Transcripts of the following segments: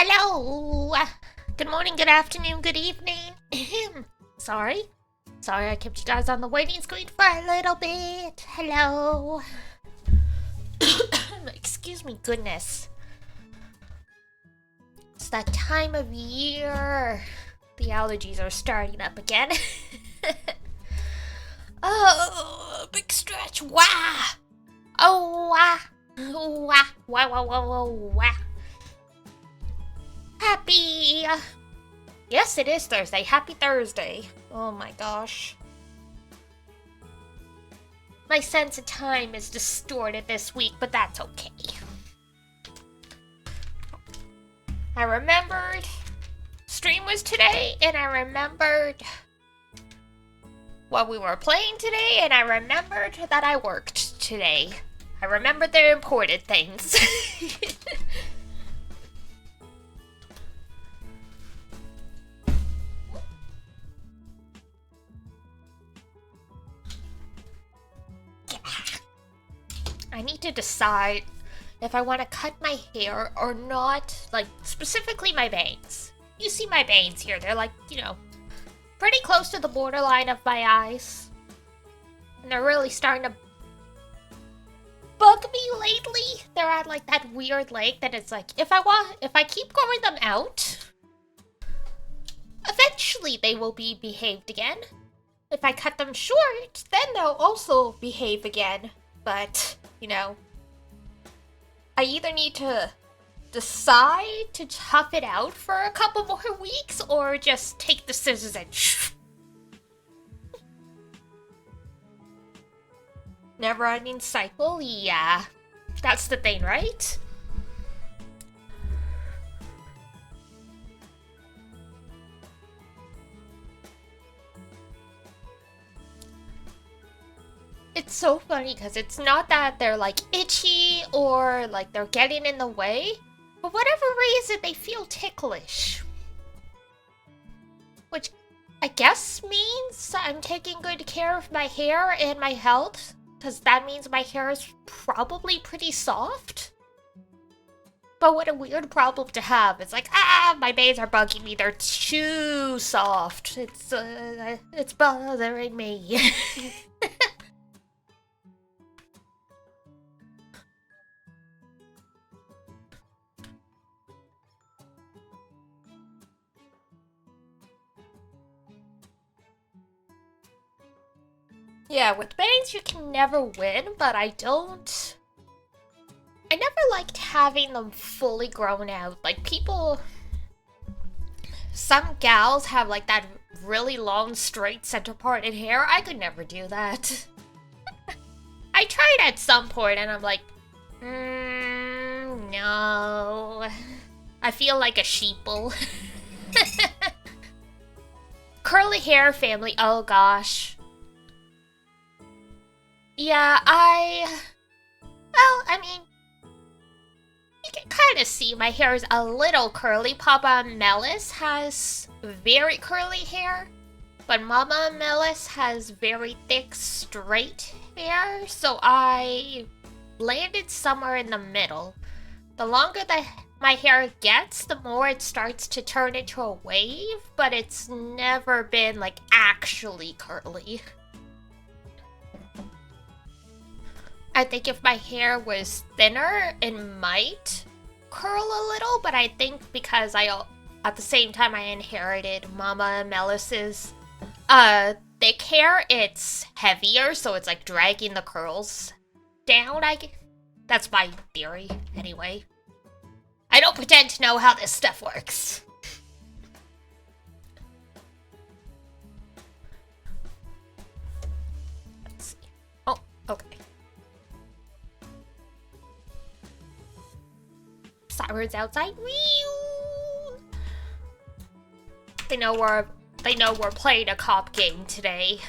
Hello! Good morning, good afternoon, good evening. Sorry. Sorry I kept you guys on the waiting screen for a little bit. Hello. Excuse me, goodness. It's that time of year. The allergies are starting up again. Oh, big stretch. Wah! Oh, wah! Wah! Wah, wah, wah, wah, wah. Happy! Yes, it is Thursday. Happy Thursday. Oh my gosh. My sense of time is distorted this week, but that's okay. I remembered stream was today, and I remembered what we were playing today, and I remembered that I worked today. I remembered the important things. I need to decide if I want to cut my hair or not, like, specifically my bangs. You see my bangs here, they're like, pretty close to the borderline of my eyes. And they're really starting to bug me lately. They're at, like, that weird length that it's like, if I keep growing them out, eventually they will be behaved again. If I cut them short, then they'll also behave again. But, I either need to decide to tough it out for a couple more weeks or just take the scissors and never-ending cycle? Yeah, that's the thing, right? It's so funny because it's not that they're like itchy or like they're getting in the way. For whatever reason, they feel ticklish. Which I guess means I'm taking good care of my hair and my health. Because that means my hair is probably pretty soft. But what a weird problem to have. It's like, my bangs are bugging me. They're too soft. It's bothering me. Yeah, with bangs you can never win, but I never liked having them fully grown out. Like some gals have like that really long straight center parted hair. I could never do that. I tried at some point and I'm like, no. I feel like a sheeple. Curly hair family, oh gosh. Yeah, you can kind of see my hair is a little curly. Papa Melis has very curly hair, but Mama Melis has very thick, straight hair, so I landed somewhere in the middle. The longer my hair gets, the more it starts to turn into a wave, but it's never been, like, actually curly. I think if my hair was thinner, it might curl a little, but I think because at the same time I inherited Mama Melis's thick hair, it's heavier, so it's like dragging the curls down. That's my theory, anyway. I don't pretend to know how this stuff works. Let's see. Oh, okay. Sirens outside. They know we're playing a cop game today.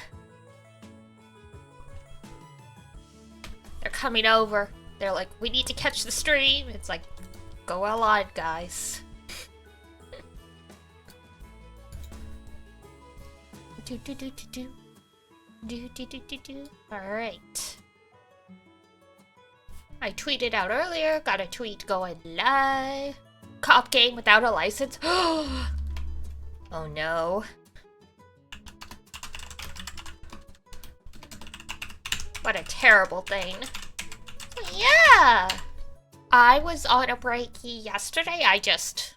They're coming over. They're like, we need to catch the stream. It's like, go on, guys. Alright. I tweeted out earlier, got a tweet going live. cop game without a license. Oh no. What a terrible thing. Yeah! I was on a break yesterday. I just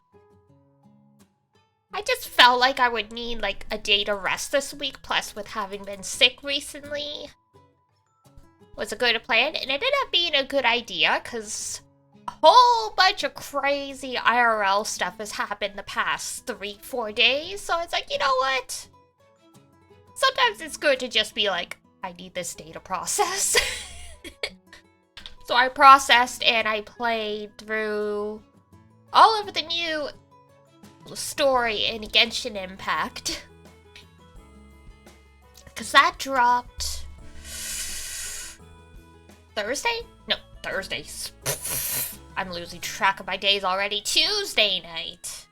felt like I would need like a day to rest this week, plus with having been sick recently. Was a good plan, and it ended up being a good idea because a whole bunch of crazy IRL stuff has happened the past 3-4 days, so it's like, you know what? Sometimes it's good to just be like, I need this day to process. So I processed and I played through all of the new story in Genshin Impact. Because that dropped Thursday? No, Thursdays. I'm losing track of my days already. Tuesday night.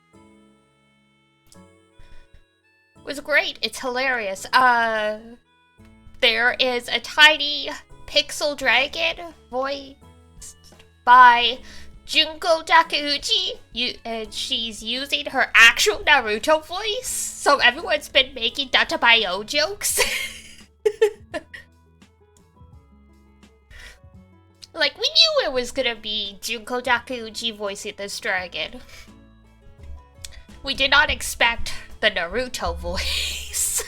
It was great. It's hilarious. There is a tiny pixel dragon voiced by Junko Takeuchi, and she's using her actual Naruto voice, so everyone's been making Databayo jokes. Like, we knew it was gonna be Junko Takeuchi voicing this dragon. We did not expect the Naruto voice.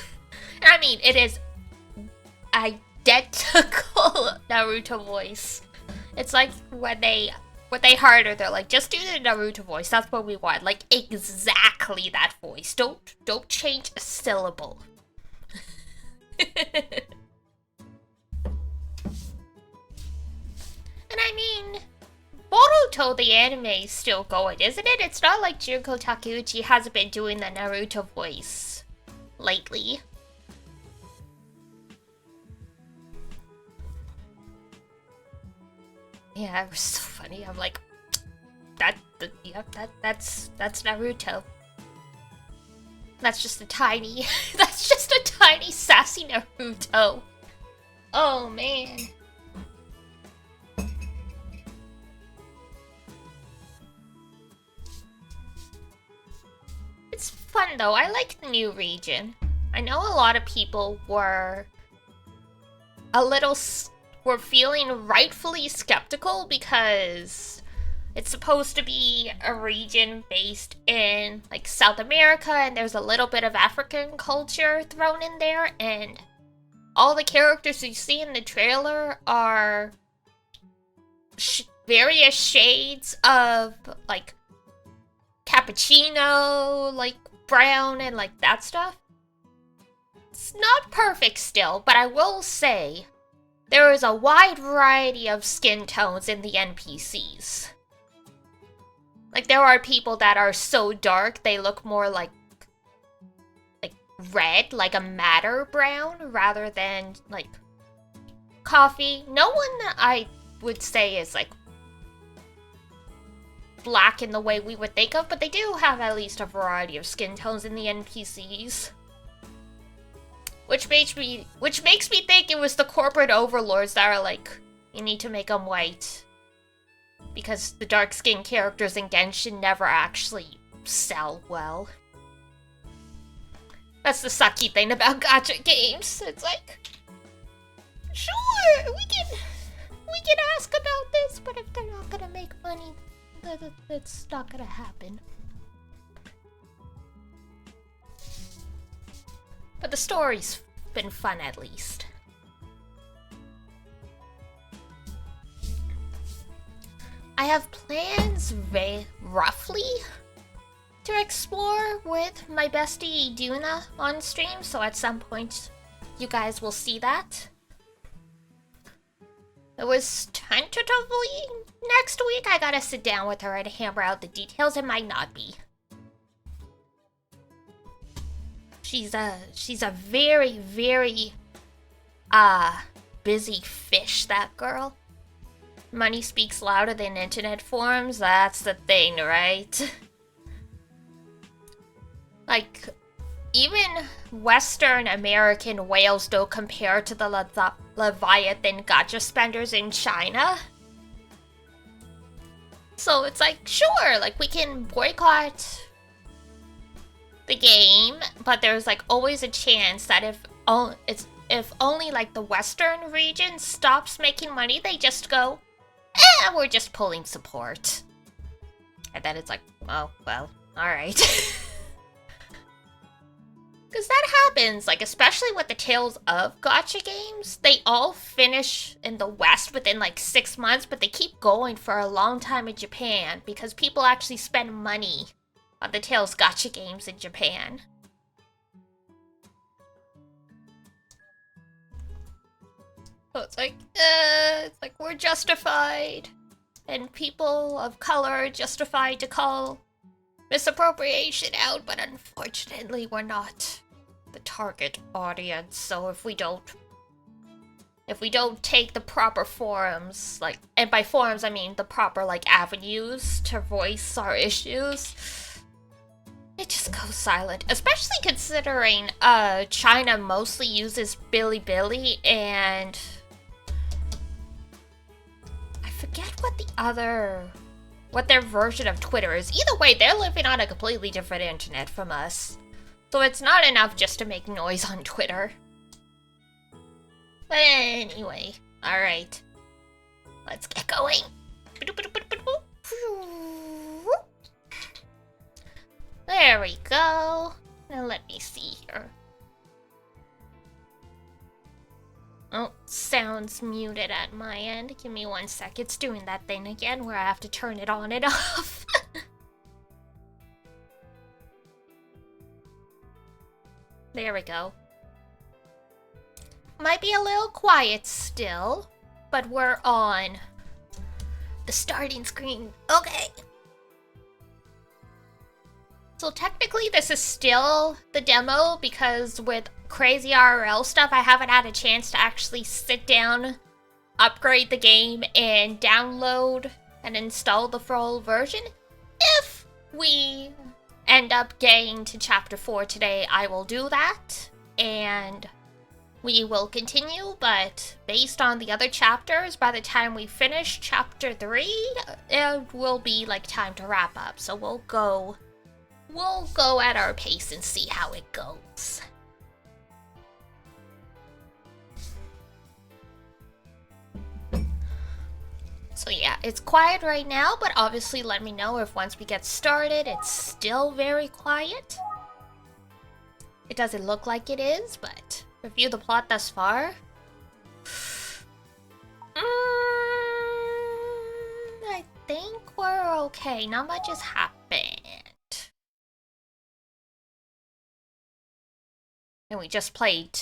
I mean, it is identical Naruto voice. It's like when they heard her, they're like, just do the Naruto voice. That's what we want. Like exactly that voice. Don't change a syllable. And I mean, Boruto the anime is still going, isn't it? It's not like Junko Takeuchi hasn't been doing the Naruto voice lately. Yeah, it was so funny. I'm like, that's Naruto. That's just a tiny sassy Naruto. Oh man. It's fun though. I like the new region. I know a lot of people were feeling rightfully skeptical because it's supposed to be a region based in like South America, and there's a little bit of African culture thrown in there, and all the characters you see in the trailer are various shades of like cappuccino, like brown, and like that stuff. It's not perfect still, but I will say there is a wide variety of skin tones in the NPCs. Like, there are people that are so dark they look more like red, like a madder brown, rather than like coffee. No one I would say is like black in the way we would think of, but they do have at least a variety of skin tones in the NPCs. Which makes me think it was the corporate overlords that are like, you need to make them white. Because the dark-skinned characters in Genshin never actually sell well. That's the sucky thing about gacha games. It's like, sure, we can ask about this, but if they're not gonna make money, it's not gonna happen. But the story's been fun, at least. I have plans, roughly, to explore with my bestie Duna on stream, so at some point you guys will see that. It was tentatively next week. I gotta sit down with her and hammer out the details. It might not be. She's a very, very, busy fish, that girl. Money speaks louder than internet forums, that's the thing, right? Like, even Western American whales don't compare to the Leviathan gacha spenders in China. So it's like, sure, like we can boycott the game, but there's like always a chance that if only like the Western region stops making money, they just go, we're just pulling support. And then it's like, oh, well, alright. Because that happens, like, especially with the Tales of gacha games. They all finish in the West within, like, 6 months, but they keep going for a long time in Japan because people actually spend money on the Tales gacha games in Japan. So it's like we're justified. And people of color are justified to call misappropriation out, but unfortunately we're not the target audience. So if we don't take the proper forums, like, and by forums I mean the proper like avenues to voice our issues, it just goes silent. Especially considering China mostly uses Bilibili, and I forget what their version of Twitter is. Either way, they're living on a completely different internet from us. So it's not enough just to make noise on Twitter. But anyway, alright. Let's get going. There we go. Now let me see here. Oh, sound's muted at my end. Give me 1 sec. It's doing that thing again where I have to turn it on and off. There we go. Might be a little quiet still, but we're on the starting screen. Okay. So technically this is still the demo because with crazy RL stuff, I haven't had a chance to actually sit down, upgrade the game, and download and install the full version. If we end up getting to Chapter 4 today, I will do that, and we will continue, but based on the other chapters, by the time we finish Chapter 3, it will be like time to wrap up, so we'll go at our pace and see how it goes. So yeah, it's quiet right now, but obviously let me know if once we get started, it's still very quiet. It doesn't look like it is, but review the plot thus far. I think we're okay. Not much has happened. And we just played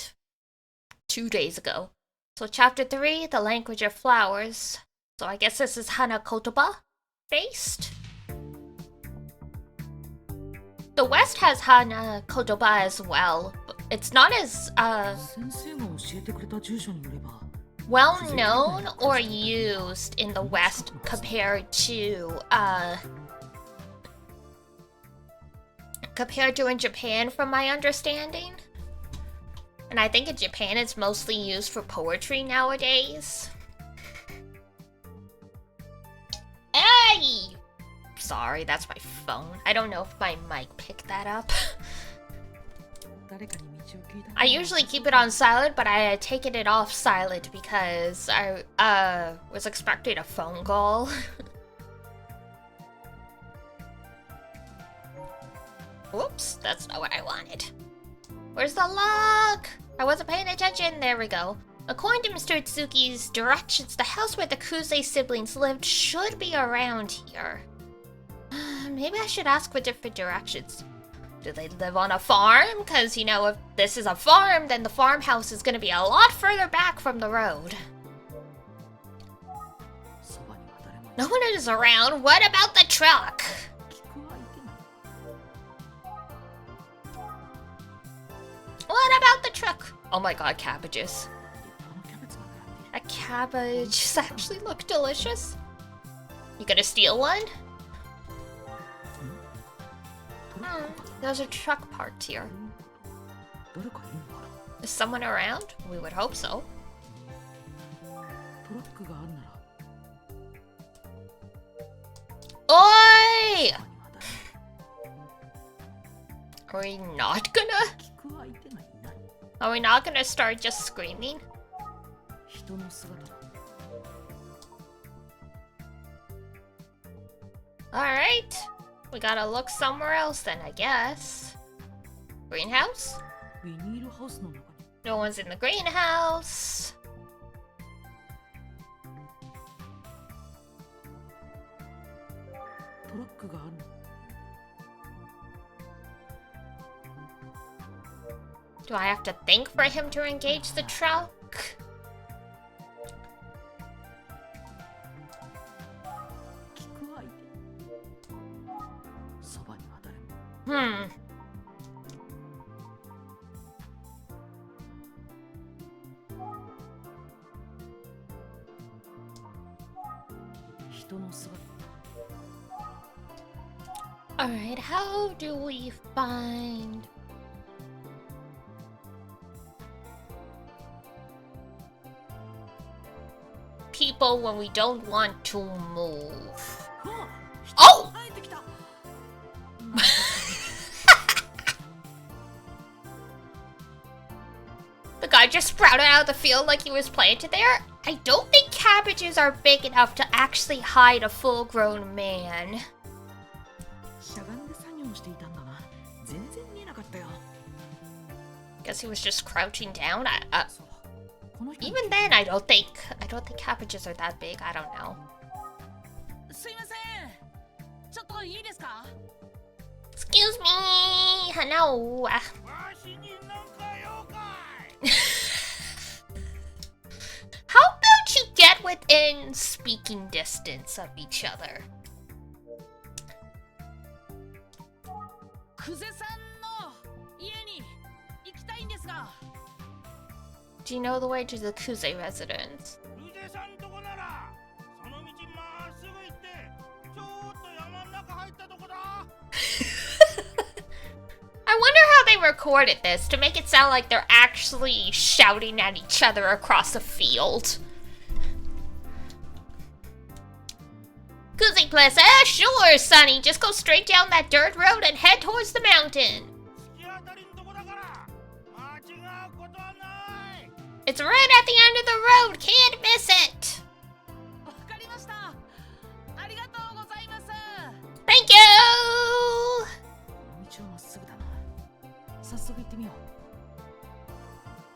2 days ago. So chapter 3, the language of flowers. So I guess this is Hana Kotoba based. The West has Hana Kotoba as well. But it's not as well known or used in the West compared to in Japan, from my understanding. And I think in Japan it's mostly used for poetry nowadays. Hey! Sorry, that's my phone. I don't know if my mic picked that up. I usually keep it on silent, but I had taken it off silent because I was expecting a phone call. Whoops, that's not what I wanted. Where's the lock? I wasn't paying attention. There we go. According to Mr. Itsuki's directions, the house where the Kusei siblings lived should be around here. Maybe I should ask for different directions. Do they live on a farm? Because, you know, if this is a farm, then the farmhouse is going to be a lot further back from the road. No one is around. What about the truck? What about the truck? Oh my god, cabbages. A cabbage actually look delicious. You gonna steal one? There's a truck parked here. Is someone around? We would hope so. Are we not gonna? Are we not gonna start just screaming? Alright. We gotta look somewhere else then, I guess. Greenhouse? No one's in the greenhouse. Do I have to think for him to engage the truck? Hmm. Alright, how do we find... people when we don't want to move? Oh! The guy just sprouted out of the field like he was planted there? I don't think cabbages are big enough to actually hide a full-grown man. Guess he was just crouching down. Even then, I don't think cabbages are that big. I don't know. Excuse me. Hello. How about you get within speaking distance of each other? Do you know the way to the Kuze residence? I wonder how they recorded this to make it sound like they're actually shouting at each other across a field. Kuze Plaza, sure, Sonny. Just go straight down that dirt road and head towards the mountain. It's right at the end of the road. Can't miss it. Thank you.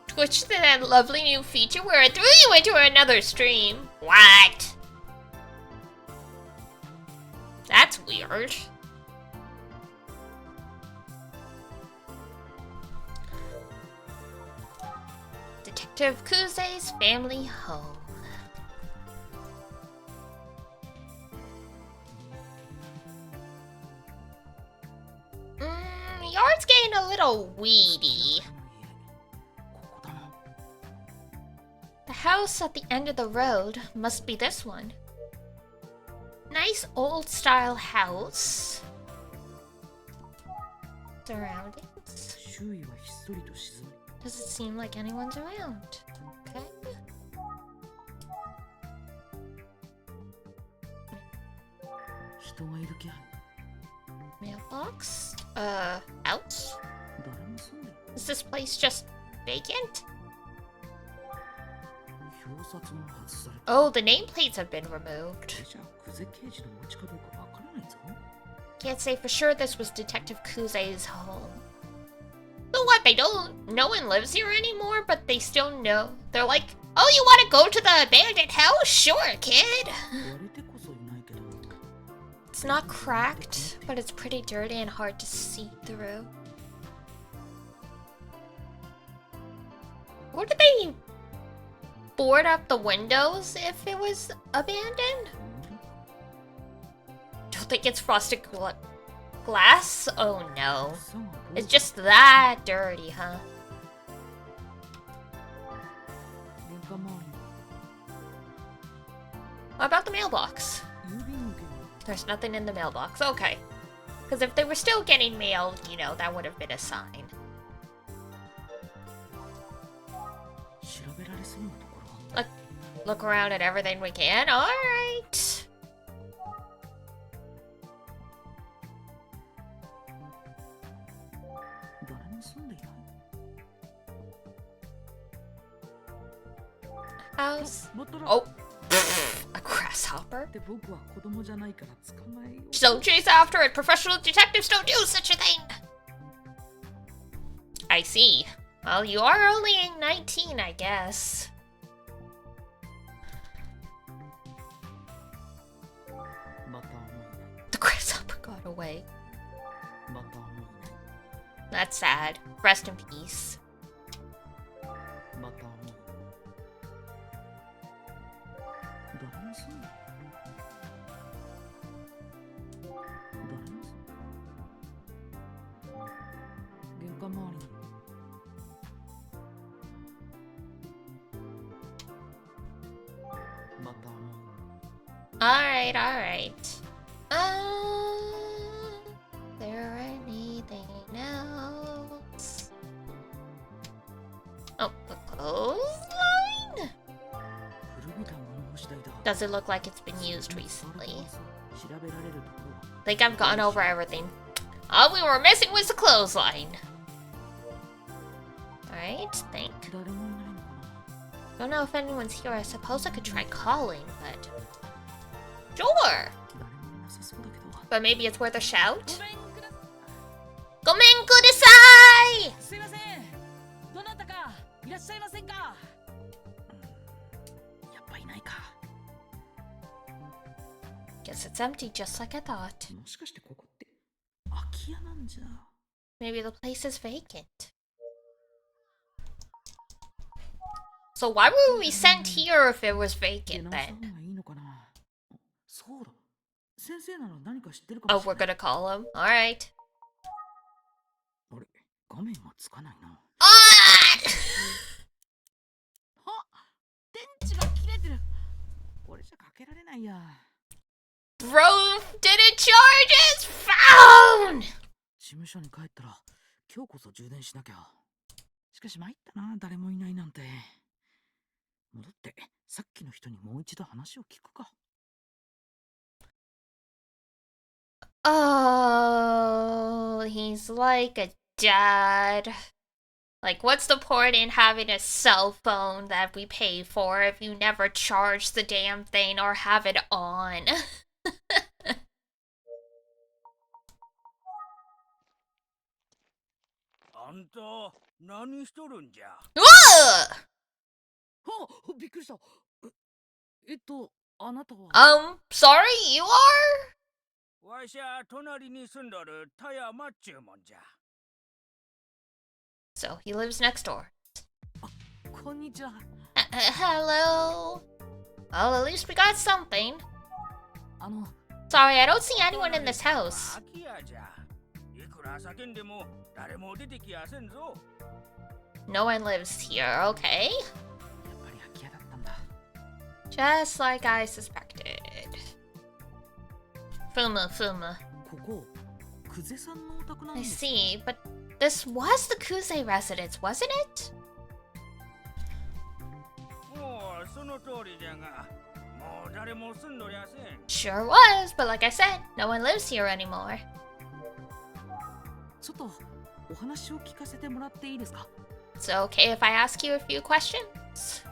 Twitch to that lovely new feature where it threw you into another stream. What? That's weird. Detective Kuze's family home. Yard's getting a little weedy. The house at the end of the road must be this one. Nice old style house. Surroundings. Doesn't seem like anyone's around. Okay. Mailbox? Out? Is this place just vacant? Oh, the nameplates have been removed. Can't say for sure this was Detective Kuze's home. So what, no one lives here anymore, but they still know. They're like, oh, you want to go to the abandoned house? Sure, kid. It's not cracked, but it's pretty dirty and hard to see through. Or did they board up the windows if it was abandoned? Don't think it's frosted glass? Oh no. It's just that dirty, huh? What about the mailbox? There's nothing in the mailbox. Okay. Because if they were still getting mail, you know, that would have been a sign. Look around at everything we can. Alright. Oh, a grasshopper? Don't chase after it. Professional detectives don't do such a thing. I see. Well, you are only 19, I guess. The grasshopper got away. That's sad. Rest in peace. Alright, alright. There anything else? Oh, the clothesline? Does it look like it's been used recently? Think I've gone over everything. All we were missing was the clothesline. Alright, think. Don't know if anyone's here. I suppose I could try calling, but... Sure! But maybe it's worth a shout? Gomen kudasai! Guess it's empty, just like I thought. Maybe the place is vacant. So why were we sent here if it was vacant then? Oh, we're gonna call him? Alright. Ah! Bro didn't charge his phone! Oh, he's like a dad. Like, what's the point in having a cell phone that we pay for if you never charge the damn thing or have it on? Sorry, you are? So, he lives next door. Hello? Well, at least we got something. Sorry, I don't see anyone in this house. No one lives here, okay? Just like I suspected. Fuma. I see, but this was the Kuze residence, wasn't it? Sure was, but like I said, no one lives here anymore. It's okay if I ask you a few questions?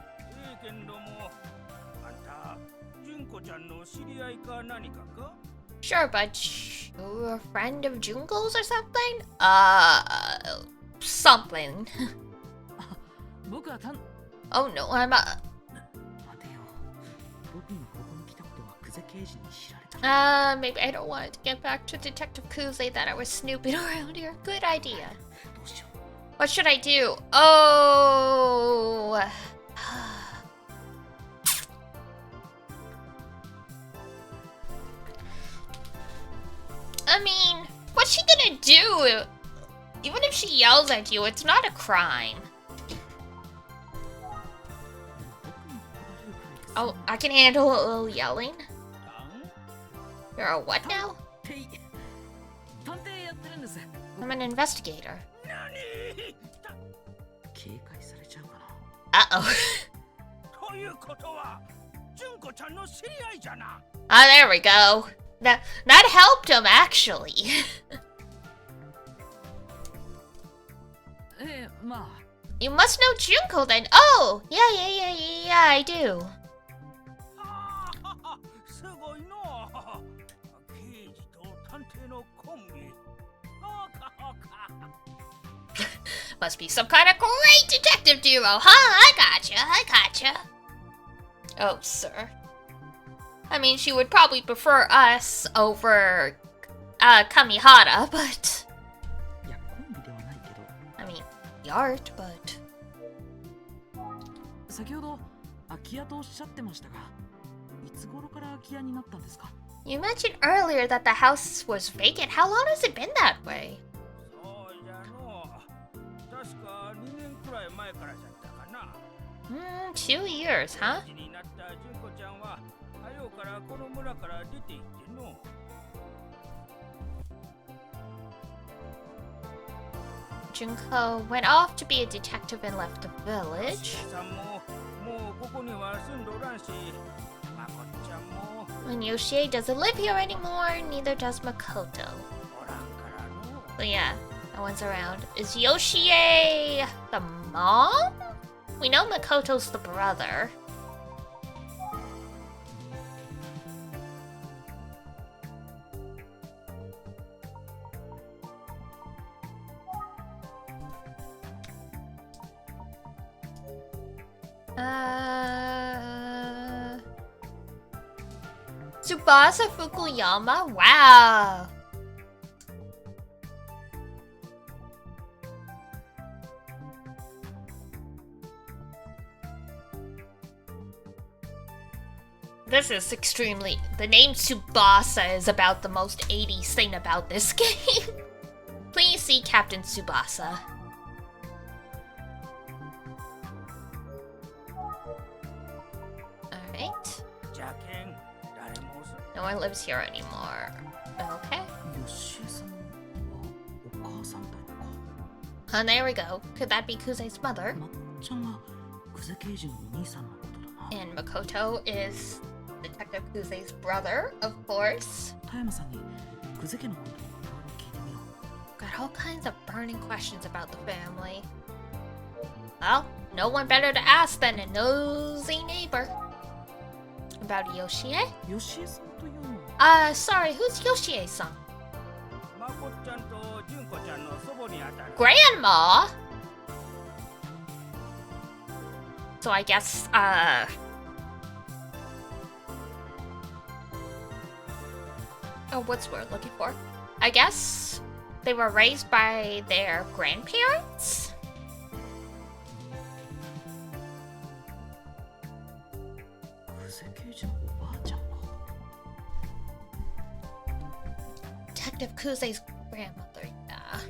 Sure, but you're a friend of Junko's or something? Something. Oh no, I'm maybe I don't want to get back to Detective Kuze that I was snooping around here. Good idea. What should I do? Oh... I mean, what's she gonna do? Even if she yells at you, it's not a crime. Oh, I can handle a little yelling. You're a what now? I'm an investigator. Uh-oh. Ah, there we go. That helped him, actually. You must know Junko then. Oh, yeah, I do. すごいの。刑事と探偵のコンビ。Must be some kind of great detective duo, huh? I gotcha. Oh, sir. I mean, she would probably prefer us over Kamihara, but... I mean, the art, but... 先ほど空き家とおっしゃってましたが、いつ頃から空き家になったんですか? You mentioned earlier that the house was vacant. How long has it been that way? そうじゃの。確か2年くらい前からじゃったかな。2 years, huh? になった純子ちゃんは、早うからこの村から出て行っての。Junko went off to be a detective and left the village. And Yoshie doesn't live here anymore, neither does Makoto. So yeah, no one's around. Is Yoshie the mom? We know Makoto's the brother. Tsubasa Fukuyama? Wow! This is extremely... The name Tsubasa is about the most 80s thing about this game. Please see Captain Tsubasa. Alright. No one lives here anymore. Okay. And there we go. Could that be Kuze's mother? And Makoto is Detective Kuze's brother, of course. Got all kinds of burning questions about the family. Well, no one better to ask than a nosy neighbor. About Yoshie? Sorry, who's Yoshie-san? Grandma? So I guess, oh, what's the word I'm looking for? I guess they were raised by their grandparents? Detective Kuze's grandmother, yeah.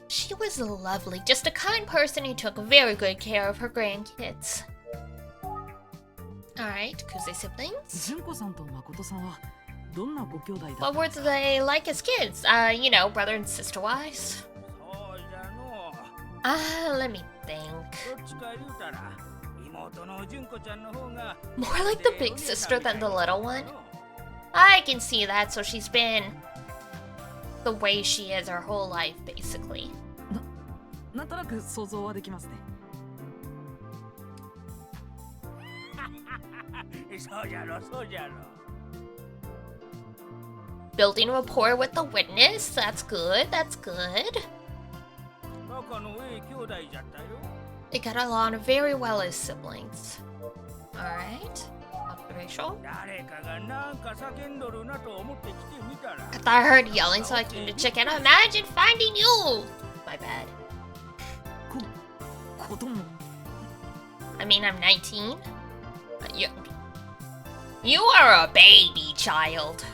She was lovely, just a kind person who took very good care of her grandkids. Alright, Kuze siblings. What were they like as kids? You know, brother and sister wise. Let me think. More like the big sister than the little one. I can see that, so she's been the way she is her whole life, basically. Building rapport with the witness, that's good, that's good. They got along very well as siblings. Alright. Observational. I thought I heard yelling, so I came to check in. Imagine finding you! My bad. I mean, I'm 19. You are a baby child.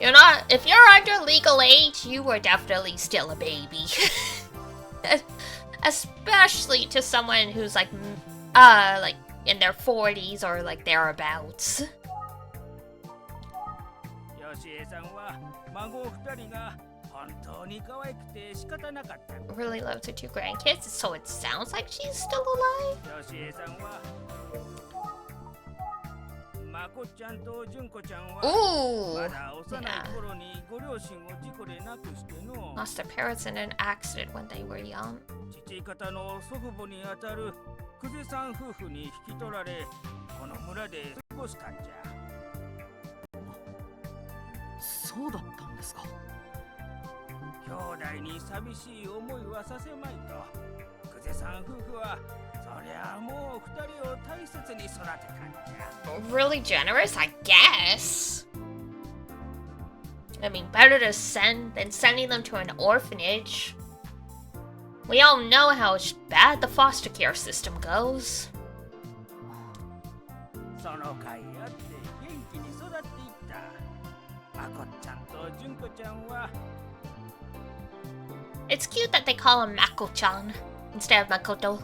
You're not... If you're under legal age, you are definitely still a baby. Especially to someone who's like in their 40s or like thereabouts. Really loves her 2 grandkids, so it sounds like she's still alive. まこちゃんと純子ちゃんは Ooh. まだ幼い Yeah. 頃にご両親を事故で亡くしての Lost their parents in an accident when they were young. 父方の祖父母にあたる久世さん夫婦に引き取られこの村で過ごしたんじゃ。そうだったんですか。兄弟に寂しい思いはさせまいと久世さん夫婦はそりゃもう二人を大切に育てたんじゃ。 Really generous, I guess. I mean, better to send than sending them to an orphanage. We all know how bad the foster care system goes. その甲斐あって元気に育っていったまこっちゃんと純子ちゃんは It's cute that they call him Mako-chan instead of Makoto.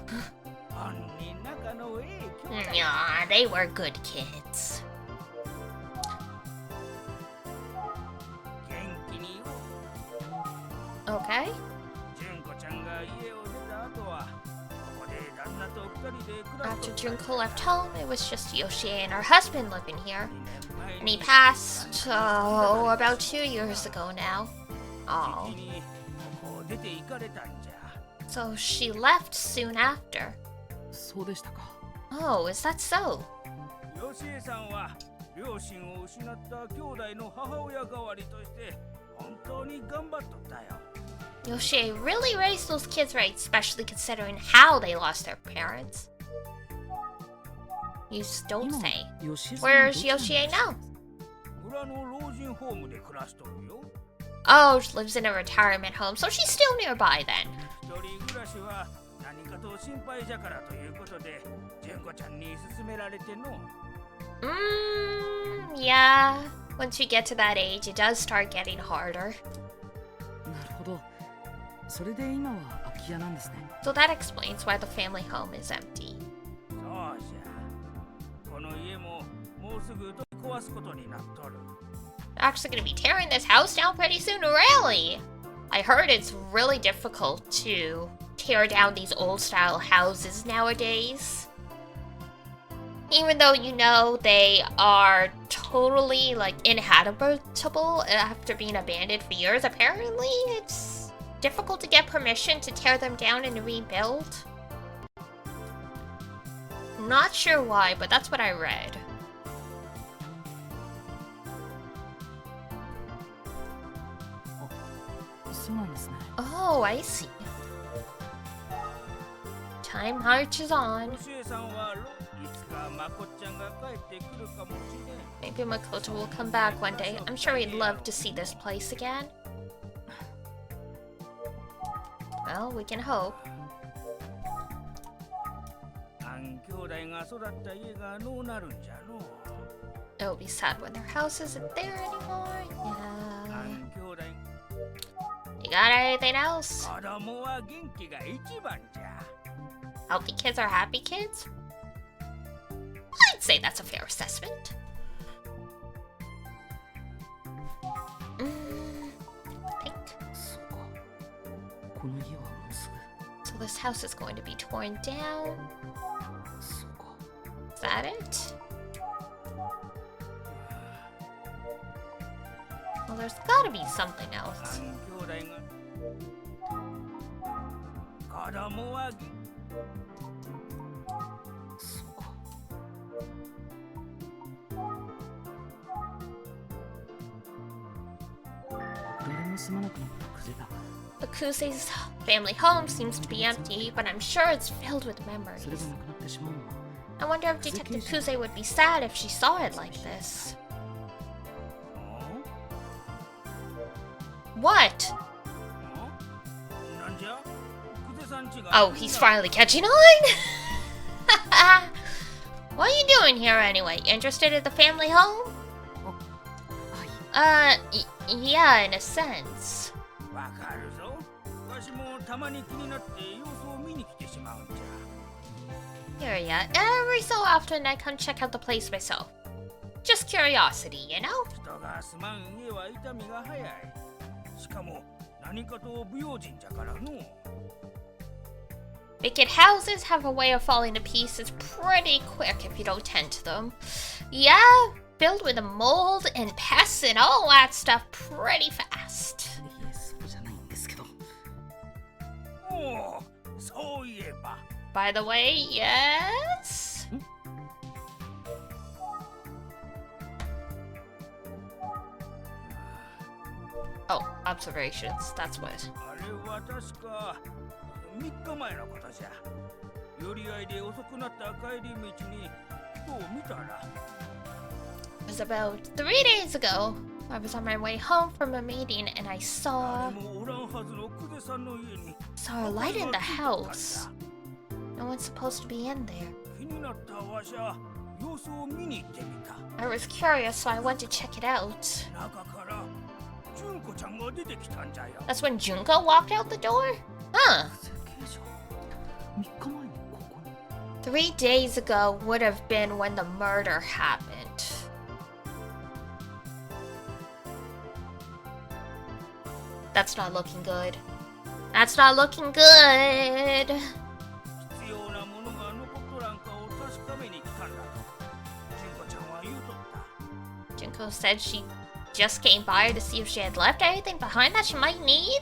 本人仲のええ兄弟 Yeah, they were good kids. 元気に Okay. 純子ちゃんが家を出た後はここで旦那と二人で暮ら After しとった Junko left home, it was just Yoshie and her husband living here. 2 And he 年前に passed, about 2 years ago now. Oh. 時にここを出て行かれたんじゃ。 So she left soon after. そうでしたか。 Oh, is that so? 吉江さんは両親を失った兄弟の母親代わりとして本当に頑張っとったよ。 Yoshie really raised those kids right, especially considering how they lost their parents. You just don't 今 say. 吉江さんは Where's どちらに Yoshie now? 村の老人ホームで暮らしとるよ。 Oh, she lives in a retirement home, so she's still nearby then. 一人暮らしは何かと心配じゃからということで純子ちゃんに勧められての。 Yeah. Once you get to that age, it does start getting harder. なるほど。それで今は空き家なんですね。 So that explains why the family home is empty. そうじゃ。この家ももうすぐ取り壊すことになっとる。 They're actually going to be tearing this house down pretty soon, really. I heard it's really difficult to tear down these old style houses nowadays. Even though you know they are totally like inhabitable after being abandoned for years, apparently it's difficult to get permission to tear them down and rebuild. Not sure why, but that's what I read. そうなんですね。 Oh, I see. Time marches on. 吉江さんはいつかまこっちゃんが帰ってくるかもしれん。 Maybe Makoto will come back one day. I'm sure he'd love to see this place again. Well, we can hope. 兄弟が育った家がのうなるんじゃの。 It will be sad when their house isn't there anymore. Yeah. 兄弟 You got anything else? 子供は元気が一番じゃ。 Healthy kids are happy kids? I'd say that's a fair assessment. I think. そうか。この家はもうす So this house is going to be torn down. ぐ。そうか。 Is that it? Well, there's gotta be something else. 兄弟が子供は元そうか。誰も住まなくなったクゼだ。 The Kuse's family home seems to be empty, but I'm sure it's filled with それ memories. がなくなってしまうのは I wonder if Detective Kuse would be sad if she saw it like this. What? なんじゃ。久世さんちが Oh, he's finally catching on? What are you doing here anyway? Interested in the family home? はい。 Yeah, in a sense. わかるぞ。わしもたまに気になって様子を見に来てしまうんじゃ。 Here, yeah. Every so often I come check out the place myself. Just curiosity, you know? 人が住まん家は痛みが早い。しかも何かと不用心じゃからの。Wicked houses have a way of falling to pieces pretty quick if you don't tend to them. Yeah, filled with mold and pests and all that stuff pretty fast. いえ、そうじゃないんですけど。おお、そういえば。 By the way, yes? Oh, observations, that's what. あれは確か3日前のことじゃ。寄り合いで遅くなった帰り道にこう見たら。 It was about 3 days ago. I was on my way home from a meeting and I saw 誰もおらんはずの久世さんの家に a light in the house. No one's supposed to be in there. 気になったわしゃ様子を見に行ってみた。 I was curious, so I went to check it out. 中から純子ちゃんが出てきたんじゃよ。 That's when Junko walked out the door? Huh. 設計者3日前にここに。 3 days ago would have been when the murder happened. That's not looking good. That's not looking good. 必要なものが残っとらんかを確かめに来たんだと純子ちゃんは言うとった。 Junko said she just came by to see if she had left anything behind that she might need.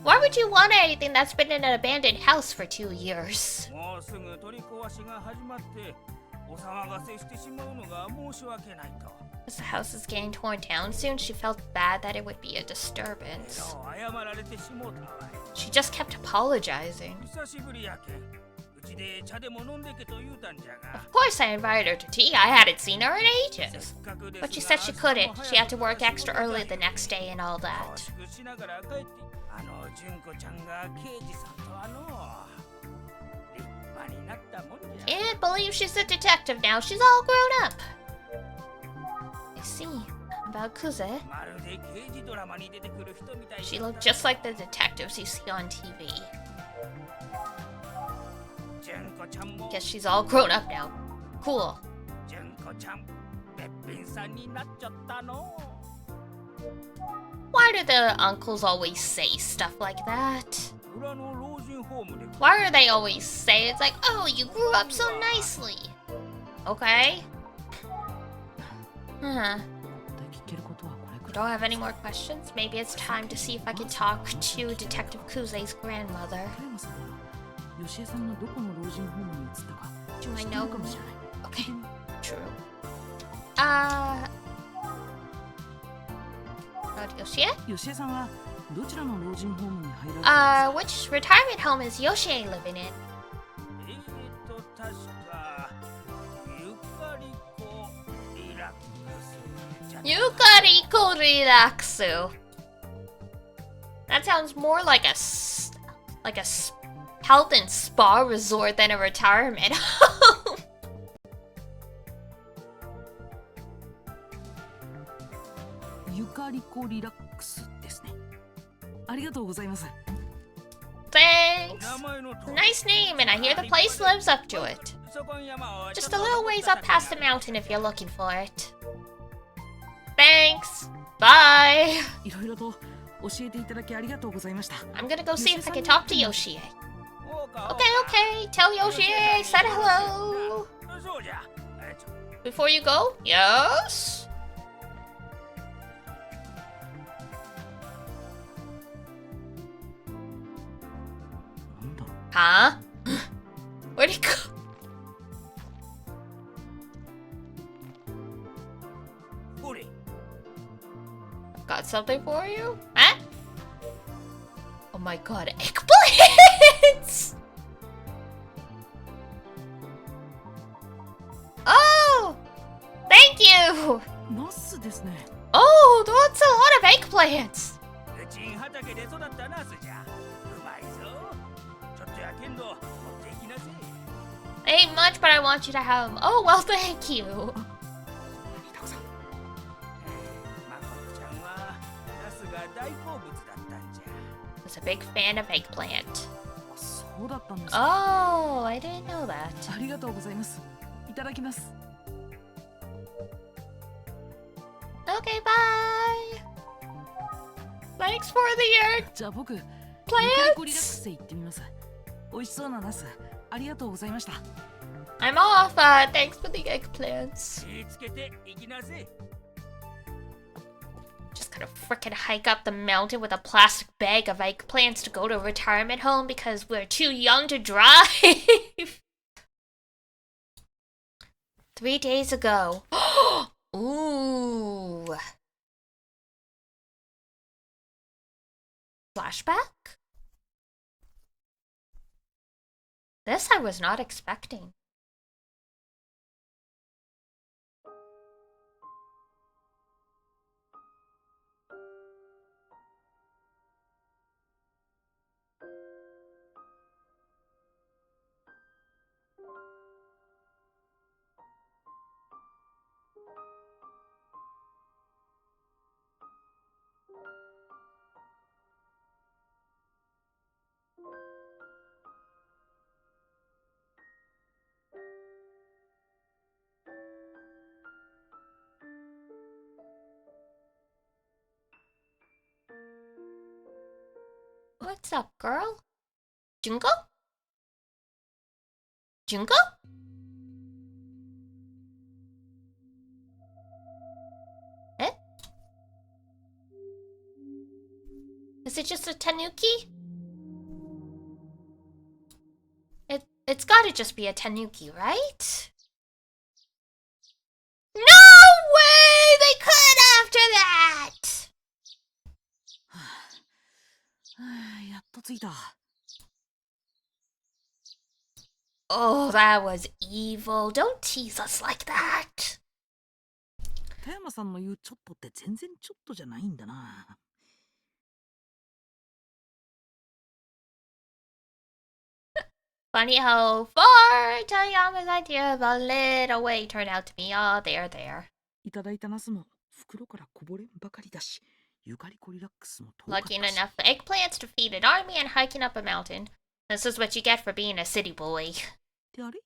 Why would you want anything that's been in an abandoned house for 2 years? もうすぐ取り壊しが始まってお騒がせしてしまうのが申し訳ないと。 As the house is getting torn down soon, she felt bad that it would be a disturbance. 謝られてしもうたわい。 She just kept apologizing. 久しぶりやけん。うちで茶でも飲んでけと言うたんじゃが。 Of course, I invited her to tea. I hadn't seen her in せ ages. っかくです But she が said she couldn't. 朝も She had to 早 work く extra early the next day and all 恐 that. 縮しながら帰って純子ちゃんが刑事さんと立派になったもんじゃ。 Can't believe she's a detective now. She's all grown up. I see. About Kuze, まるで刑事ドラマに出てくる人みたい。 she looked just like the detectives you see on TV. 純子ちゃんも Guess she's all grown up now. Cool. 純子ちゃんべっぴんさんになっちゃったの。 Why do the uncles always say stuff like that? 裏の老人ホームで Why do they always say it's like, oh, you grew up so nicely? Okay. Huh. 聞けることはこれく You らい。 don't have any more questions? Maybe it's time to see if I can talk to Detective Kuze's grandmother. 加山さんなら吉江さんがどこの老人ホームに移ったか Do 知 I って know? るかもしれない。 Okay, true. About Yoshie? 吉江さんはどちらの老人ホームに入られたんですか Which retirement home is Yoshie living in? 確かゆかりこリラックスじゃ Yukariko Relaxu. That sounds more like health and spa resort than a retirement home. ゆかりこリラックスですね。ありがとうございます。 Thanks. 名前の通り Nice name, and I hear the place lives up to it. そこん山を Just a little ways up past the mountain if you're looking for it. Thanks. Bye. いろいろと教えていただきありがとうございました。 I'm gonna go see if I can talk to Yoshie. おうか Okay, okay. Tell Yoshie I said hello. そうじゃ Before you go? Yes? Huh? Where'd he go? Got something for you? Huh? Oh my god, eggplants! Oh! Thank you! ナスですね。 Oh, that's a lot of eggplants! うちん畑で育ったナスじゃうまいぞちょっとやけんど持っていきなせ Ain't much, but I want you to have them. Oh, well, thank you. たくさん。まこちゃんはナスが大好物だったんじゃ Was a big fan of eggplant. そうだったんですか。 Oh, I didn't know that. ありがとうございます。いただきます。 Okay, bye. Thanks for the じゃあ僕、ゆ plants. かりこリラックスへ行ってみます。美味しそうなナスありがとうございました。 I'm off. Thanks for the eggplants. 気ぃつけて行きなぜ。 Just gotta frickin' hike up the mountain with a plastic bag of eggplants to go to a retirement home because we're too young to drive. 3 days ago. Ooh. Flashback? This I was not expecting. What's up, girl? Junko? Junko? Eh? Is it just a tanuki? It's gotta just be a tanuki, right? No way! They could after that! やっと着いた。 Oh, that was evil. Don't tease us like that. 田山さんの言うちょっとって全然ちょっとじゃないんだな。 Funny how far Toyama's idea of a little way turned out to be all there. いただいたナスも袋からこぼれんばかりだし、ゆかりこリラックスも遠かったし。 Lucky enough for eggplants to feed an army and hiking up a mountain. This is what you get for being a city boy. であれ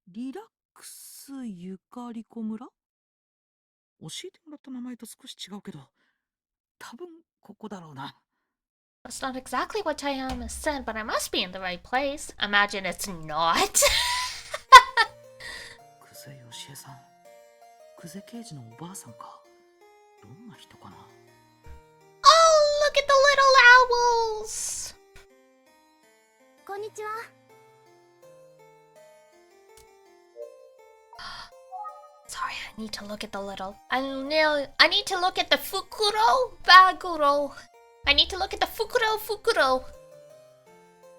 リラックスゆかりこ村？教えてもらった名前と少し違うけど、多分ここだろうな。 That's not exactly what Toyama said, but I must be in the right place. Imagine it's not. 久世よしえさん、久世刑事のおばあさんか。どんな人かな。 Oh, look at the little owls! こんにちは。 Sorry, I need to look at the little. I need to look at the Fukuro Baguro. I need to look at the Fukuro.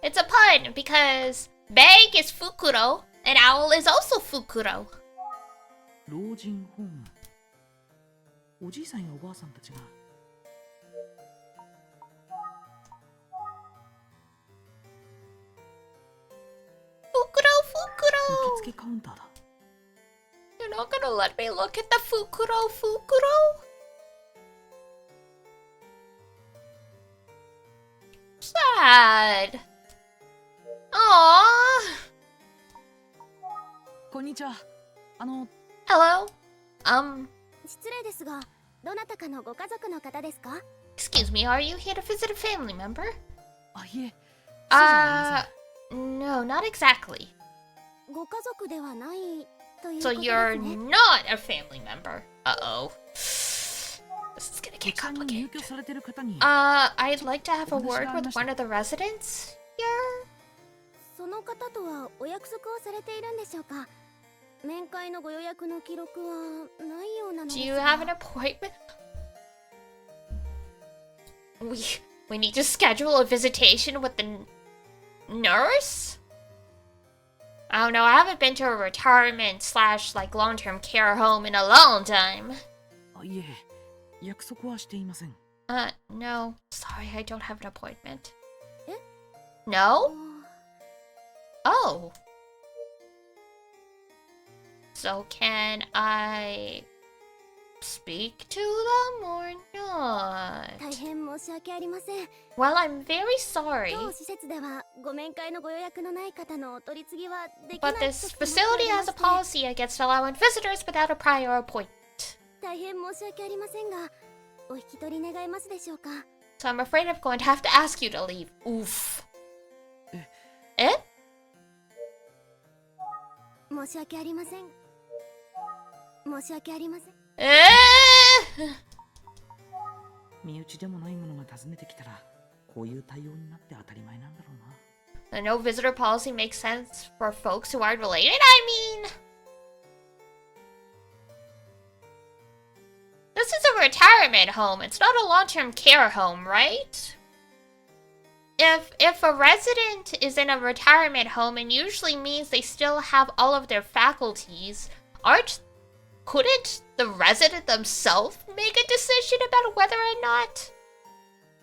It's a pun because bag is Fukuro and owl is also Fukuro. 老人ホーム。おじいさんやおばあさんたちが。 Fukuro. 受付カウンターだ。 You're not gonna let me look at the Fukuro? Sad. Aww. こんにちは。Hello. 失礼ですが、どなたかのご家族の方ですか？ Excuse me, are you here to visit a family member? あ、いえ。そうじゃありません。 No, not exactly. ご家族ではないという So ことです you're ね。 not a family member. Uh-oh. This is gonna 下 get 官に入 complicated. 居されてる方に。 I'd like to have a word with one of the residents here. その方とはお約束をされているんでしょうか？面会のご予約の記録はないようなのです Do が。 you have an appointment? We need to schedule a visitation with the nurse? I don't know, I haven't been to a retirement slash like long-term care home in a long time. あ、いえ。約束はしていません。 No. Sorry, I don't have an appointment. え？ No? Oh. So can I speak to them or not? 大変申し訳ありません。 Well, I'm very sorry, 当施設ではご面会のご予約のない方のお取り次ぎはできない but と this 決まってお facility りま has し a て policy against allowing visitors without a prior appointment. 大変申し訳ありませんが、お引き取り願えますでしょうか？ So I'm afraid I'm going to have to ask you to leave. Oof. Eh? 申し訳ありません。申し訳ありません。身内でもないものが訪ねてきたら、こういう対応になって当たり前なんだろうな。The no visitor policy makes sense for folks who aren't related? I mean... This is a retirement home. It's not a long-term care home, right? If a resident is in a retirement home, it usually means they still have all of their faculties. Couldn't the resident themselves make a decision about whether or not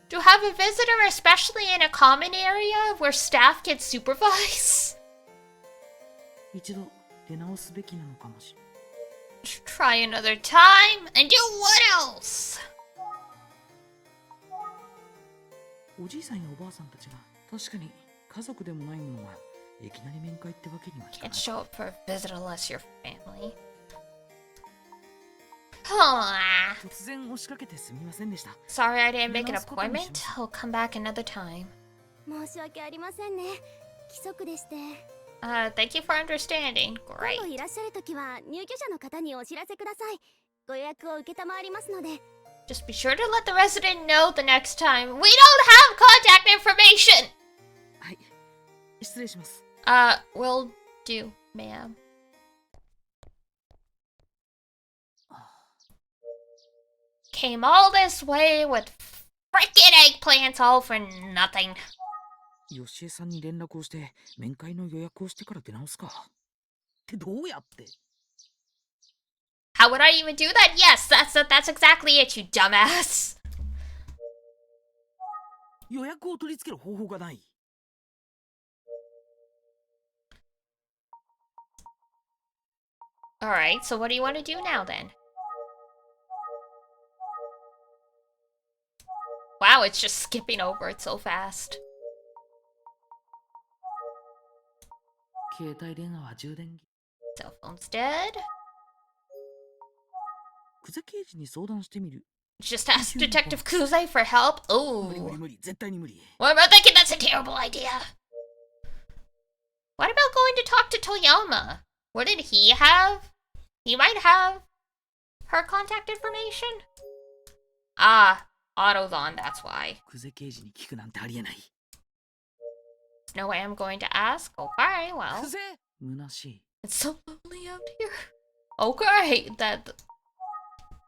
to have a visitor, especially in a common area where staff can supervise? 一度出直すべきなのかもしれない。Try another time and do what else? おじいさんやおばあさんたちが確かに家族でもないものがいきなり面会ってわけにはいかな Can't い。 show up for a visit unless you're family. Huh. 突然押しかけてすみませんでした。 Sorry I didn't make an appointment. I'll come back another time. 申し訳ありませんね。規則でして。Thank you for understanding. 今 Great. 度いらっしゃるときは入居者の方にお知らせください。ご予約を受けたまわりますので。 Just be sure to let the resident know the next time. We don't have contact information! はい、失礼します。 Will do, ma'am. Came all this way with frickin' eggplants all for nothing. 吉江さんに連絡をして面会の予約をしてから出直すか。ってどうやって？ How would I even do that? Yes, that's exactly it, you dumbass. 予約を取り付ける方法がない。 Alright, so what do you want to do now then? Wow, it's just skipping over it so fast. 携帯電話は充電器。 Cell phone's dead. 久世刑事に相談してみる。 Just ask Detective Kuze for help. 無理無 Ooh. 理無理、絶対に無理。 What about thinking that's a terrible idea? What about going to talk to Toyama? Wouldn't he have? He might have her contact information? Ah, auto's on, that's why. 久世刑事に聞くなんてありえない。 There's no way I'm going to ask. Okay, well. 久世虚しい。 It's so lonely out here. Okay, that...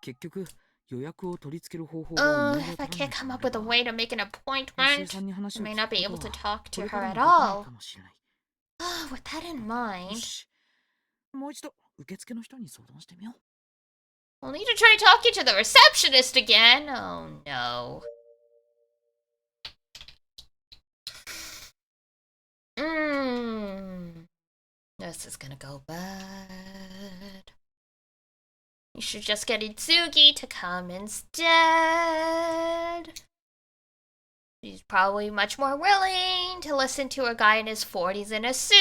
結局予約を取り付ける方法が思い if 当 I たらない can't come up with a way to make an 吉江 appointment, さんに話 I を may 聞 not く be こ able と to は talk こ to れ her から at もできない all. かもしれない。 With that in よ mind, し、もう一度受付の人に相談してみよう。 we'll need to try talking to the receptionist again. Oh no. This is gonna go bad. You should just get Itsugi to come instead. She's probably much more willing to listen to a guy in his 40s in a suit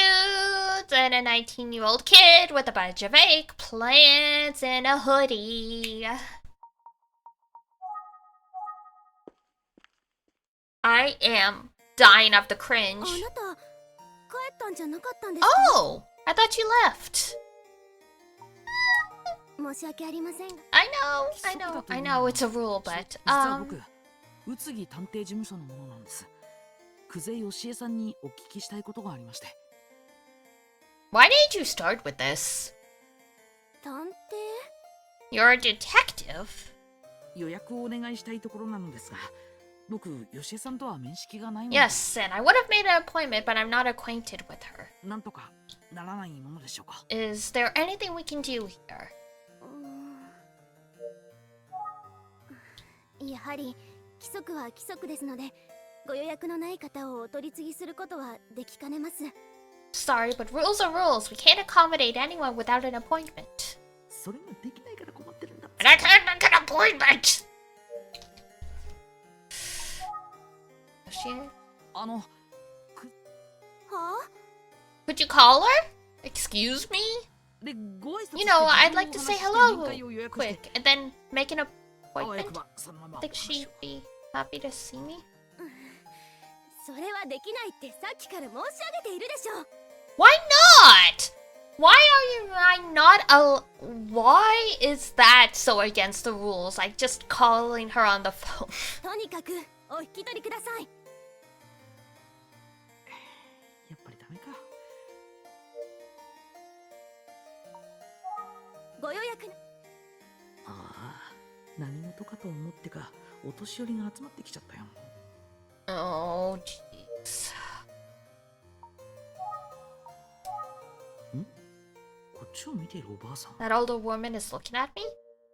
than a 19-year-old kid with a bunch of eggplants and a hoodie. I am dying of the あ cringe. なた帰ったんじゃなかったんですか？ Oh, I thought you left. 申し訳ありません。 I know, it's a rule, but 実は僕、宇津木探偵事務所の者なんです。久世義恵さんにお聞きしたいことがありまして。 why did you start with this? 探偵？ You're a detective. 予約をお願いしたいところなのですが、僕、義恵さんとは面識がないので、 Yes, and I would have made an appointment, but I'm not acquainted with her. なんとかならないものでしょうか。 Is there anything we can do here? やはり規則は規則ですので、ご予約のない方をお取り次ぎすることはできかねます。 Sorry, but rules are rules. We can't accommodate anyone without an appointment. それができないから困ってるんだ。 And I can't make an appointment! Is she here? あの、はあ？ Could you call her? Excuse me? で、ご挨拶して You know, I'd 事 like to 情を say 話して hello 面会を予約して quick and then make an あわよく appointment. ばそのまま Think she'd be happy to see me? それはできないってさっきから申し上げているでしょ。 Why not? Why are you not why is that so against the rules? Like just calling her on the phone. とにかくお引き取りください。やっぱりダメか。ご予約ああ、何事かと思ってか、お年寄りが集まってきちゃったよ。Oh jeez. こっちを見ているおばあさん。 That older woman is looking at me?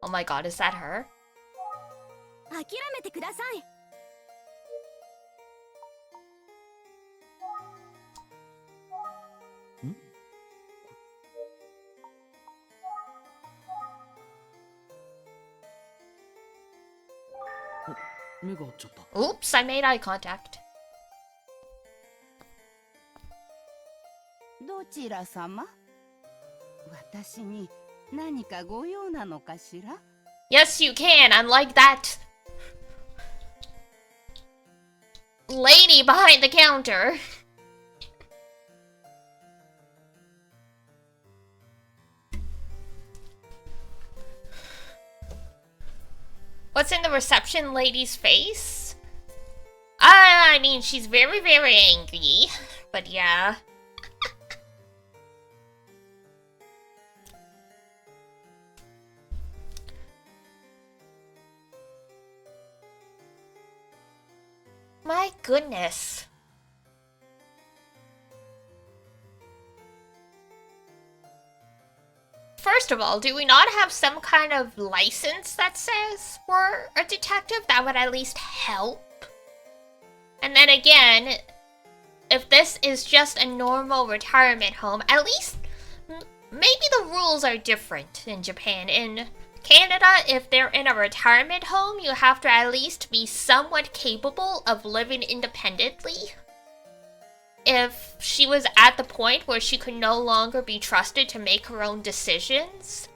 Oh my god, is that her? 諦めてください。目が合っちゃった。 Oops, I made eye contact. どちら様？私に何かご用なのかしら？ Yes, you can, unlike that lady behind the counter. What's in the reception lady's face? I mean, she's very, very angry. But yeah. My goodness. First of all, do we not have some kind of license that says we're a detective? That would at least help. And then again, if this is just a normal retirement home, at least maybe the rules are different in Japan. In Canada, if they're in a retirement home, you have to at least be somewhat capable of living independently. If she was at the point where she could no longer be trusted to make her own decisions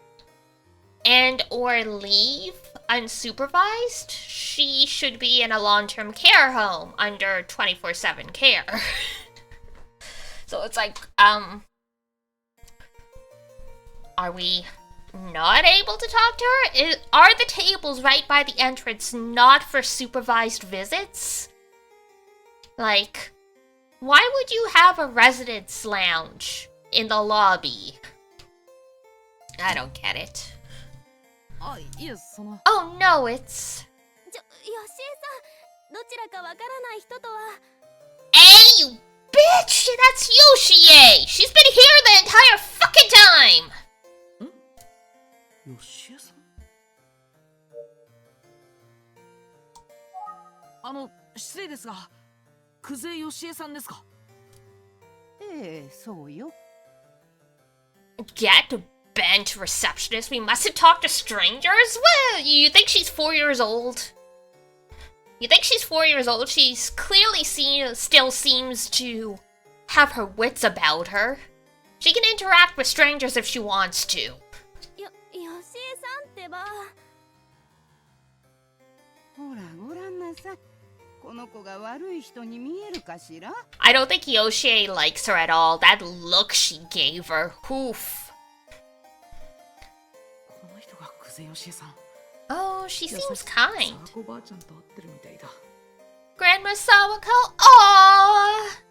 and or leave unsupervised, she should be in a long-term care home under 24/7 care. So it's like, are we not able to talk to her? Are the tables right by the entrance not for supervised visits? Like, why would you have a residence lounge in the lobby? I don't get it. あ、いえ、その。 Oh no, it's... よしえさん、どちらかわからない人とは。 Hey, you bitch! That's Yoshie! She's been here the entire fucking time! よしえさん。失礼ですが、久世よしえさんですか？ええ、そうよ。Get bent, receptionist. We mustn't talk to strangers? Well, you think she's 4 years old? You think she's 4 years old? She's clearly still seems to have her wits about her. She can interact with strangers if she wants to. よしえさんってば。ほらごらんなさい。この子が悪い人に見えるかしら？ I don't think Yoshie likes her at all. That look she gave her. Oof. この人が久世よしえさん。 Oh, she seems kind. サワコばあちゃんと会ってるみたいだ。 Grandma Sawako? Aww!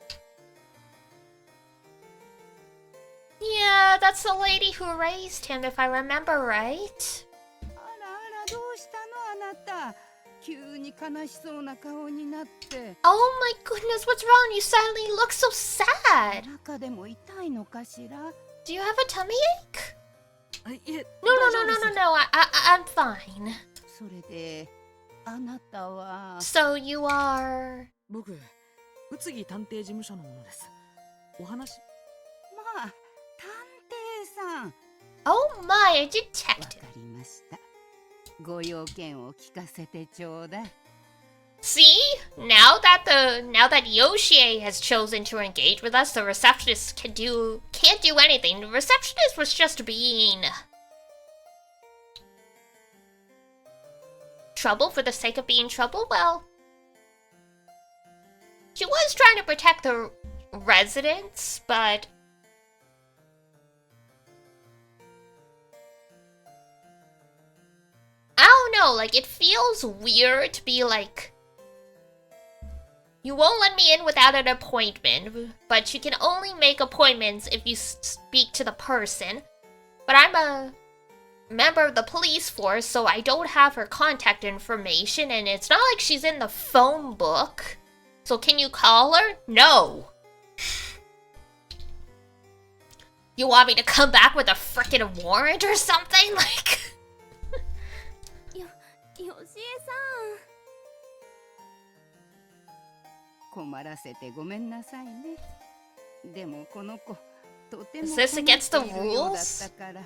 Yeah, that's the lady who raised him, if I remember right. あらあら、どうしたのあなた？急に悲しそうな顔になって。 Oh my goodness, what's wrong? You suddenly look so sad. 中でも痛いのかしら？ Do you have a tummy ache? あ、いえ、 No, no, no, no, no, no. I'm fine. それであなたは？ So you are... 僕、宇津木探偵事務所の者です。お話。まあ、探偵さん。 Oh my, a わ detective. かりました。ご用件を聞かせてちょうだい。 See? Now that Yoshie has chosen to engage with us, the receptionist can't do anything. The receptionist was just being trouble for the sake of being trouble. Well, She was trying to protect the residents, but I don't know, like, it feels weird to be like, you won't let me in without an appointment, but you can only make appointments if you speak to the person. But I'm a member of the police force, so I don't have her contact information, and it's not like she's in the phone book. So can you call her? No. You want me to come back with a frickin' warrant or something? Like... よしえさ困らせてごめんなさいね。でもこの子とても Is 困っ this て against the いるようだっ rules? たから。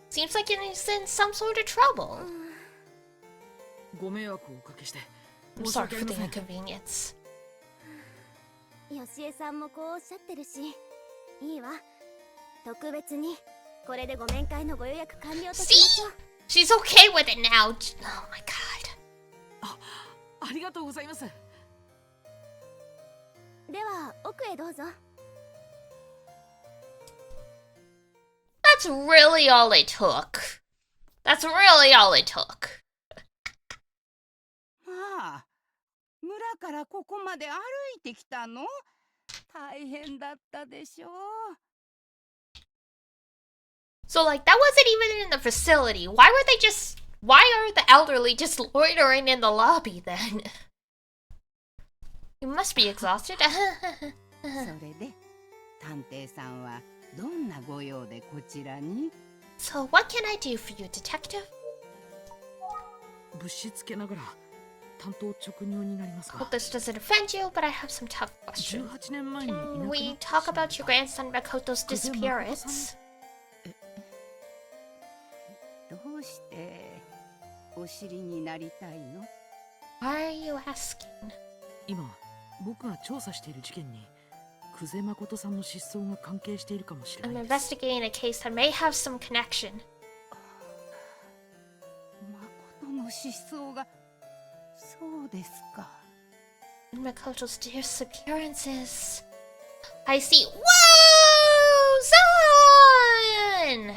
Seems like he's in some sort of trouble. ご迷惑をおかけして I'm 申し sorry 訳あ for り the ません。 inconvenience. よしえさんもこうおっしゃってるし、いいわ。特別にこれでご面会のご予約完了としましょう。 She's okay with it now. Oh my god. ありがとうございます。では奥へどうぞ。That's really all it took. That's really all it took. まあ、村からここまで歩いてきたの？大変だったでしょう。 So, like, that wasn't even in the facility. Why were they just... Why are the elderly just loitering in the lobby then? You must be exhausted. それで、探偵さんはどんなご用でこちらに？ So, what can I do for you, detective? 物資つけながら担当直入になりますか。 Hope this doesn't offend you, but I have some tough questions. 18年前にいなく Can なっ we た talk about your grandson Makoto's disappearance? どうしてお知りになりたいの？ Why are you asking? 今僕が調査している事件に久世誠さんの失踪が関係しているかもしれ I'm ないです。 investigating a case that may have some connection. 誠の失踪が、そうですか。 Makoto's disappearances. I see. Whoa! Son!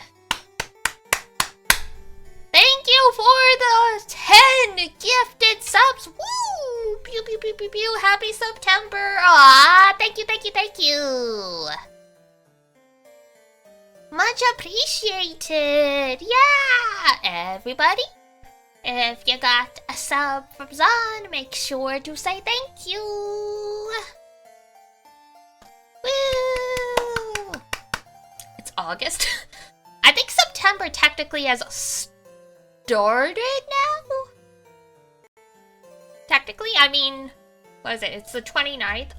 Thank you for the 10 gifted subs. Woo! Pew pew pew pew pew. Happy September. Ah, thank you, thank you, thank you. Much appreciated. Yeah, everybody. If you got a sub from Zon, make sure to say thank you. Woo! It's August. I think September technically has started now? Technically, I mean, what is it? It's the 29th.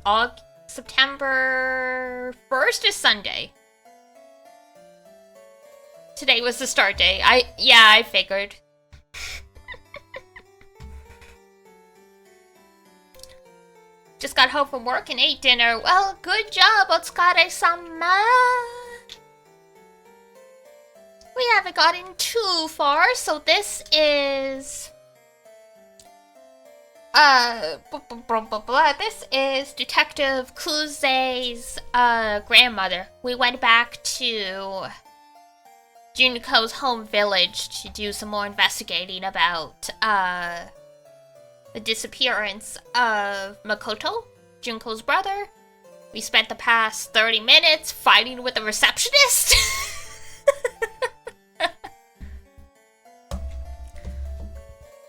September 1st is Sunday. Today was the start day. I figured. Just got home from work and ate dinner. Well, good job, otsukare-sama. We haven't gotten too far, so this is... This is Detective Kuze's, grandmother. We went back to Junko's home village to do some more investigating about, the disappearance of Makoto, Junko's brother. We spent the past 30 minutes fighting with the receptionist.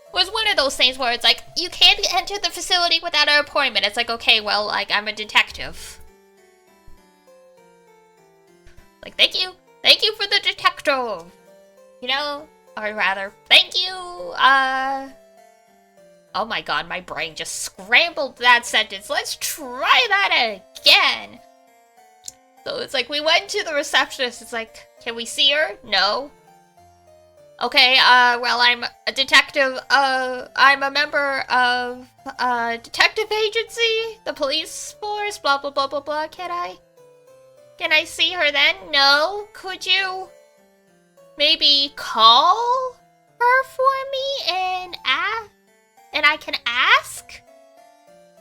It was one of those things where it's like, you can't enter the facility without an appointment. It's like, okay, well, like, I'm a detective. Like, thank you. Thank you for the detective. You know? Or rather, thank you, Oh my god, my brain just scrambled that sentence. Let's try that again. So it's like, we went to the receptionist. It's like, can we see her? No. Okay, well, I'm a detective, I'm a member of, detective agency, the police force, blah, blah, blah, blah, blah. Can I see her then? No. Could you maybe call her for me and I can ask?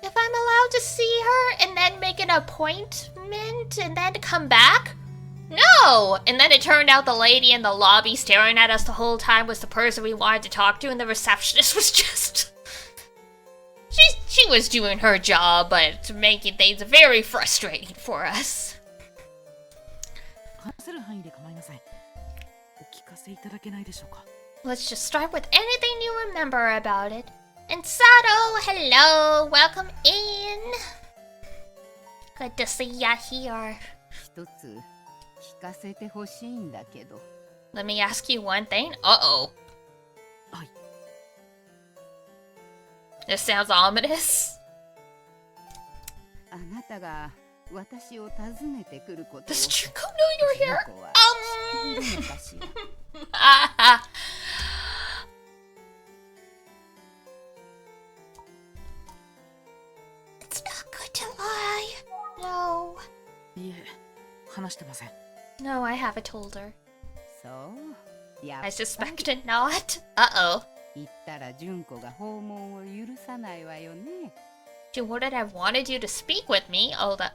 If I'm allowed to see her and then make an appointment and then come back? No! And then it turned out the lady in the lobby staring at us the whole time was the person we wanted to talk to, and the receptionist was just... She was doing her job, but making things very frustrating for us. 話せる範囲で構いません。お聞かせいただけないでしょうか。 Let's just start with anything you remember about it. And Sato, hello, welcome in. Good to see ya here. 一つ聞かせてほしいんだけど。 Let me ask you one thing. Uh-oh. はい。 This sounds ominous. あなたが私を訪ねてくることを Does Junko know you're here? この子は知っているのかしら。 It's not good to lie. No. いえ、話してません。 No, I haven't told her. そうやっぱ I り suspected not. Uh-oh. 言ったら純子が訪問を許さないわよね。 She wouldn't have wanted you to speak with me. Oh, that...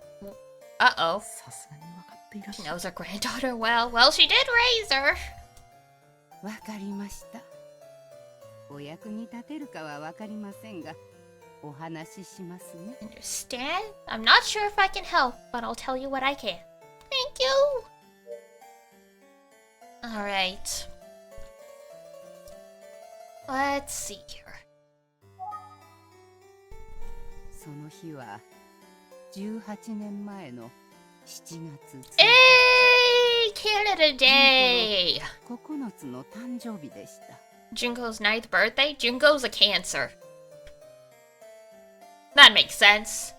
Uh-oh. さすがに分かっていらっ She しゃる。 knows her granddaughter well. Well, she did raise her. わかりました。お役に立てるかはわかりませんが、お話ししますね。 Understand? I'm not sure if I can help, but I'll tell you what I can. Thank you! Alright. Let's see here. その日は18年前の7月1日。 Hey! Canada Day! 9つの誕生日でした。 Junko's 9th birthday? Junko's a Cancer. That makes sense.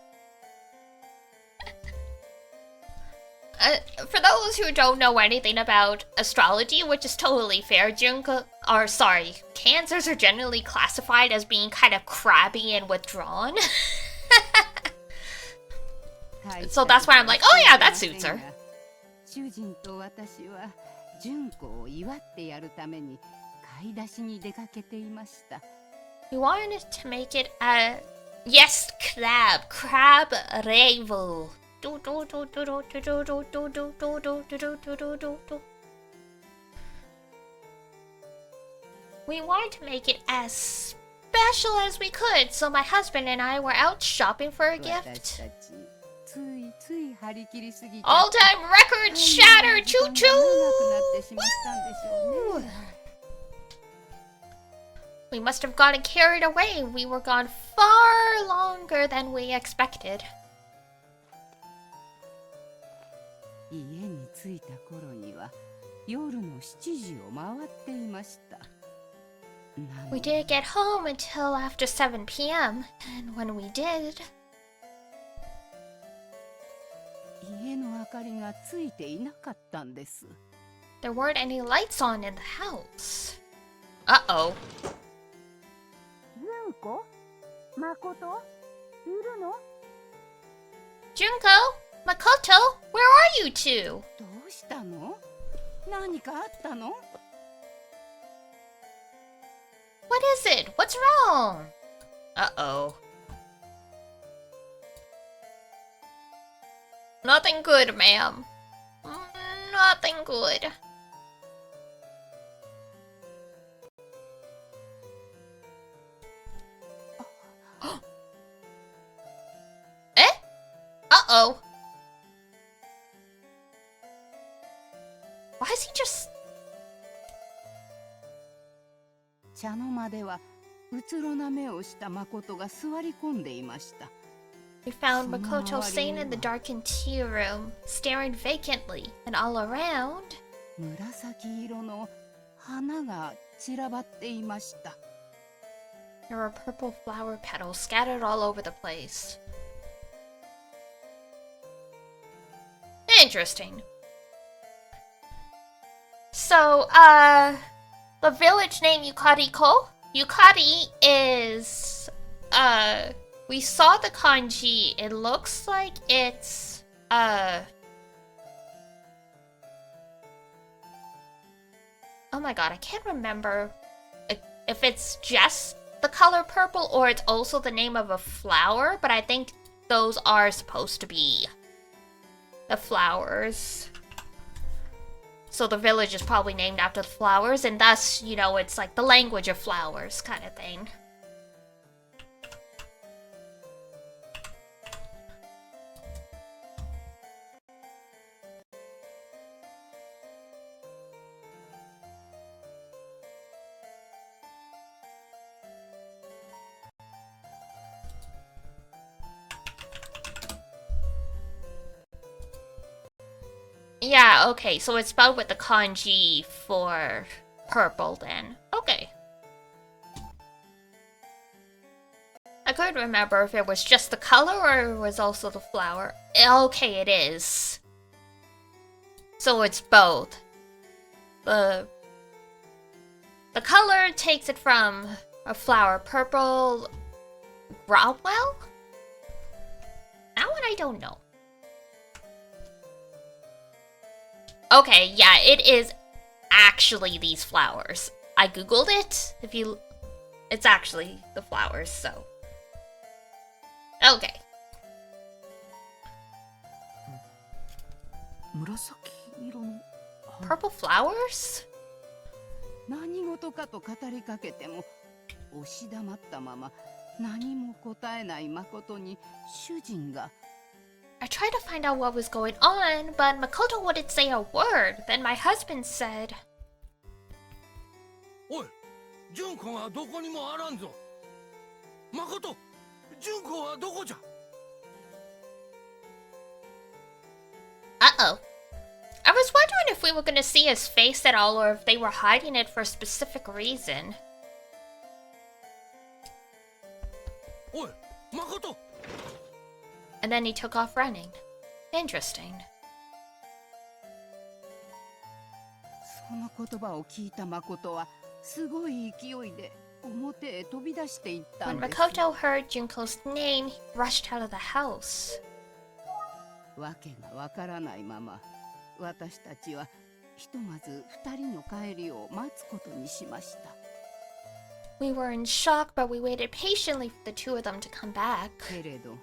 For those who don't know anything about astrology, which is totally fair, Cancers are generally classified as being kind of crabby and withdrawn. So that's why I'm like, oh yeah, that suits her. 主人と私は純子を祝ってやるために買い出しに出かけていました。 We wanted to make it a... Yes, crab revo. We wanted to make it as special as we could, so my husband and I were out shopping for a 私 gift. たちついつい張り切りすぎて All-time record shatter, choo 長くな choo! ってしまったんでしょうね。 We must have gotten carried away. We were gone far longer than we expected. 家に着いた頃には夜の7時を回っていました。なの We で didn't get home until after 7 p.m. And when we did, 家の明かりがついていなかったんです。 there weren't any lights on in the house. Uh-oh. 純子、誠、いるの？ Junko? Makoto? Where are you two? どうしたの？何かあったの？ What is it? What's wrong? Uh-oh. Nothing good, ma'am. Nothing good. Eh? Uh-oh. Why is he just... 茶の間ではうつろな目をした誠が座り込んでいました。 We found Makoto sitting in the darkened tea room, staring vacantly, and all around, 紫色の花が散らばっていました。 there were purple flower petals scattered all over the place. Interesting. So, the village name Yukariko? Yukari is, we saw the kanji. It looks like it's, oh my god, I can't remember if it's just the color purple or it's also the name of a flower, but I think those are supposed to be the flowers. So the village is probably named after the flowers, and thus, you know, it's like the language of flowers kind of thing. Yeah, okay, so it's spelled with the kanji for purple then. Okay. I couldn't remember if it was just the color or it was also the flower. Okay, it is. So it's both. The color takes it from a flower. Purple Growell? That one I don't know. Okay, yeah, it is actually these flowers. I googled it. It's actually the flowers, so. Okay. 紫色の Purple flowers? 何事かと語りかけても押し黙ったまま何も答えない誠に主人が I tried to find out what was going on, but Makoto wouldn't say a word. Then my husband said, おい、純子がどこにもあらんぞ。誠、純子はどこじゃ。 uh-oh. I was wondering if we were gonna see his face at all or if they were hiding it for a specific reason. おい、誠。 And then he took off running. Interesting. その言葉を聞いた誠はすごい勢いで表へ飛び出していったん When です。 Makoto heard Junko's name, he rushed out of the house. わけがわからないまま私たちはひとまず二人の帰りを待つことにしました。 We were in shock, but we waited patiently for the two of them to come back. けれど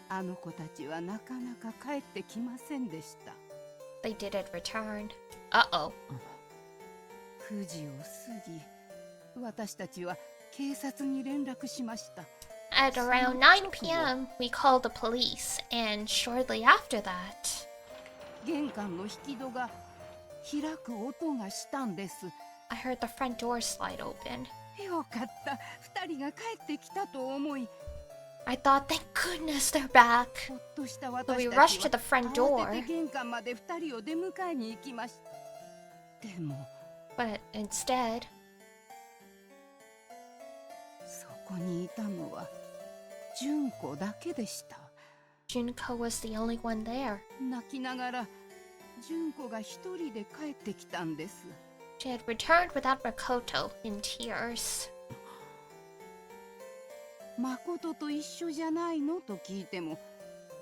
あの子たちはなかなか帰ってきませんでした。 They didn't return. Uh-oh. 9時を過ぎ私たちは警察に連絡しました。 At around 9 p.m., we called the police, and shortly after that, 玄関の引き戸が開く音がしたんです。 I heard the front door slide open. よかった二人が帰ってきたと思い I thought, thank goodness they're back. ほっとした So 私 we た rushed ち to the は front door, 慌てて玄関まで二人を出迎えに行きました。でも but instead, そこにいたのは純子だけでした。 Junko was the only one there. 泣きながら純子が一人で帰ってきたんです。 She had returned without Makoto, in tears. 誠と一緒じゃないのと聞いても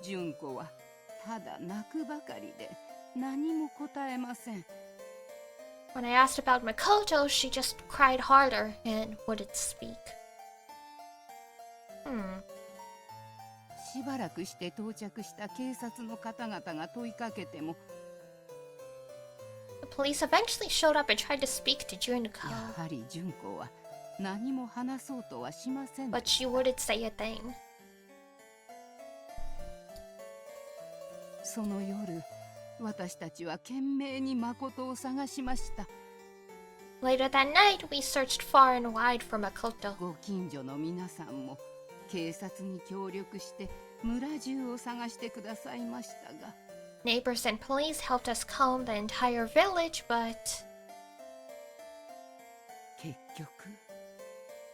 純子はただ泣くばかりで何も答えません。 When I asked about Makoto, she just cried harder and wouldn't speak. しばらくして到着した警察の方々が問いかけても The police eventually showed up and tried to speak to や Junko, はり純子は何も話そうとはしませんで but she wouldn't say a thing. その夜私たちは懸命に誠を探しました。 Later that night, we searched far and wide for Makoto. ご近所の皆さんも警察に協力して村中を探してくださいましたが Neighbors and police helped us comb the entire village, but 結局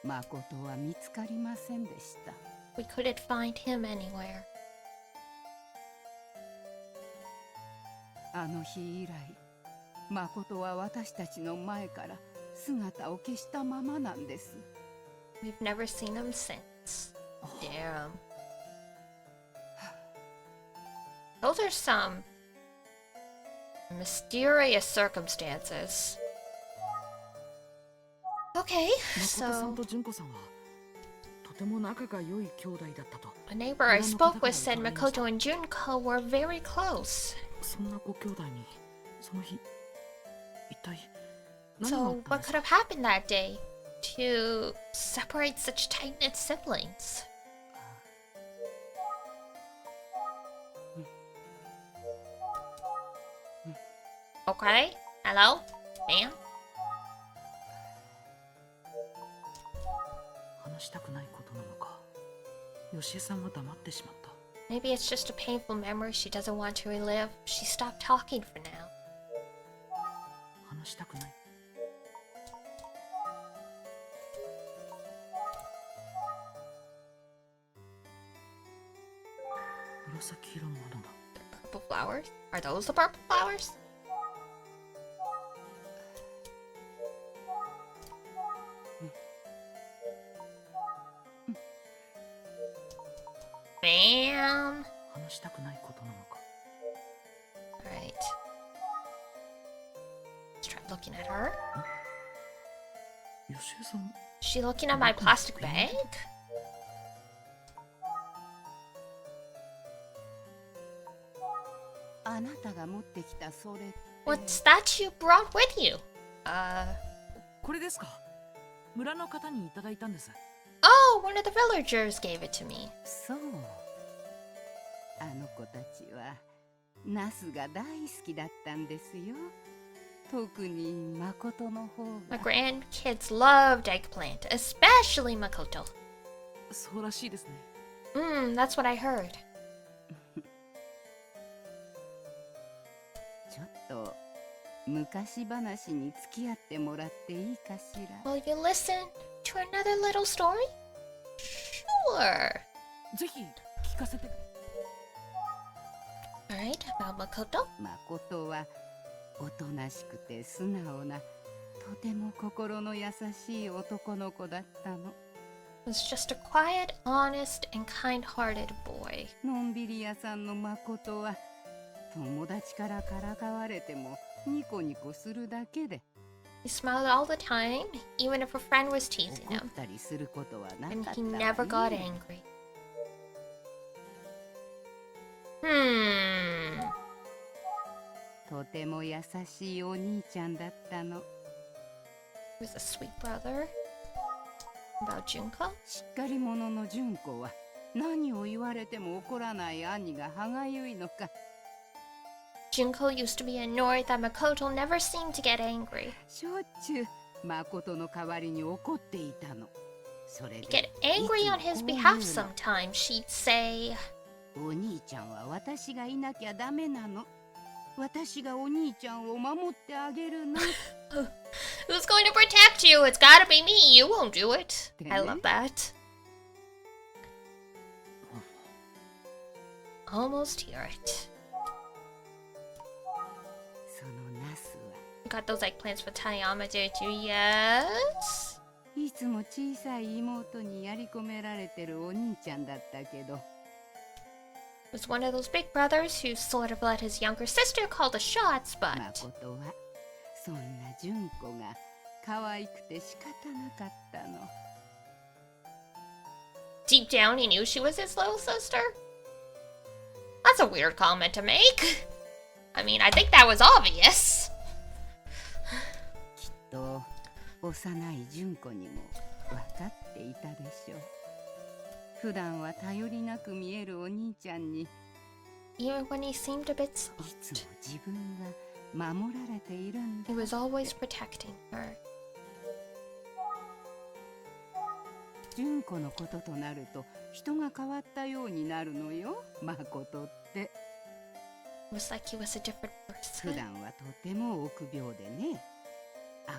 誠は見つかりませんでした。 we couldn't find him anywhere. あの日以来誠は私たちの前から姿を消したままなんです。 We've never seen him since. Damn. Those are some mysterious circumstances. Okay, 誠さん so と純子さんはても仲が良い兄弟だったと。 A neighbor I spoke with said Makoto and Junko were very close. そんなご兄弟にその日一体何があ So ったん what です could か？ have happened that day to separate such tight-knit siblings? Okay, hello, ma'am? 話したくないことなのか。よしえさんは黙ってしまった。 Maybe it's just a painful memory she doesn't want to relive. She stopped talking for now. 話したくない。紫色の花だ。 Purple flowers? Are those the purple flowers? Ma'am. 話したくないことなのか。 Alright. Let's try looking at her. よしえさん、 Is she looking at my plastic bag? あなたが持ってきたそれって What's that you brought with you? これですか。村の方にいただいたんです。 Oh, one of the villagers gave it to me. そう。あの子たちはナスが大好きだったんですよ。特に誠の方 My が。 grandkids loved eggplant, especially Makoto. そうらしいですね。That's what I heard. ちょっと昔話に付き合ってもらっていいかしら。 Will you listen to another little story? Sure. ぜひ聞かせて。 Alright, about Makoto. 誠はおとなしくて素直なとても心の優しい男の子だったの。 Was just a quiet, honest, and kind-hearted boy. のんびり屋さんの誠は友達からからかわれてもニコニコするだけで He smiled all the time, even if a friend was teasing 怒っ him. たりすることはな And かった he わ never got ね。 angry. とても優しいお兄ちゃんだったの。 He was a sweet brother. About Junko? しっかり者の純子は何を言われても怒らない兄が歯がゆいのか。 Junko used to be annoyed that Makoto never seemed to get angry. しょっちゅう誠の代わりに怒っていたの。それ He'd で get angry on his いつもこう behalf 言うの。 sometimes. She'd say, お兄ちゃんは私がいなきゃダメなの。私がお兄ちゃんを守ってあげるの。 Who's going to protect you? It's gotta be me. You won't do it. I love that. Almost hear it. そのナスは You got those eggplants for Tayama, did you? Yes? いつも小さい妹にやり込められてるお兄ちゃんだったけど、 Was one of those big brothers who sort of let his younger sister call the shots, but 誠はそんな純子が可愛くて仕方なかったの。 deep down he knew she was his little sister? That's a weird comment to make. I mean, I think that was obvious. きっと幼い純子にも分かっていたでしょう。普段は頼りなく見えるお兄ちゃんに Even when he seemed a bit いつも soft, 自分が守られているんだ he was always protecting her. 純子のこととなると人が変わったようになるのよ、誠って。 It was like he was a different 普 person. 段はとても臆病でね、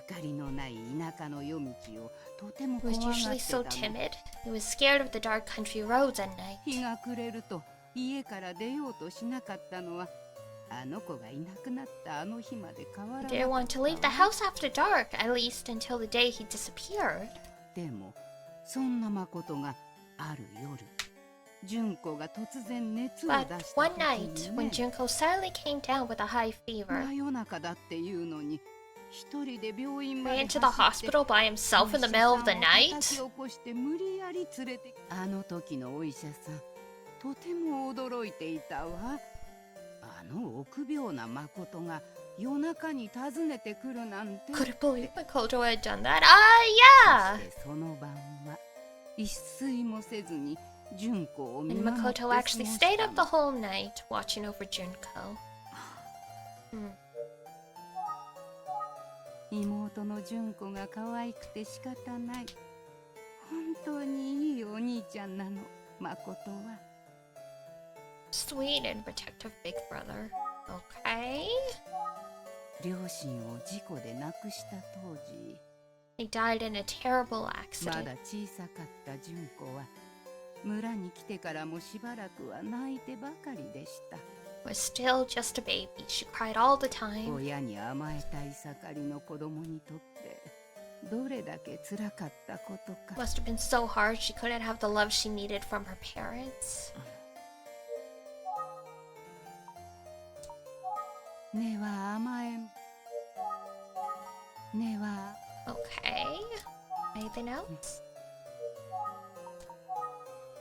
明かりのない田舎の夜道をとても He 怖 was がっ usually て so たの。 timid. He was scared of the dark country roads at night. 日が暮れると家から出ようとしなかったのはあの子がいなくなったあの日まで変わらな He か didn't っ want to leave た the わ。 house after dark, at least until the day he disappeared. でもそんな誠がある夜、純子が突然熱を出 But した one 時 night, に when ね、 Junko suddenly came down with a high fever, 真夜中だっていうのに一人で病院ま Ran で into the 走って hospital by himself in the middle of the お医者さんを night? 叩き起こして無理やり連れてあの時のお医者さんとても驚いていたわ。あの臆病な誠が夜中に訪ねてくるなんて。 Couldn't believe Makoto had done that. そ Yeah! してその晩は一睡もせずに純子を見 And 守って過 Makoto ご actually し stayed た up the whole night watching over Junko. Hmm. 妹の純子が可愛くて仕方ない。本当にいいお兄ちゃんなの、誠は。 Sweet and protective big brother. Okay. 両親を事故で亡くした当時、 He died in a terrible ま accident. だ小さかった純子は村に来てからもしばらくは泣いてばかりでした。 Was still just a baby. She cried all the time. 親に甘えたい盛りの子供にとってどれだけ辛かったことか。 Must have been so hard she couldn't have the love she needed from her parents. 根は甘えん。根は Okay. Anything else?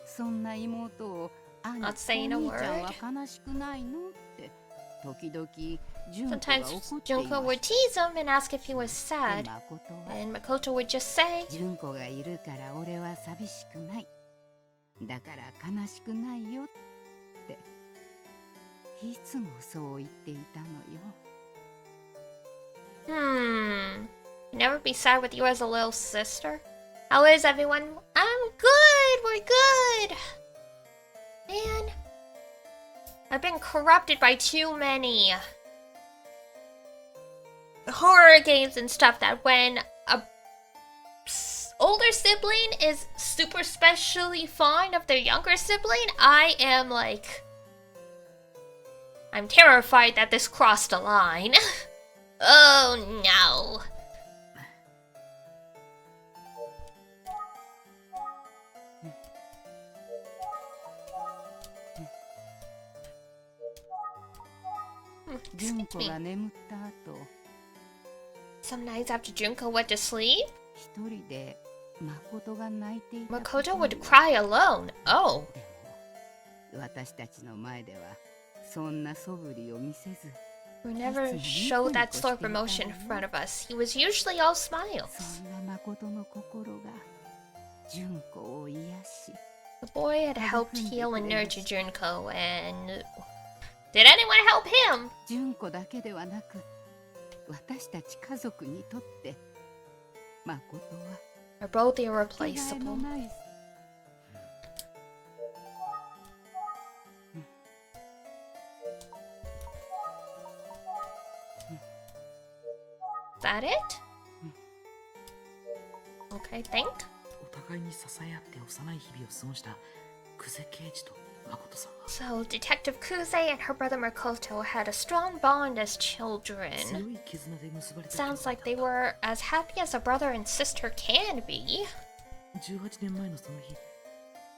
そんな妹を兄 Not saying a お兄ちゃんは word. 悲しくないのって時々純子が Sometimes 怒っていま Junko し would た。 tease him and ask if he was で sad. 誠は And Makoto would just say, 純子がいるから俺は寂しくない。だから悲しくないよっていつもそう言っていたのよ。 You never be sad with you as a little sister? How is everyone? I'm good! We're good! Man. I've been corrupted by too many horror games and stuff that when a older sibling is super specially fond of their younger sibling, I am like... I'm terrified that this crossed a line. Oh no. Excuse 純子 me. が眠った後、 Some nights after Junko went to sleep, 一人で誠が泣いていた。 Makoto would cry alone. Oh. でも私たちの前ではそんな素振りを見せず、 We never showed that sort of emotion in front of us. He was usually all そ smiles. んな誠の心が純子を癒し、 The boy had helped heal and nurture Junko, and did anyone help him? 純子だけではなく私たち家族にとって誠は They're both 気がえの irreplaceable. ない。 Is that it? Okay, think. お互いに支え合って幼い日々を過ごした久世刑事と誠さんは So, Detective Kuze and her brother Makoto had a strong bond as 強 children. い絆で結ばれた Sounds like they 兄弟だっ were as happy as a brother and sister can be. た18年前のその日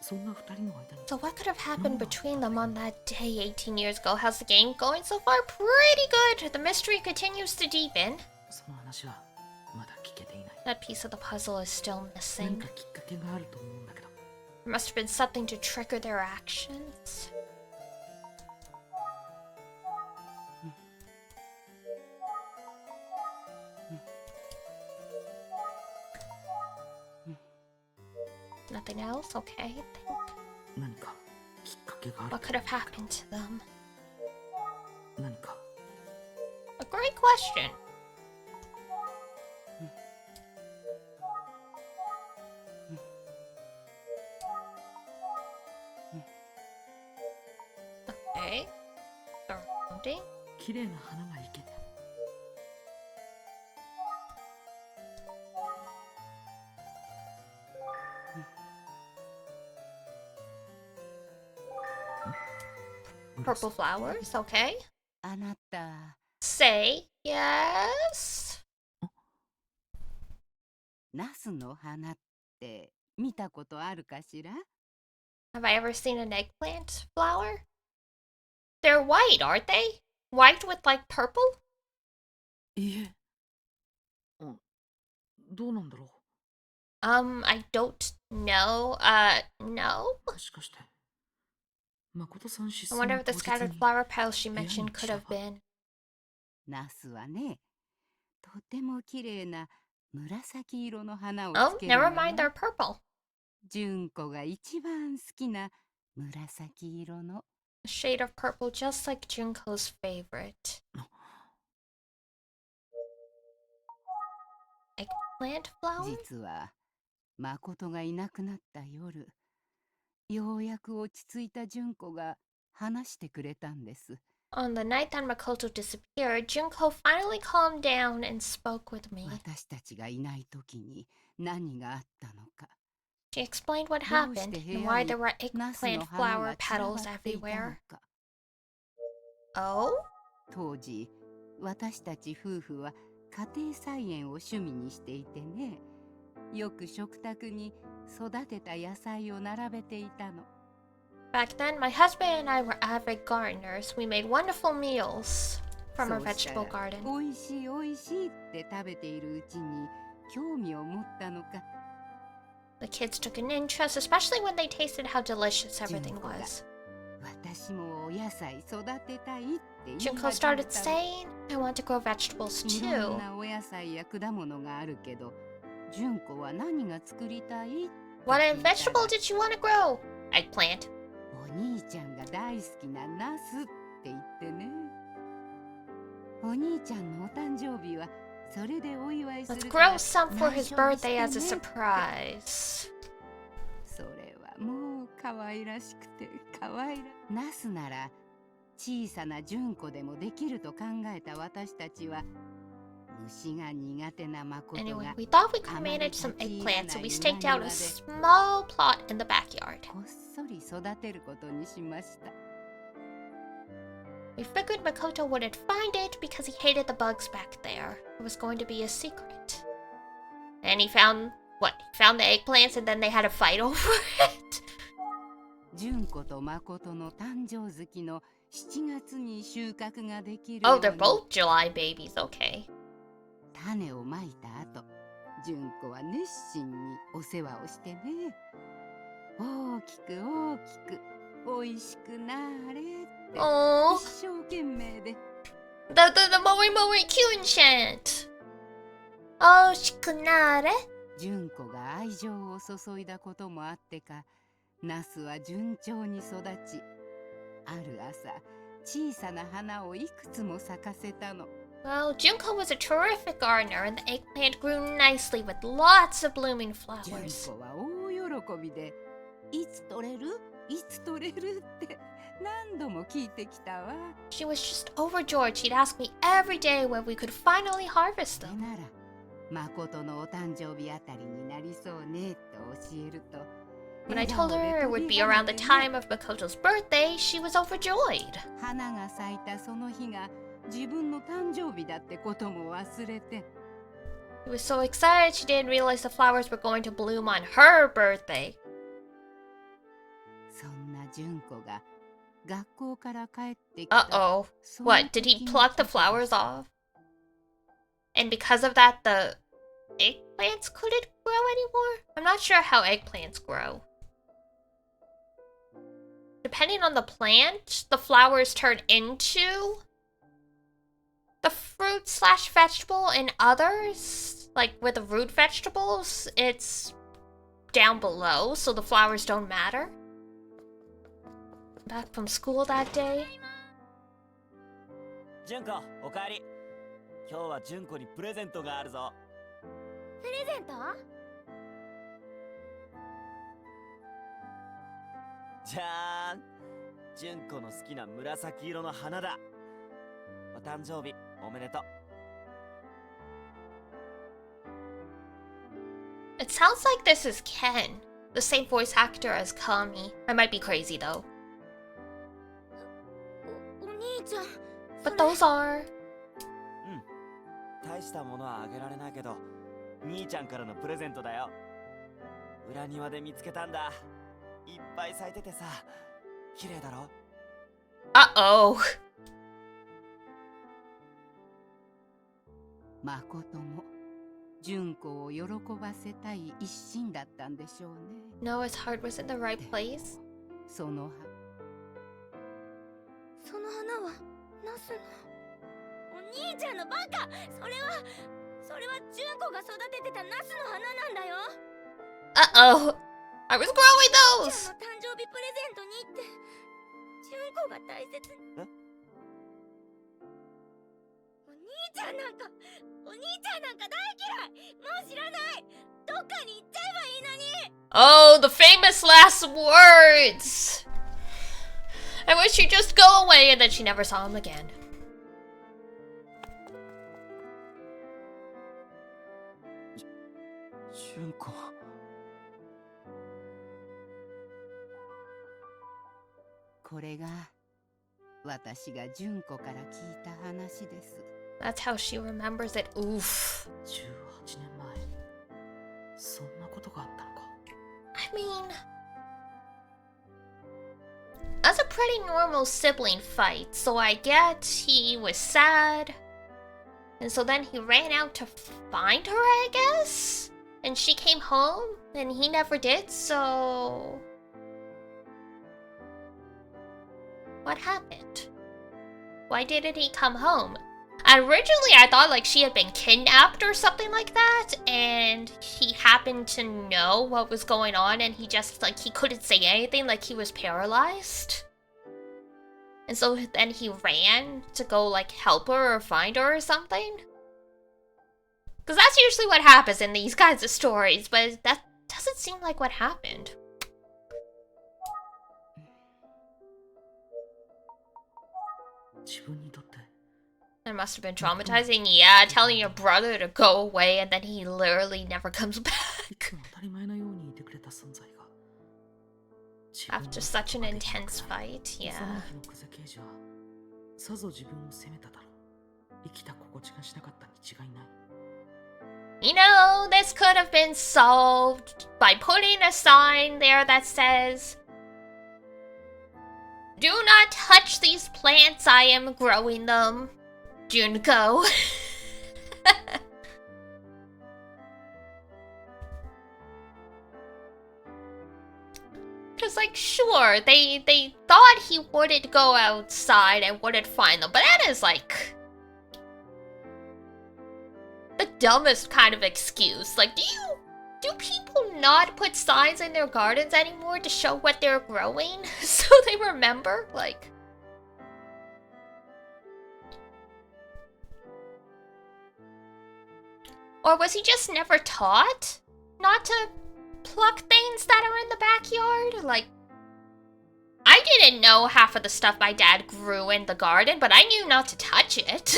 そんな二人の間に So, what could have happened between them on that day 18 years ago? How's the game going so far? Pretty good. The mystery continues to deepen. その話はまだ聞けていない That piece of the puzzle is still 何 missing. かきっかけがあると思うんだけど There must have been something to trigger their actions. Nothing else? Okay. 何かきっかけがある What could have happened to them? 何か A great question. Okay. Surrounding. 綺麗な花がいけて Purple flowers. Okay. あなた Say yes. ナスの花って見たことあるかしら？ Have I ever seen an eggplant flower? They're white, aren't they? White with like purple? いえどうなんだろ I don't know. No. う。もしかして、誠さん I 失踪 wonder の if the 当日 scattered に flower petals she 部屋に mentioned 記 could 者 have が。been. ナスはね、とても綺麗な紫色の花を Oh, つける never の mind, よ。 they're purple. 純子が一番好きな紫色の。 A shade of purple just like Junko's favorite. Eggplant flower? 実は誠がいなくなった夜、ようやく落ち着いた純子が話してくれたんです。 On the night that Makoto disappeared, Junko finally calmed down and spoke with me. 私たちがいない時に何があったのか、 She explained what どうし happened て部 and 屋 why に there were ナスの eggplant 花 flower が散らば petals っていたの everywhere. か。 Oh? 当時私たち夫婦は家庭菜園を趣味にしていてね、よく食卓に育てた野菜を並べていたの。 Back then, my husband and I were avid gardeners. We made wonderful meals from our そうした vegetable ら garden. おいしいおいしいって食べているうちに興味を持ったのか、 The kids took an interest, especially when they tasted how delicious everything Junko が was. 私もお野菜育てたいって言い Junko 始め started たの。 saying, I want to grow vegetables いろん too. なお野菜や果物があるけど、純子は何が作りたいって What 聞いたら、 vegetable did you want to grow? Eggplant. お兄ちゃんが大好きなナスって言ってね。お兄ちゃんのお誕生日はそれでお祝いす Let's るから grow some for 内 his 緒にして birthday ね as a って surprise. それはもう可愛らしくて可愛ら。ナスなら小さな純子でもできると考えた私たちは、虫が苦手な誠 Anyway, が we thought we could manage some eggplants, so we staked out a small plot in the backyard. こっそり育てることにしました。 We figured Makoto wouldn't find it because he hated the bugs back there. It was going to be a secret. And he found what? He found the eggplants and then they had a fight over it? 純子と誠の誕生月の7月に収穫ができる Oh, よう they're に both July babies, okay. 種をまいた後、純子は熱心にお世話をしてね。大きく大きくおいしくなれって Oh, 一生懸命で、 the Mori Mori Kyun chant. Oh, shikunare. 純子が愛情を注いだこともあってか、ナスは順調に育ち、ある朝小さな花をいくつも咲かせたの。 Well, Junko was a terrific gardener, and the eggplant grew nicely with lots of blooming 純 flowers. 子は大喜びで、いつ取れるいつ取れるって何度も聞いてきたわ。 She was just overjoyed. She'd ask me every day when we could finally harvest それ them. なら誠のお誕生日あたりになりそうねと教えると、 When I told her it would be around the time of Makoto's birthday, she was overjoyed. 花が咲いたその日が自分の誕生日だってことも忘れて、 She was so excited she didn't realize the flowers were going to bloom on her birthday. そんな純子が学校から帰ってきた。 Uh-oh. その What, did he 時の pluck the ことです。 flowers off? And because of that, the eggplants couldn't grow anymore? I'm not sure how eggplants grow. Depending on the plant, the flowers turn into the fruit slash vegetable, and others, like with the root vegetables, it's down below, so the flowers don't matter. Back from school that day. 純子、おかえり。今日は純子にプレゼントがあるぞ。プレゼント？じゃーん。純子の好きな紫色の花だ。お誕生日おめでとう。It sounds like this is Ken, the same voice actor as Kami. I might be crazy though. お兄ちゃん。 But those are... 大したものはあげられないけど、兄ちゃんからのプレゼントだよ。裏庭で見つけたんだ。いっぱい咲いててさ、綺麗だろ。 Uh-oh. 誠も純子を喜ばせたい一心だったんでしょうね。 No, his heart was in the right place. そのその花はナスの。お兄ちゃんのバカ。それは純子が育ててたナスの花なんだよ。 Uh-oh. I was growing お兄 those! ちゃんの誕生日プレゼントにって純子が大切に。お兄ちゃんなんか大嫌い。もう知らない。どっかに行っちゃえばいいのに。 Oh, the famous last words! I wish you'd just go away, and then she never saw him again. 純子。これが私が純子から聞いた話です。 That's how she remembers it. Oof. 18年前。そんなことがあったのか。I mean, that's a pretty normal sibling fight, so I get he was sad. And so then he ran out to find her, I guess? And she came home, and he never did, so... What happened? Why didn't he come home? Originally, I thought like she had been kidnapped or something like that, and he happened to know what was going on, and he just like he couldn't say anything, like he was paralyzed. And so then he ran to go like help her or find her or something. Because that's usually what happens in these kinds of stories, but that doesn't seem like what happened. 自分にとって It must have been traumatizing, yeah, telling your brother to go away and then he literally never comes い back. つも当たり前のようにいてくれた存在が After such an intense fight, 幼 yeah. きの久世刑事はさぞ自分を責めただろう。生きた心地がしなかったに違いない。 You know, this could have been solved by putting a sign there that says, "Do not touch these plants, I am growing them, Junko." Just like, sure, they thought he wouldn't go outside and wouldn't find them, but that is like the dumbest kind of excuse. Like, do people not put signs in their gardens anymore to show what they're growing so they remember? Like, or was he just never taught not to pluck things that are in the backyard? Like, I didn't know half of the stuff my dad grew in the garden, but I knew not to touch it.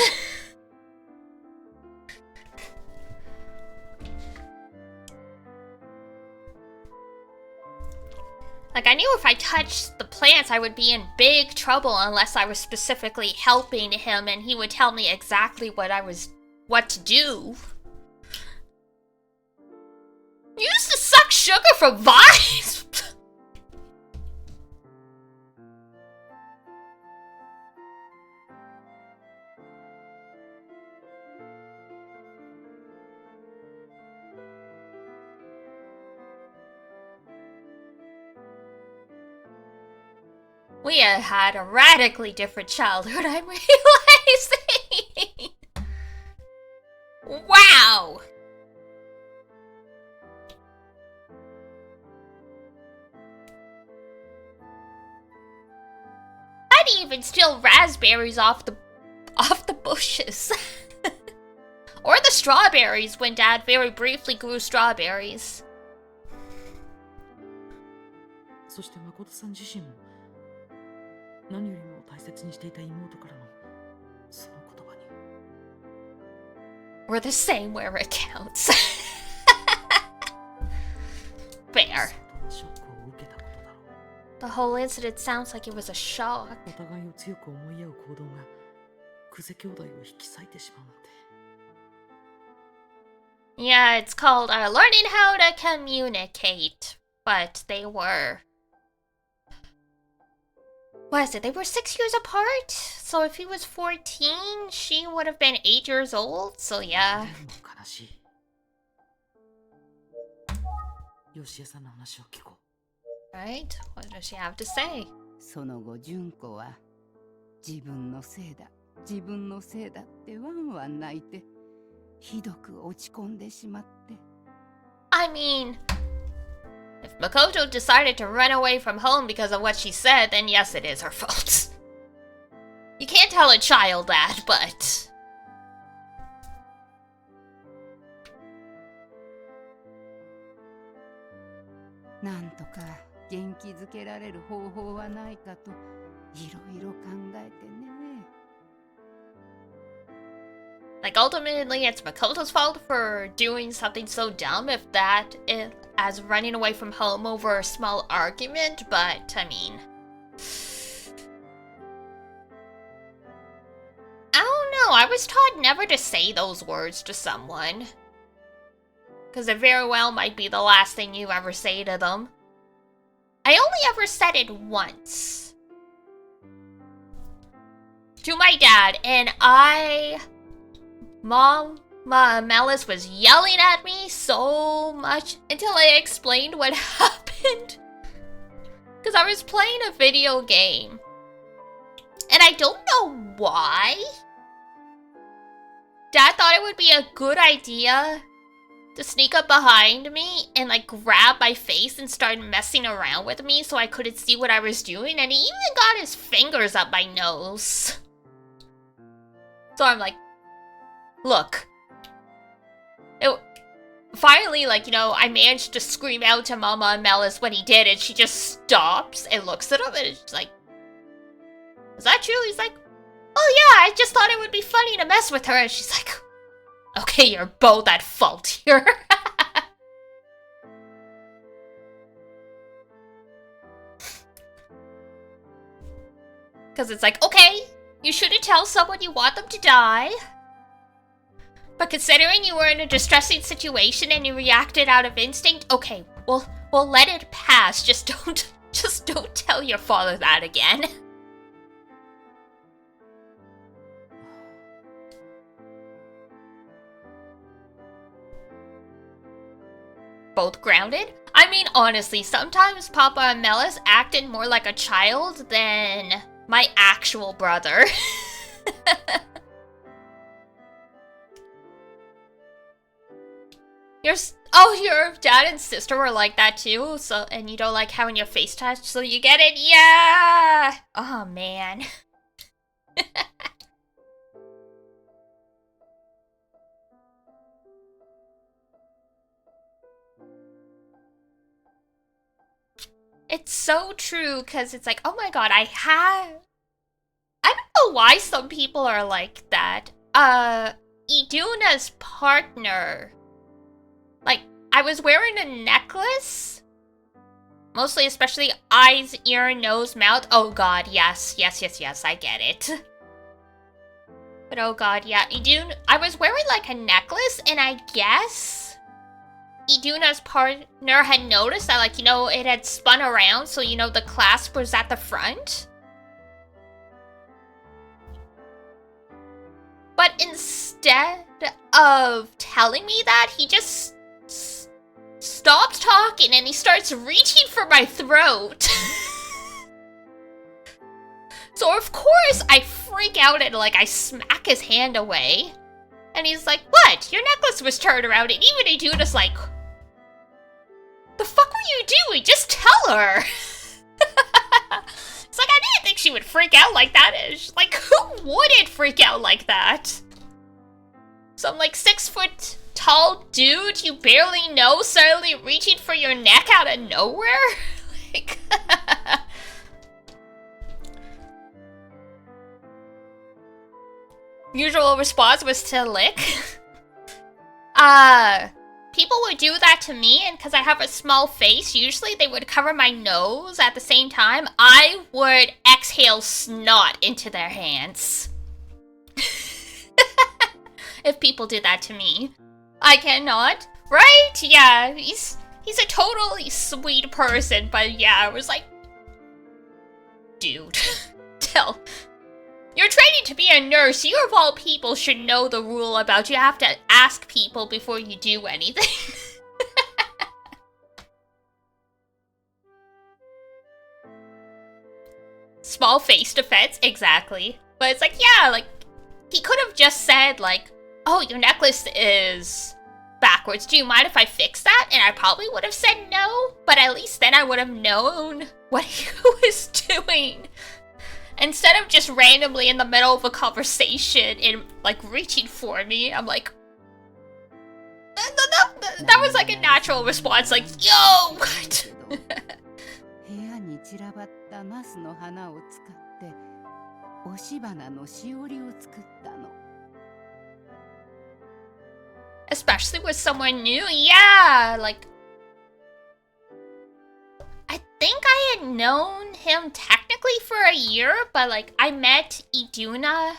Like, I knew if I touched the plants, I would be in big trouble unless I was specifically helping him and he would tell me exactly what to do. You used to suck sugar from vines! We have had a radically different childhood, I'm realizing. Wow! I'd even steal raspberries off the bushes. Or the strawberries when Dad very briefly grew strawberries. そして誠さん自身も何よりも大切にしていた妹からのその言葉に We're the same where it counts. Fair. 相当なショックを受けたことだろう。 The whole incident sounds like it was a shock. お互いを強く思い合う行動が久世兄弟を引き裂いてしまうなんて。 Yeah, it's called learning how to communicate. But they were... What is it? They were 6 years apart? So if he was 14, she would have been 8 years old? So yeah. でも悲しい。よしえさんの話を聞こ Right? What does she have to say? その後純子は自分のせいだ自分のせいだってワンワン泣いてひどく落ち込んでしまって。 I mean, if Makoto decided to run away from home because of what she said, then yes, it is her fault. You can't tell a child that, but... なんとか元気づけられる方法はないかといろいろ考えてね。 Like, ultimately, it's Makoto's fault for doing something so dumb if that is as running away from home over a small argument, but, I mean... I don't know, I was taught never to say those words to someone. Because it very well might be the last thing you ever say to them. I only ever said it once. To my dad, and Mama Melis was yelling at me so much until I explained what happened. Because I was playing a video game. And I don't know why. Dad thought it would be a good idea to sneak up behind me and like grab my face and start messing around with me so I couldn't see what I was doing. And he even got his fingers up my nose. So I'm like, look. Finally, like, you know, I managed to scream out to Mama Melis when he did it. She just stops and looks at him and it's like, is that true? He's like, oh yeah, I just thought it would be funny to mess with her. And she's like, okay, you're both at fault here. Because it's like, okay, you shouldn't tell someone you want them to die. But considering you were in a distressing situation and you reacted out of instinct, okay, we'll let it pass. Just don't tell your father that again. Both grounded? I mean, honestly, sometimes Papa and Melis acted more like a child than my actual brother. Your dad and sister were like that too, so, and you don't like having your face touched, so you get it? Yeah! Oh, man. It's so true, because it's like, oh my god, I don't know why some people are like that. Iduna's partner. Like, I was wearing a necklace. Mostly, especially eyes, ear, nose, mouth. Oh god, yes, I get it. But oh god, yeah, I was wearing like a necklace, and I guess Iduna's partner had noticed that, like, you know, it had spun around, so, you know, the clasp was at the front. But instead of telling me that, he just stops talking and he starts reaching for my throat. So of course I freak out and like I smack his hand away. And he's like, what? Your necklace was turned around. And even Iduna's like, the fuck were you doing? Just tell her. It's like, I didn't think she would freak out like that. It's like, who wouldn't freak out like that? Some like 6 foot tall dude you barely know suddenly reaching for your neck out of nowhere? Like, usual response was to lick. People would do that to me, and because I have a small face, usually they would cover my nose at the same time. I would exhale snot into their hands. If people did that to me. I cannot. Right? Yeah, he's a totally sweet person, but yeah, I was like, dude, you're training to be a nurse. You of all people should know the rule about you have to ask people before you do anything. small face defense, exactly. But it's like, yeah, like, he could have just said, like, oh, your necklace is backwards. Do you mind if I fix that? And I probably would have said no, but at least then I would have known what he was doing. Instead of just randomly in the middle of a conversation and, like, reaching for me, I'm like, that was like a natural response, like, yo, what? 部屋に散らばったナスの花を使って押し花のしおりを作ったの。 Especially with someone new, yeah, like, I think I had known him technically for a year, but like, I met Iduna,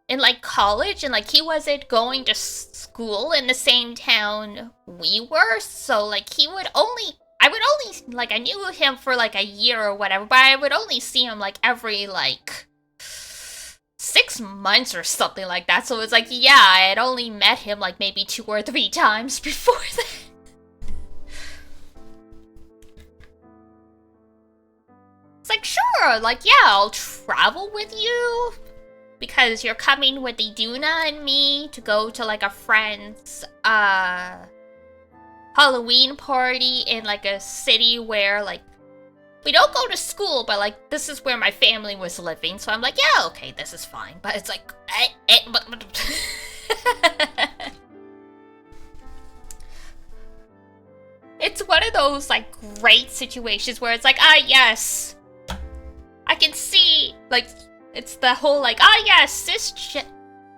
in like college, and like he wasn't going to school in the same town we were, so like I would only, like, I knew him for like a year or whatever, but I would only see him like every like 6 months or something like that. So it's like, yeah, I had only met him like maybe 2 or 3 times before that. It's like, sure, like, yeah, I'll travel with you because you're coming with Iduna and me to go to like a friend's Halloween party in like a city where like we don't go to school, but like this is where my family was living, so I'm like, yeah, okay, this is fine. But it's like, it's one of those like great situations where it's like, ah, yes, I can see, like, it's the whole like, ah, yes,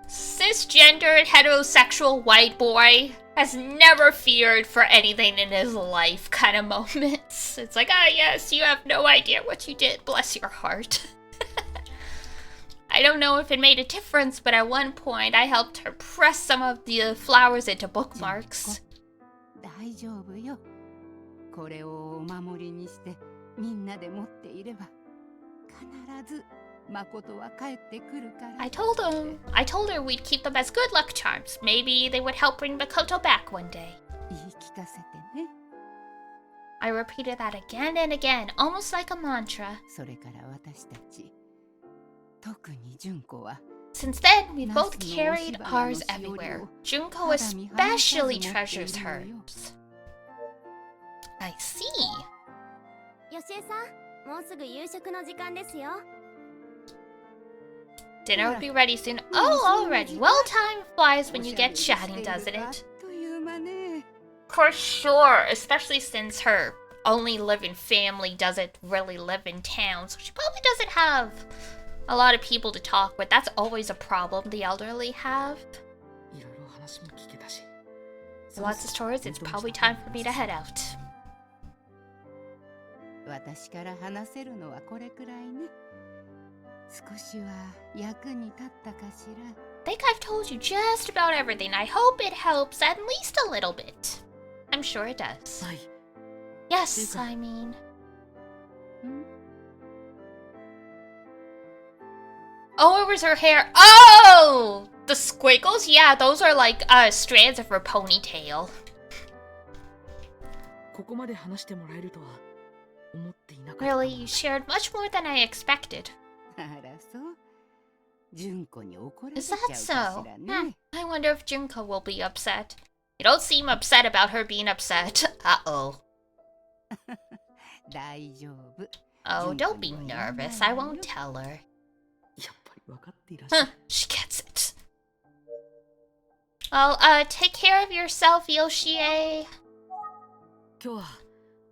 cisgendered heterosexual white boy has never feared for anything in his life kind of moments. It's like, ah, yes, you have no idea what you did, bless your heart. I don't know if it made a difference, but at one point I helped her press some of the flowers into bookmarks. 大丈夫よ。これをお守りにしてみんなで持っていれば必ず誠は帰ってくるから。I told her we'd keep them as good luck charms. Maybe they would help bring Makoto back one day. 言い聞かせてね。 I repeated that again and again, almost like a mantra. それから私たち、特に純子は Since then, we both carried ours everywhere. Junko especially treasures hers. I see. よしえさん、もうすぐ夕食の時間ですよ。 Dinner will be ready soon. Oh, already. Well, time flies when you get chatting, doesn't it? For sure, especially since her only living family doesn't really live in town, so she probably doesn't have a lot of people to talk with. That's always a problem the elderly have. Lots of stories. It's probably time for me to head out. 私から話せるのはこれくらいね。少しは役に立ったかしら。 I think I've told you just about everything. I hope it helps at least a little bit. I'm sure it does. Yes, I mean. Oh, it was her hair. Oh! The squiggles? Yeah, those are like strands of her ponytail. ここまで話してもらえるとは思っていなかった。 Really, you shared much more than I expected. あらそう。純子に怒られ Is ちゃう that かし so? らね。 I wonder if Junko will be upset. You don't seem upset about her being upset. Uh-oh. 大丈夫。 Oh, don't be nervous. I won't tell her. やっぱり分かっていらっしゃ Huh, る。 she gets it. Well, take care of yourself, Yoshie. 今日は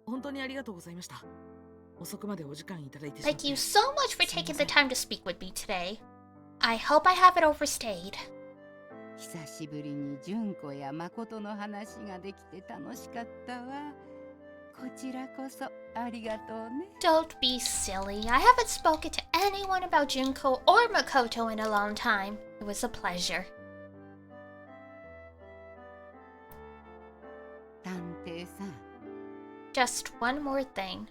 本当にありがとうございました。遅くまでお時間いただいてしまっ Thank て。 you so much for taking the time to speak with me today. I hope I haven't overstayed. 久しぶりに純子や誠の話ができて楽しかったわ。こちらこそありがとうね。 Don't be silly. I haven't spoken to anyone about Junko or Makoto in a long time. It was a pleasure. 探偵さん、 Just one more thing.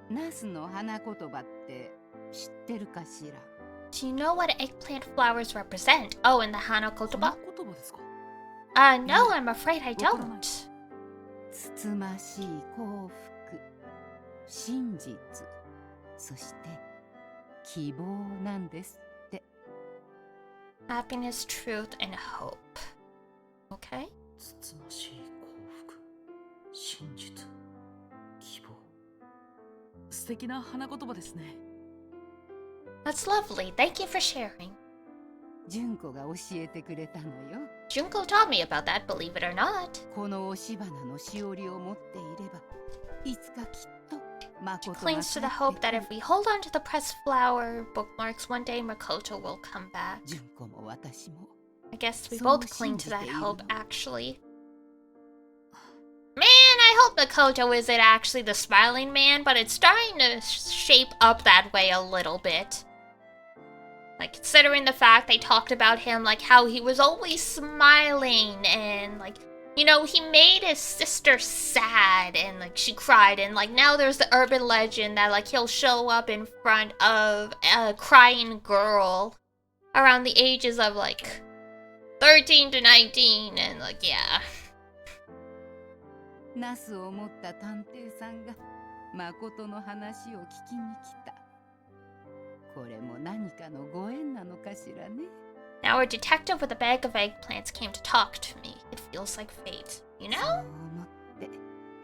ナスの花言葉って知ってるかしら。 Do you know what eggplant flowers represent? Oh, in the Hana そ kotoba? の言葉ですか？ No, I'm afraid I don't. つつましい幸福、真実、そして希望なんですって。 Happiness, truth, and hope. Okay? つつましい幸福、真実、希望。素敵な花言葉ですね。That's lovely. Thank you for sharing. 純子が教えてくれたのよ。 Junko taught me about that, believe it or not. この押し花のしおりを持っていれば、いつかきっと She 誠が clings to the hope that if we hold on to the pressed flower bookmarks, one day Makoto will come back. 純子も私も I guess we So both cling to that 信じているの。 hope, actually. Man, I hope Makoto isn't actually the smiling man, but it's starting to shape up that way a little bit. Like, considering the fact they talked about him, like, how he was always smiling, and, like, you know, he made his sister sad, and, like, she cried, and, like, now there's the urban legend that, like, he'll show up in front of a crying girl around the ages of, like, 13 to 19, and, like, yeah. ナスを持った探偵さんが誠の話を聞きに来た。これも何かのご縁なのかしらね。 Now a detective with a bag of eggplants came to talk to me. It feels like fate. You そう know? 思って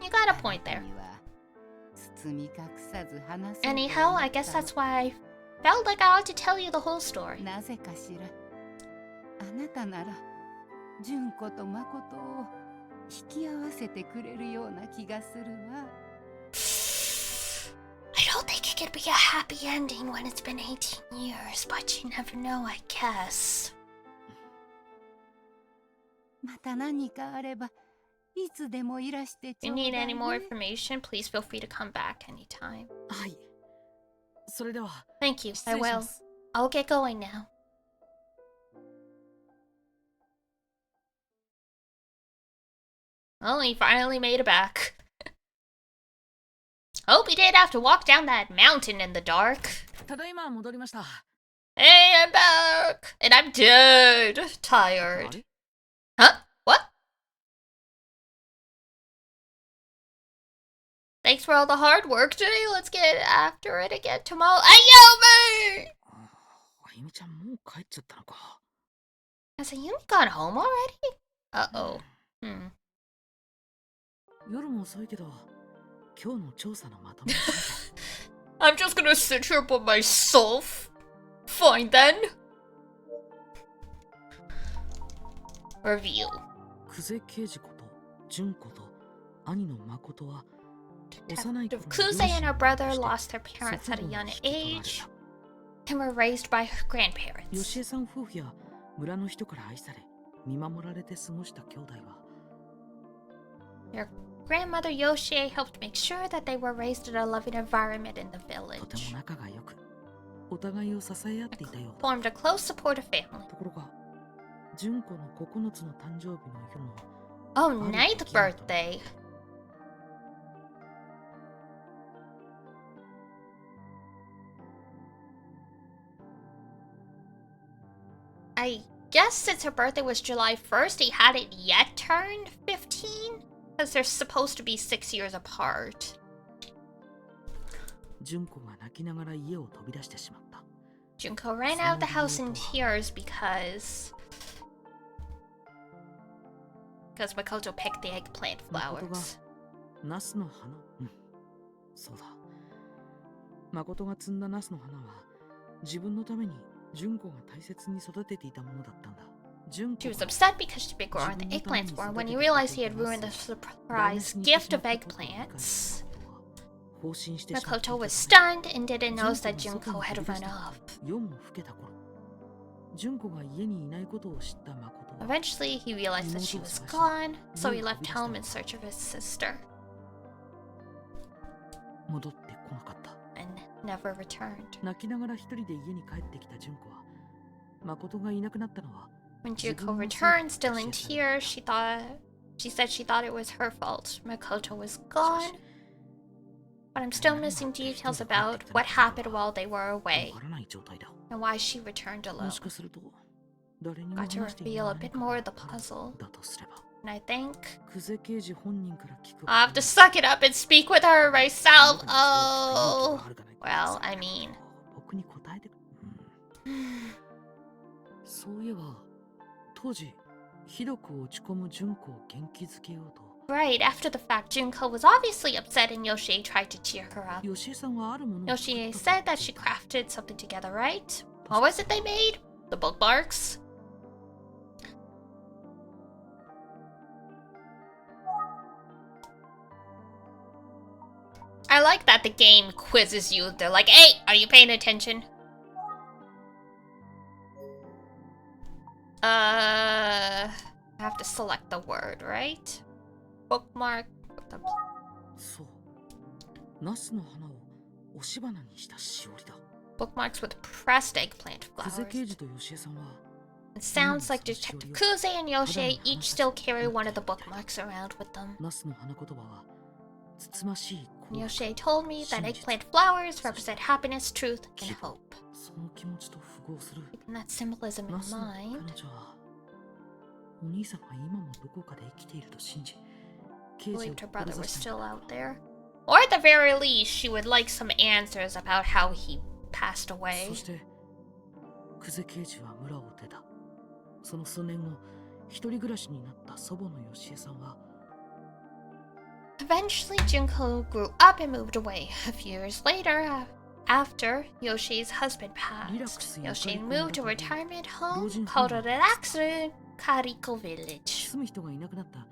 You got a あ point なた there. には包み隠さず話そうと Anyhow, 思 I っ guess た that's why I felt like I ought to tell you the whole story. なぜかしら。あなたなら純子と誠を引き合わせてくれるような気がするわ。 I don't think it could be a happy ending when it's been 18 years, but you never know, I guess. また何かあればいつでもいらして If ち you ょうだ need い any ね。 more information, please feel free to come back anytime. はい。それでは。 Thank you, 失 I 礼し will. ます。 I'll get going now. Well, he finally made it back. Hope he didn't have to walk down that mountain in the dark. ただいま戻りました。 Hey, I'm back! And I'm dead tired. Huh? What? Thanks for all the hard work today. Let's get after it again tomorrow. Ayome! あゆみちゃんもう帰っちゃったのか。 Has Ayumi gone home already? Uh-oh. Hmm. 夜も遅いけど、今日の調査のまとめをしなきゃ。 I'm just gonna sit here by myself. Fine then. Review. 久世刑事こと純子と兄の誠は幼い頃 Detective に Kuze and her brother そ lost their parents 祖 at 父 a 母 young に引き取られ age た。 and were raised by her よ grandparents. しえさん夫婦や村の人から愛され見守られて過ごした兄弟は Their grandmother Yoshie helped make sure that they were raised in a loving environment in the とて village. も仲が良くお互いを支え合っていたようだ。 Formed a close, supportive family. ところが純子の9つの誕生日の夜の Oh, How did ninth you kill them? birthday. I guess since her birthday was July 1st, he hadn't yet turned 15? Because they're supposed to be 6 years apart. 純子が泣きながら家を飛び出してしまった。 Junko ran out of the house in tears because Makoto picked the eggplant 誠が flowers. ナスの花、そうだ。誠が摘んだナスの花は自分のために純子が大切に育てていたものだったんだ。純 She 子 was が upset because she'd been growing the eggplants for him. When he realized he had ruined the surprise gift of eggplants, 放心してしまってい Makoto た was ため stunned and didn't notice that Junko had run off. 夜も更けた頃、純子が家にいないことを知った誠は Eventually, he realized that she was gone, so he left home in search of his sister 戻ってこなかった。 and never returned. 泣きながら一人で家に帰ってきた純子は、誠がいなくなったのは When Junko returned, still in tears, she said she thought it was her fault. Makoto was gone, but I'm still missing details about what happened while they were わ away からない状態だ。 and why she returned も alone. しかすると誰にも Got to 話してい reveal な a い bit 何 more か of the がある puzzle. だとすれば、I think. 久世刑事本人から聞く。I'll have to suck it up and speak with her myself. Oh. Well, I mean. 僕に答えて。そういえば、当時、ひどく落ち込む純子を元気づけようと。Right, after the fact, Junko was obviously upset and Yoshie tried to cheer her up. 吉江さんはあるものを。Yoshie said that she crafted something together, right? What was it they made? The bookmarks? I like that the game quizzes you. They're like, hey, are you paying attention? I have to select the word, right? Bookmark. そう。ナスの花を押し花にしたしおりだ。Bookmarks with pressed eggplant 久世 flowers. 刑事と吉江さんは。It sounds like Detective Kuze and Yoshie each still carry one of the bookmarks around with them. ナスの花言葉はつつましい。Yoshie told me that eggplant flowers represent happiness, truth, and hope. その気持ちと符合する。 Keeping that symbolism in ナスの mind, 彼女はお兄さんが今もどこかで生きていると信じ、 I believed her brother was still out there. Or at the very least, she would like some answers about how he passed away. そして久世刑事は村を出た。その数年後、一人暮らしになった祖母の吉江さんは Eventually, Junko grew up and moved away. A few years later, after Yoshi's husband passed, Yoshi moved to a retirement home called Relaxu Kariko Village. 住む人がいなくなった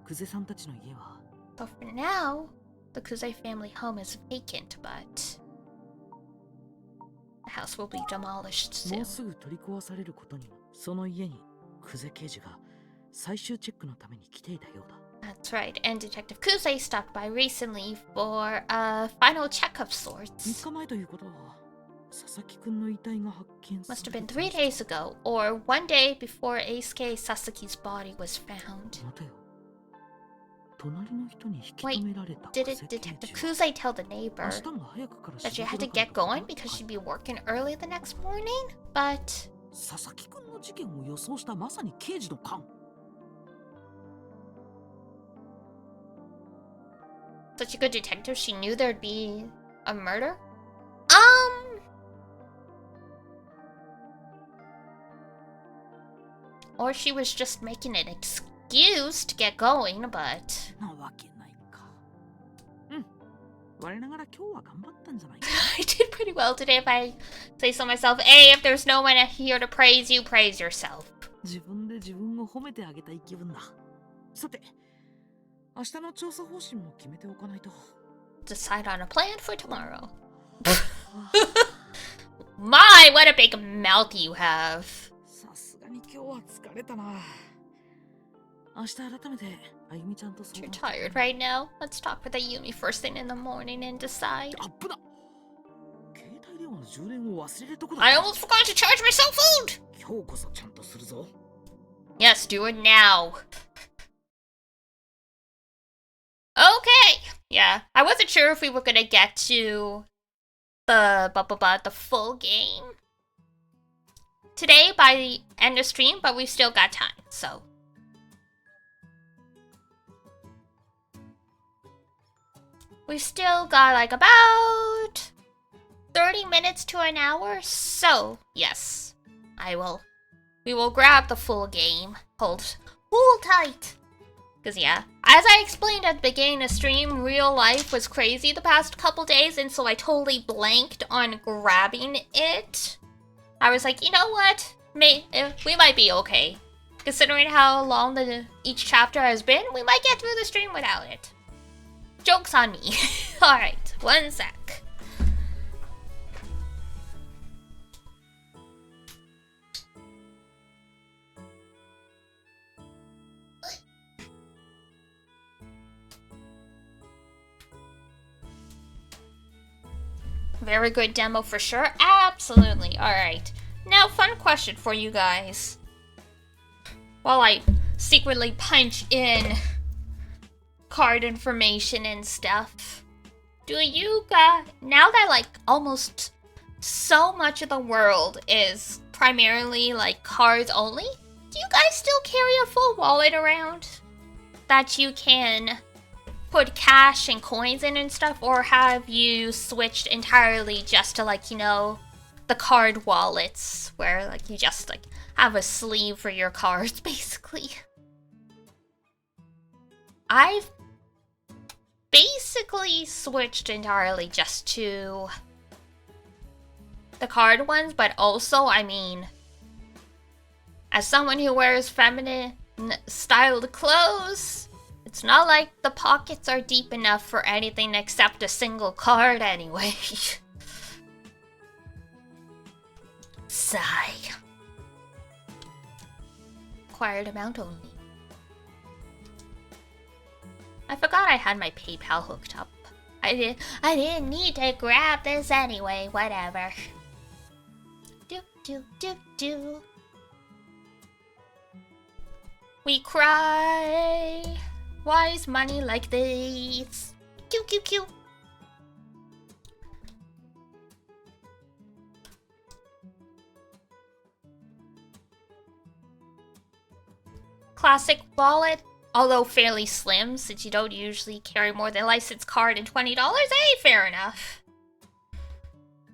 久世さんたちの家は But for now, the Kuze family home is vacant, but the house will be demolished も soon. うすぐ取り壊されることに。その家に久世刑事が最終チェックのために来ていたようだ。 That's right, and Detective Kuze stopped by recently for a final check of 3 sorts. 日前ということは佐々木くんの遺体が発見さ Must れ have た been 3 days ago, or 1 day before Eisuke Sasaki's body was found. 待てよ。隣の人に引き止められた Did 久 it 世刑 Detective 事は Kuze tell the neighbor 明日も早くから that 仕 she 事 had to だ get から going because she'd be working early the next morning? But 佐々木くんの事件を予想したまさに刑事の勘。 such a good detective, she knew there'd be a murder? Or she was just making an excuse to get going, but なわけないか。うん。我ながら今日は頑張ったんじゃないか。 I did pretty well today if I say so myself. Hey, if there's no one here to praise you, praise yourself. 自分で自分を褒めてあげたい気分だ。さて、明日の調査方針も決めておかないと。 Decide on a plan for tomorrow. My, what a big mouth you have. さすがに今日は疲れたな。明日改めてあゆみちゃんと You're tired right now. Let's talk with Ayumi first thing in the morning and decide. あっぶな。携帯電話の充電を忘れるとこだ。 I almost forgot to charge my cell phone! 今日こそちゃんとするぞ。 Yes, do it now. Okay. Yeah, I wasn't sure if we were gonna get to the full game today by the end of stream, but we've still got time, so. We've still got like about 30 minutes to an hour, so yes, we will grab the full game. Hold tight. Because yeah, as I explained at the beginning of stream, real life was crazy the past couple days, and so I totally blanked on grabbing it. I was like, you know what? We might be okay. Considering how long each chapter has been, we might get through the stream without it. Joke's on me. Alright, one sec. Very good demo for sure. Absolutely. Alright. Now, fun question for you guys. While I secretly punch in card information and stuff. Do you guys, now that like almost so much of the world is primarily like cards only, do you guys still carry a full wallet around? that you can put cash and coins in and stuff, or have you switched entirely just to, like, you know, the card wallets where, like, you just, like, have a sleeve for your cards, basically? I've basically switched entirely just to the card ones, but also, I mean, as someone who wears feminine styled clothes, it's not like the pockets are deep enough for anything except a single card anyway. Sigh. Required amount only. I forgot I had my PayPal hooked up. I didn't need to grab this anyway, whatever. Do. We cry. Why is money like this? Q. Classic wallet, although fairly slim since you don't usually carry more than a licensed card and $20. Hey, fair enough.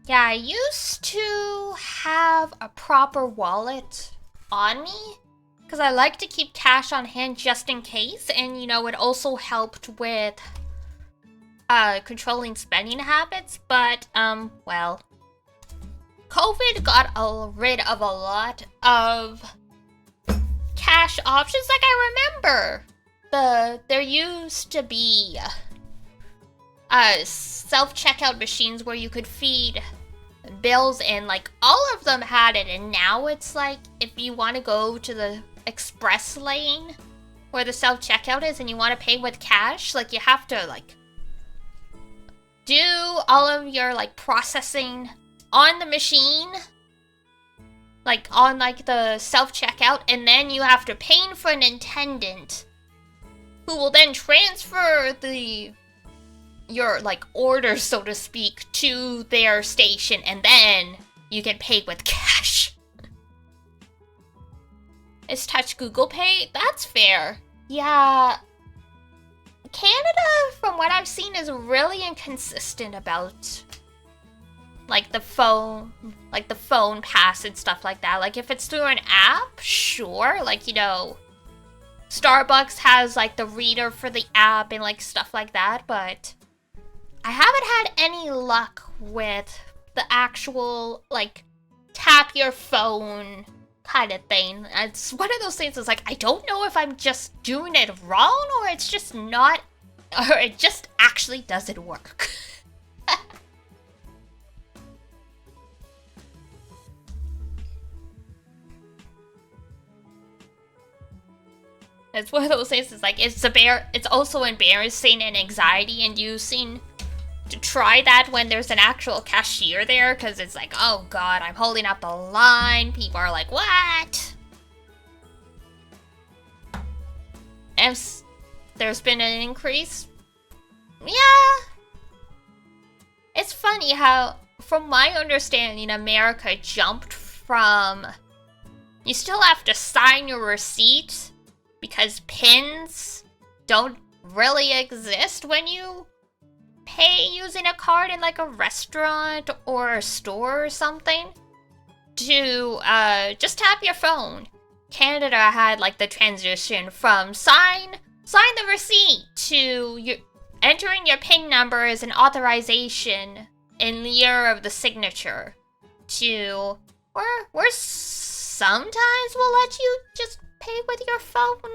Yeah, I used to have a proper wallet on me because I like to keep cash on hand just in case, and you know, it also helped with controlling spending habits, but well, COVID got rid of a lot of cash options. Like, I remember there used to be self-checkout machines where you could feed bills in, like, all of them had it, and now it's like, if you want to go to the express lane where the self-checkout is and you want to pay with cash, like, you have to, like, do all of your, like, processing on the machine, like, on, like, the self-checkout, and then you have to pay for an attendant who will then transfer your, like, order, so to speak, to their station, and then you can pay with cash. Is Touch Google Pay? That's fair. Yeah. Canada, from what I've seen, is really inconsistent about, like, the phone pass and stuff like that. Like, if it's through an app, sure. Like, you know, Starbucks has, like, the reader for the app and, like, stuff like that, but I haven't had any luck with the actual, like, tap your phone kind of thing. It's one of those things that's like, I don't know if I'm just doing it wrong or it's just not, or it just actually doesn't work. It's one of those things, it's like, it's also embarrassing and anxiety inducing to try that when there's an actual cashier there, because it's like, oh god, I'm holding up the line, people are like, what? And there's been an increase? Yeah. It's funny how, from my understanding, America jumped from, you still have to sign your receipt because pins don't really exist when you pay using a card in, like, a restaurant or a store or something, to just tap your phone. Canada had, like, the transition from sign the receipt to entering your PIN number as an authorization in lieu of the signature, to where sometimes we'll let you just pay with your phone.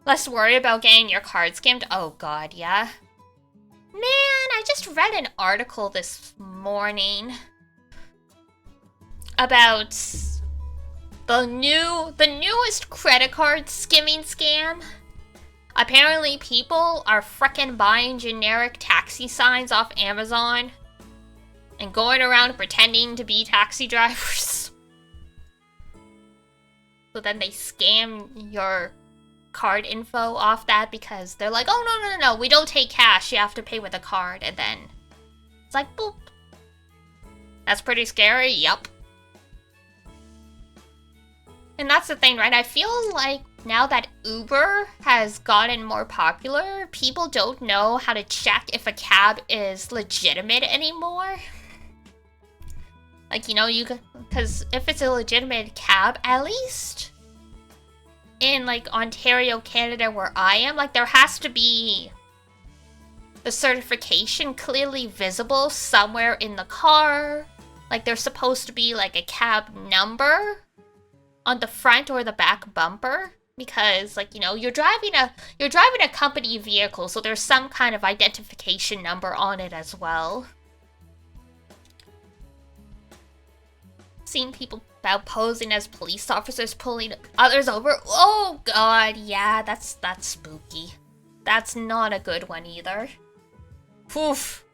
Less worry about getting your card scammed. Oh god, yeah. Man, I just read an article this morning about the newest credit card skimming scam. Apparently people are frickin' buying generic taxi signs off Amazon and going around pretending to be taxi drivers. So then they scam your card info off that because they're like, oh, no, we don't take cash, you have to pay with a card, and then it's like, boop. That's pretty scary, yup. And that's the thing, right? I feel like now that Uber has gotten more popular, people don't know how to check if a cab is legitimate anymore. Like, you know, because if it's a legitimate cab, at least in like Ontario, Canada, where I am, like there has to be the certification clearly visible somewhere in the car. Like there's supposed to be like a cab number on the front or the back bumper, because like, you know, you're driving a company vehicle, so there's some kind of identification number on it as well. Seen people about posing as police officers pulling others over. Oh god, yeah, that's spooky. That's not a good one either. Oof.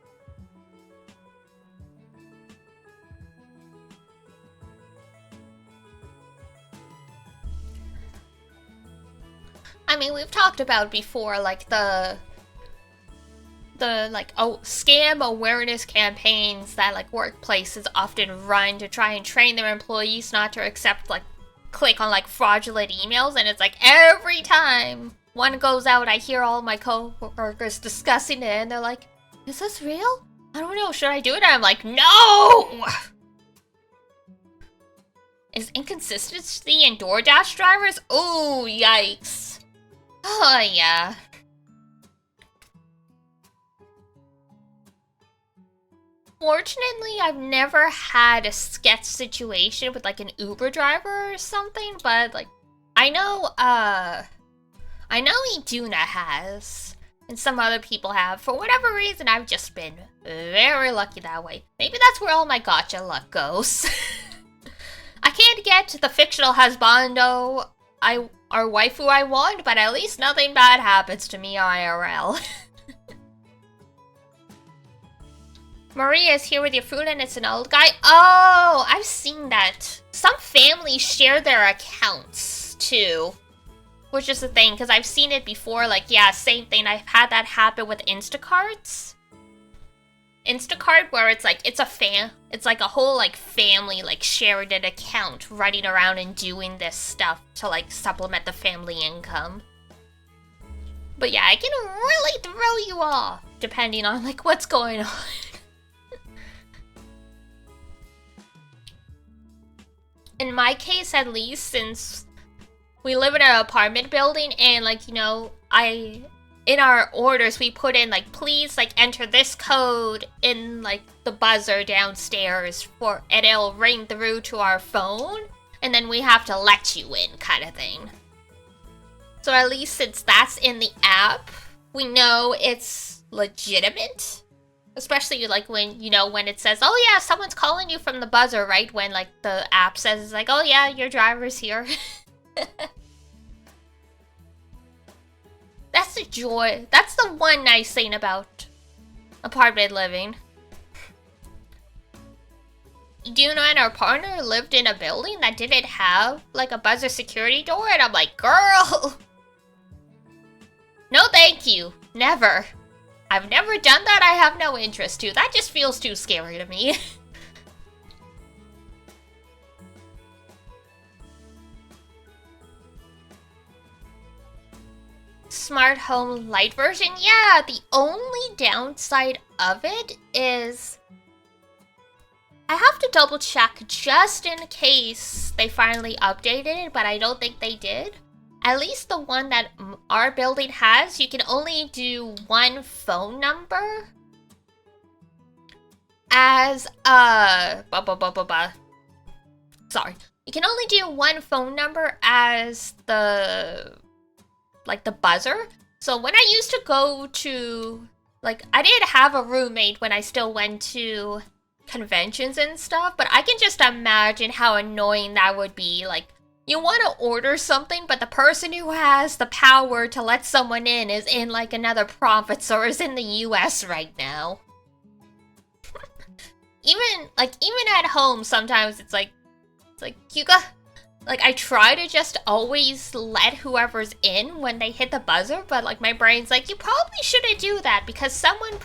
I mean, we've talked about before, like the like scam awareness campaigns that like workplaces often run to try and train their employees not to accept like click on like fraudulent emails, and it's like every time one goes out, I hear all my co-workers discussing it, and they're like, "Is this real? I don't know. Should I do it?" And I'm like, "No." Is inconsistency in DoorDash drivers? Oh, yikes. Oh, yeah. Fortunately, I've never had a sketch situation with like an Uber driver or something, but like, I know Iduna has, and some other people have. For whatever reason, I've just been very lucky that way. Maybe that's where all my gotcha luck goes. I can't get the fictional husbando or waifu I want, but at least nothing bad happens to me IRL. Maria is here with your food and it's an old guy. Oh, I've seen that. Some families share their accounts too, which is the thing, because I've seen it before. Like, yeah, same thing. I've had that happen with Instacarts. Instacart, where it's like it's like a whole like family like shared an account running around and doing this stuff to like supplement the family income. But yeah, I can really throw you off depending on like what's going on. In my case, at least, since we live in an apartment building, and like, you know, in our orders, we put in, like, please, like, enter this code in, like, the buzzer downstairs and it'll ring through to our phone, and then we have to let you in, kind of thing. So at least since that's in the app, we know it's legitimate. Especially, like, when, you know, when it says, oh, yeah, someone's calling you from the buzzer, right? When, like, the app says, it's like, oh, yeah, your driver's here. That's the joy. That's the one nice thing about apartment living. Iduna and our partner lived in a building that didn't have, like, a buzzer security door, and I'm like, girl! No thank you. Never. I've never done that. I have no interest to. That just feels too scary to me. Smart home light version? Yeah, the only downside of it is I have to double check just in case they finally updated it, but I don't think they did. At least the one that our building has, you can only do one phone number as sorry. You can only do one phone number as the buzzer. So when I used to go to, like, I did have a roommate when I still went to conventions and stuff, but I can just imagine how annoying that would be. Like, you want to order something, but the person who has the power to let someone in is in, like, another province or is in the US right now. even at home, sometimes it's like, you got... Like, I try to just always let whoever's in when they hit the buzzer, but, like, my brain's like, you probably shouldn't do that, because someone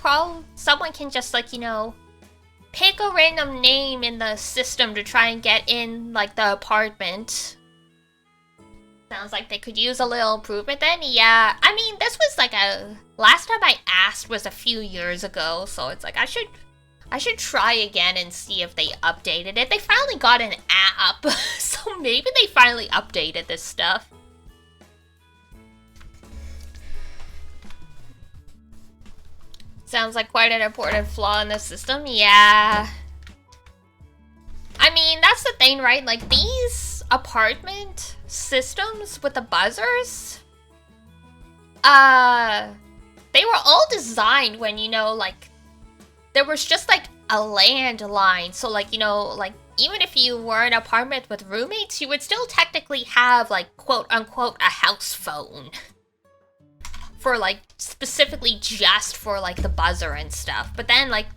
can just, like, you know, pick a random name in the system to try and get in, like, the apartment. Sounds like they could use a little improvement then. Yeah, I mean, this was like last time I asked was a few years ago, so it's like I should try again and see if they updated it. They finally got an app, so maybe they finally updated this stuff. Sounds like quite an important flaw in the system. Yeah. I mean, that's the thing, right? Like, these apartment systems with the buzzers, they were all designed when, you know, like, there was just, like, a landline. So, like, you know, like, even if you were in an apartment with roommates, you would still technically have, like, quote-unquote, a house phone. For, like, specifically just for, like, the buzzer and stuff. But then, like,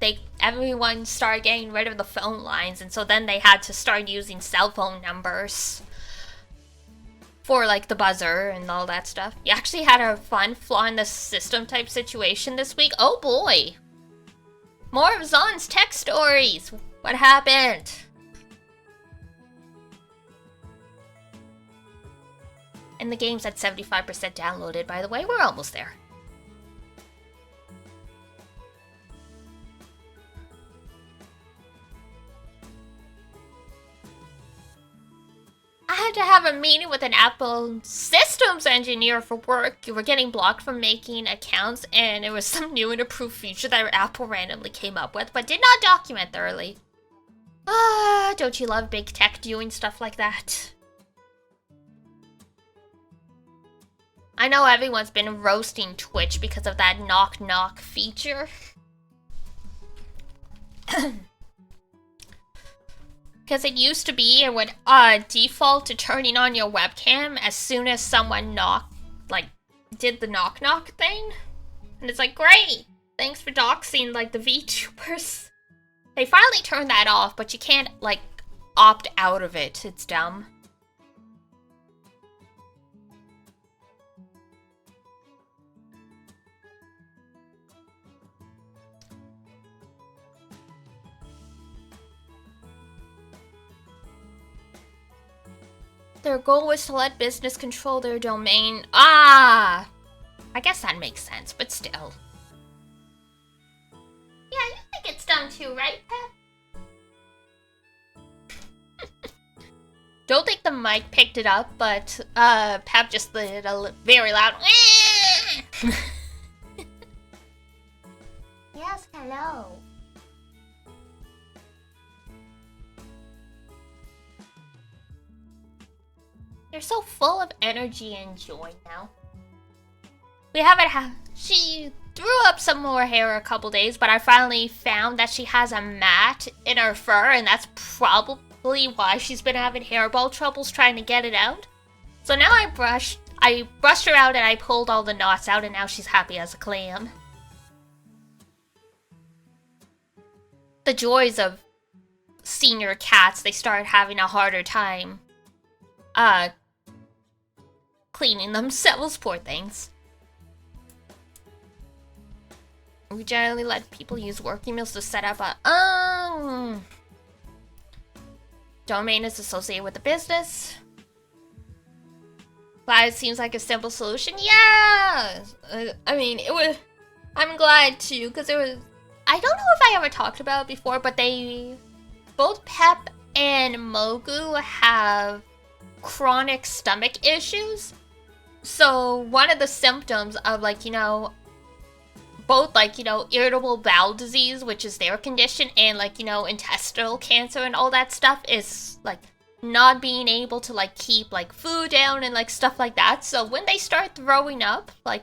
everyone started getting rid of the phone lines, and so then they had to start using cell phone numbers for, like, the buzzer and all that stuff. You actually had a fun flaw in the system type situation this week. Oh boy! More of Zon's tech stories! What happened? And the game's at 75% downloaded, by the way. We're almost there. I had to have a meeting with an Apple systems engineer for work. You were getting blocked from making accounts, and it was some new and improved feature that Apple randomly came up with, but did not document thoroughly. Ah, don't you love big tech doing stuff like that? I know everyone's been roasting Twitch because of that knock knock feature. Because it used to be it would default to turning on your webcam as soon as someone did the knock knock thing. And it's like, great! Thanks for doxing, like, the VTubers. They finally turned that off, but you can't, like, opt out of it. It's dumb. Their goal was to let business control their domain. Ah! I guess that makes sense, but still. Yeah, you think it's done too, right, Pep? Don't think the mic picked it up, but Pep just did a very loud. Yes, hello. You're so full of energy and joy now. We haven't she threw up some more hair a couple days, but I finally found that she has a mat in her fur, and that's probably why she's been having hairball troubles trying to get it out. So now I brushed her out and I pulled all the knots out, and now she's happy as a clam. The joys of senior cats, they start having a harder time cleaning themselves, poor things. We generally let people use work emails to set up a domain is associated with the business. Glad it seems like a simple solution. Yeah! I mean, it was... I'm glad too, because it was... I don't know if I ever talked about it before, but both Pep and Mogu have chronic stomach issues. So one of the symptoms of, like, you know, both, like, you know, irritable bowel disease, which is their condition, and, like, you know, intestinal cancer and all that stuff is, like, not being able to, like, keep, like, food down and, like, stuff like that. So when they start throwing up, like,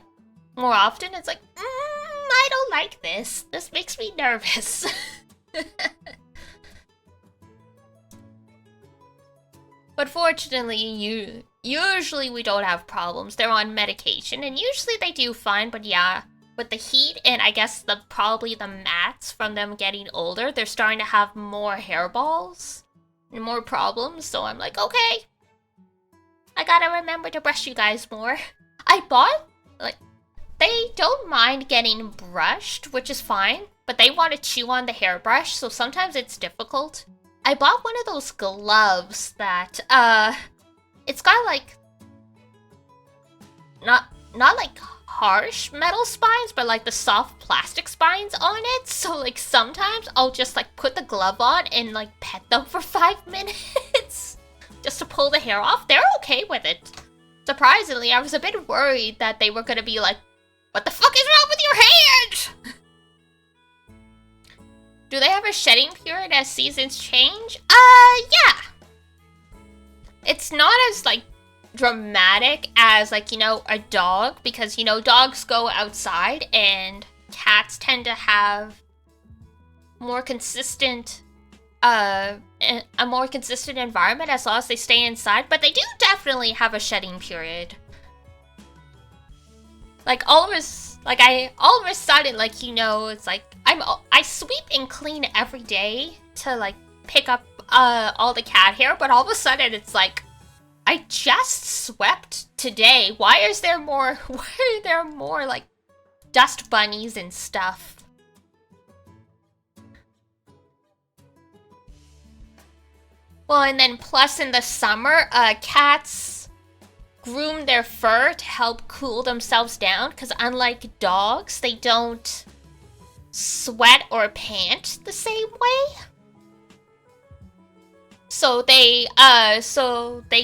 more often, it's like, I don't like this. This makes me nervous. But fortunately, usually we don't have problems. They're on medication, and usually they do fine, but yeah, with the heat and I guess probably the mats from them getting older, they're starting to have more hairballs and more problems, so I'm like, okay. I gotta remember to brush you guys more. I bought, like, they don't mind getting brushed, which is fine, but they want to chew on the hairbrush, so sometimes it's difficult. I bought one of those gloves that, it's got, like, not like harsh metal spines, but like the soft plastic spines on it. So like sometimes I'll just like put the glove on and like pet them for 5 minutes just to pull the hair off. They're okay with it. Surprisingly, I was a bit worried that they were gonna be like, what the fuck is wrong with your hand? Do they have a shedding period as seasons change? Yeah. It's not as like dramatic as like, you know, a dog, because, you know, dogs go outside and cats tend to have more consistent a more consistent environment as long as they stay inside, but they do definitely have a shedding period. Like all of a sudden, like, you know, it's like I sweep and clean every day to like pick up all the cat hair, but all of a sudden it's like, I just swept today. Why are there more like dust bunnies and stuff? Well, and then plus in the summer, cats groom their fur to help cool themselves down, because unlike dogs, they don't sweat or pant the same way. So they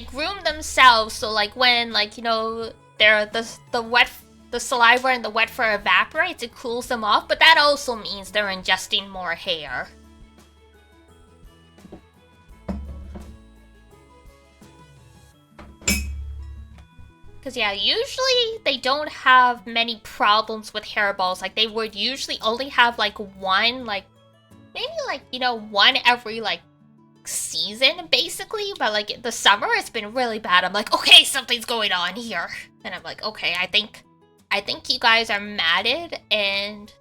groom themselves, so like when, like, you know, the saliva and the wet fur evaporates, it cools them off, but that also means they're ingesting more hair. Because, yeah, usually they don't have many problems with hairballs. Like, they would usually only have, like, one, like, maybe, like, you know, one every, like, season, basically. But, like, the summer, it's been really bad. I'm like, okay, something's going on here. And I'm like, okay, I think you guys are matted. And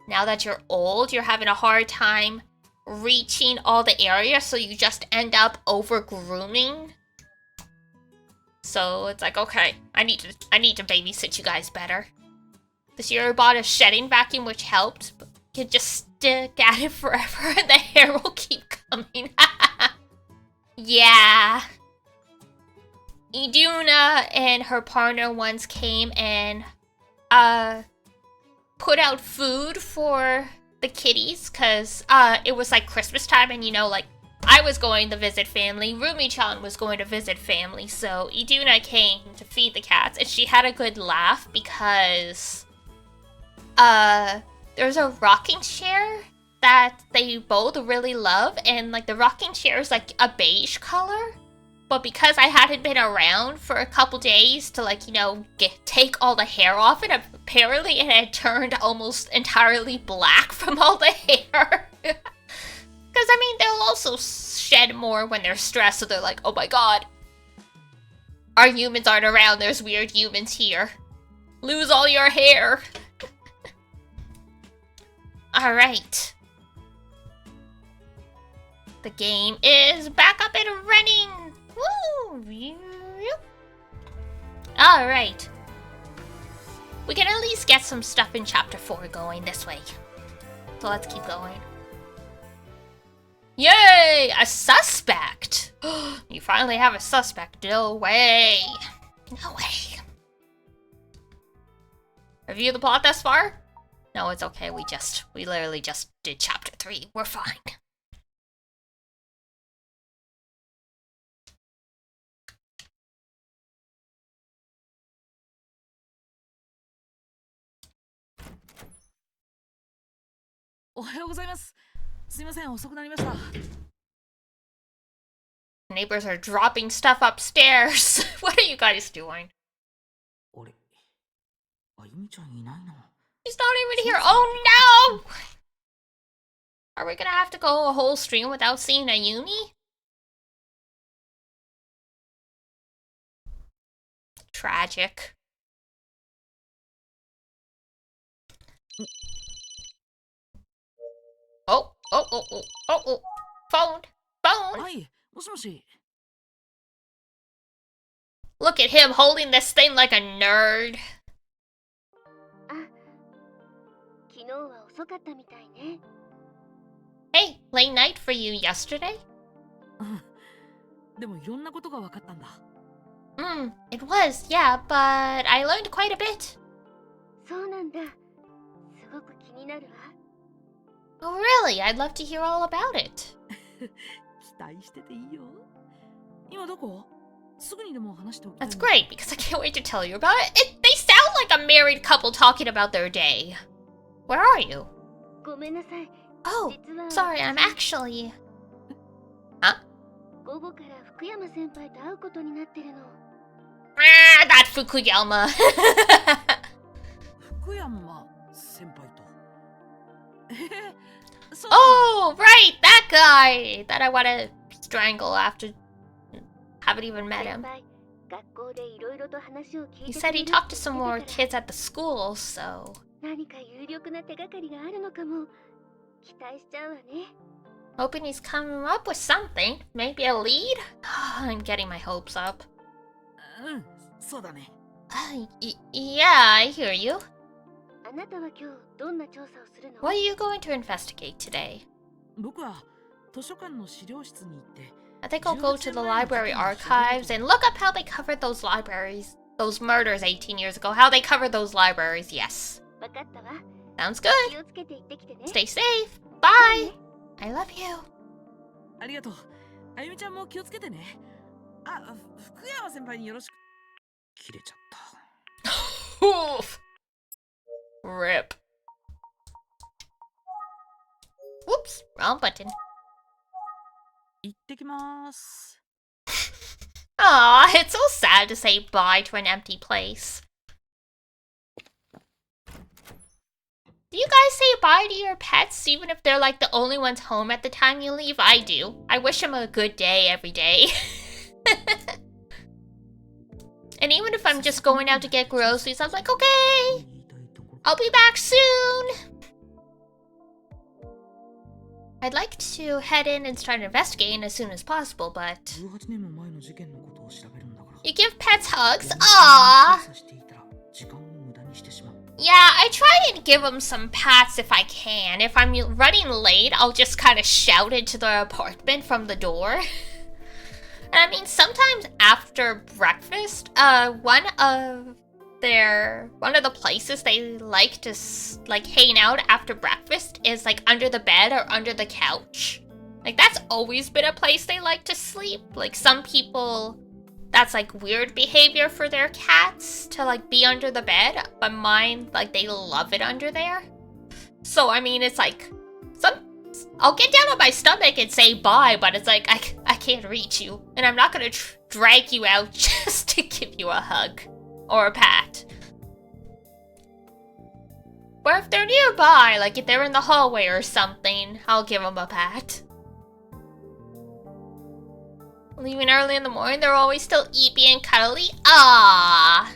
now that you're old, you're having a hard time reaching all the areas. So you just end up over-grooming. So it's like, okay, I need to babysit you guys better. This year I bought a shedding vacuum, which helped, but you can just stick at it forever and the hair will keep coming. Yeah. Iduna and her partner once came and put out food for the kitties, because it was like Christmas time, and, you know, like, I was going to visit family, Rumi-chan was going to visit family, so Iduna came to feed the cats, and she had a good laugh because there's a rocking chair that they both really love, and like the rocking chair is like a beige color, but because I hadn't been around for a couple days to, like, you know, take all the hair off, and apparently it had turned almost entirely black from all the hair. Because, I mean, they'll also shed more when they're stressed, so they're like, oh my god, our humans aren't around, there's weird humans here. Lose all your hair. Alright. The game is back up and running. Woo! Alright. We can at least get some stuff in Chapter 4 going this way. So let's keep going. Yay! A suspect! You finally have a suspect. No way. No way. Review the plot thus far? No, it's okay. We literally just did Chapter 3. We're fine. Neighbors are dropping stuff upstairs. What are you guys doing? あれ、あゆみちゃんいないな。 He's not even here. Oh no! Are we gonna have to go a whole stream without seeing Ayumi? Tragic. Oh. Phone. はい、もしもし。 Look at him holding this thing like a nerd. 昨日は遅かったみたいね。 Hey, late night for you yesterday? でもいろんなことが分かったんだ。It was, yeah, but I learned quite a bit. そうなんだ。すごく気になるわ。 Oh, really? I'd love to hear all about it. 期待してていいよ。今どこ？すぐにでも話しておきたい。 That's great, because I can't wait to tell you about it. They sound like a married couple talking about their day. Where are you? ごめんなさい。 Oh, 実は sorry, I'm actually... Huh? 午後から福山先輩と会うことになってるの。 Ah, that Fukuyama. 福山先輩と。そうか。 Oh, right, that guy that I want to strangle after... Haven't even met 先 him. 輩、学校でいろいろと話を聞 He いて said くれ he る talked って to some 言 more ってたから、 kids at the school, so... 何か有力な手がかりがあるのかも。期待しちゃうわね。 Hoping he's coming up with something. Maybe a lead? I'm getting my hopes up. うん、そうだね。Yeah, I hear you. あなたは今日どんな調査をするの？ What are you going to investigate today? 僕は図書館の資料室に行って、 I think I'll go to the library archives and look up how they covered those libraries. Those murders 18 years ago. How they covered those libraries, yes. わかったわ。 Sounds good. 気をつけて行ってきてね。 Stay safe. Bye. I love you. ありがとう。あゆみちゃんも気をつけてね。あ、福山先輩によろしく。切れちゃった。 Oof. Rip. Whoops, wrong button. 行ってきます。 Aw, it's so sad to say bye to an empty place. Do you guys say bye to your pets even if they're like the only ones home at the time you leave? I do. I wish them a good day every day. And even if I'm just going out to get groceries, I'm like, okay, I'll be back soon. I'd like to head in and start investigating as soon as possible, but... 18年も前の事件のことを調べるんだから。 You give pets hugs? Aww. 調査していたら時間を無駄にしてしまう。 Yeah, I try and give them some pats if I can. If I'm running late, I'll just kind of shout into the apartment from the door. And I mean, sometimes after breakfast, one of the places they like to like hang out after breakfast is like under the bed or under the couch. Like that's always been a place they like to sleep. Like some people, that's like weird behavior for their cats to like be under the bed, but mine, like they love it under there. So I mean, it's like I'll get down on my stomach and say bye, but it's like I can't reach you, and I'm not gonna drag you out just to give you a hug or a pat. But if they're nearby, like if they're in the hallway or something, I'll give them a pat. Leaving early in the morning, they're always still eepy and cuddly. Ah.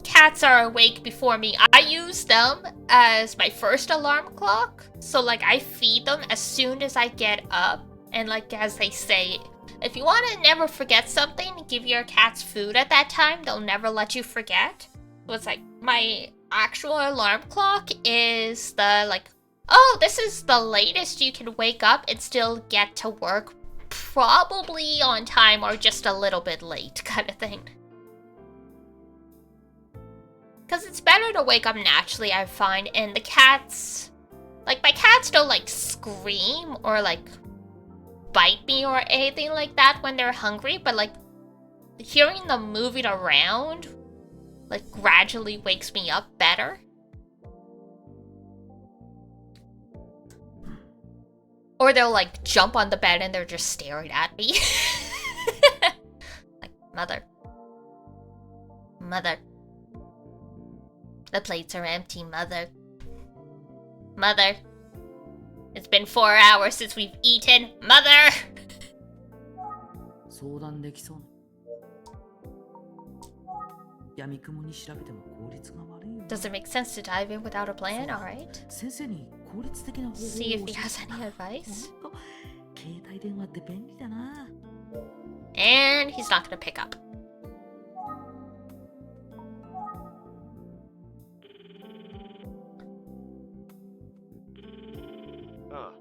Cats are awake before me. I use them as my first alarm clock. So like I feed them as soon as I get up. And like as they say, if you want to never forget something, give your cats food at that time. They'll never let you forget. So it's like my actual alarm clock is the like, oh, this is the latest you can wake up and still get to work. Probably on time or just a little bit late kind of thing. Because it's better to wake up naturally, I find, and the cats... Like, my cats don't, like, scream or, like, bite me or anything like that when they're hungry, but, like, hearing them moving around, like, gradually wakes me up better. Or they'll, like, jump on the bed and they're just staring at me. Like, mother. Mother. The plates are empty, Mother. Mother. It's been 4 hours since we've eaten. Mother! 相談できそう。闇雲に調べても効率が悪いよ。 Does it make sense to dive in without a plan? Alright. 先生に効率的な方法を See if he has any advice. ほんと携帯電話って便利だな。 And he's not gonna pick up. ああ、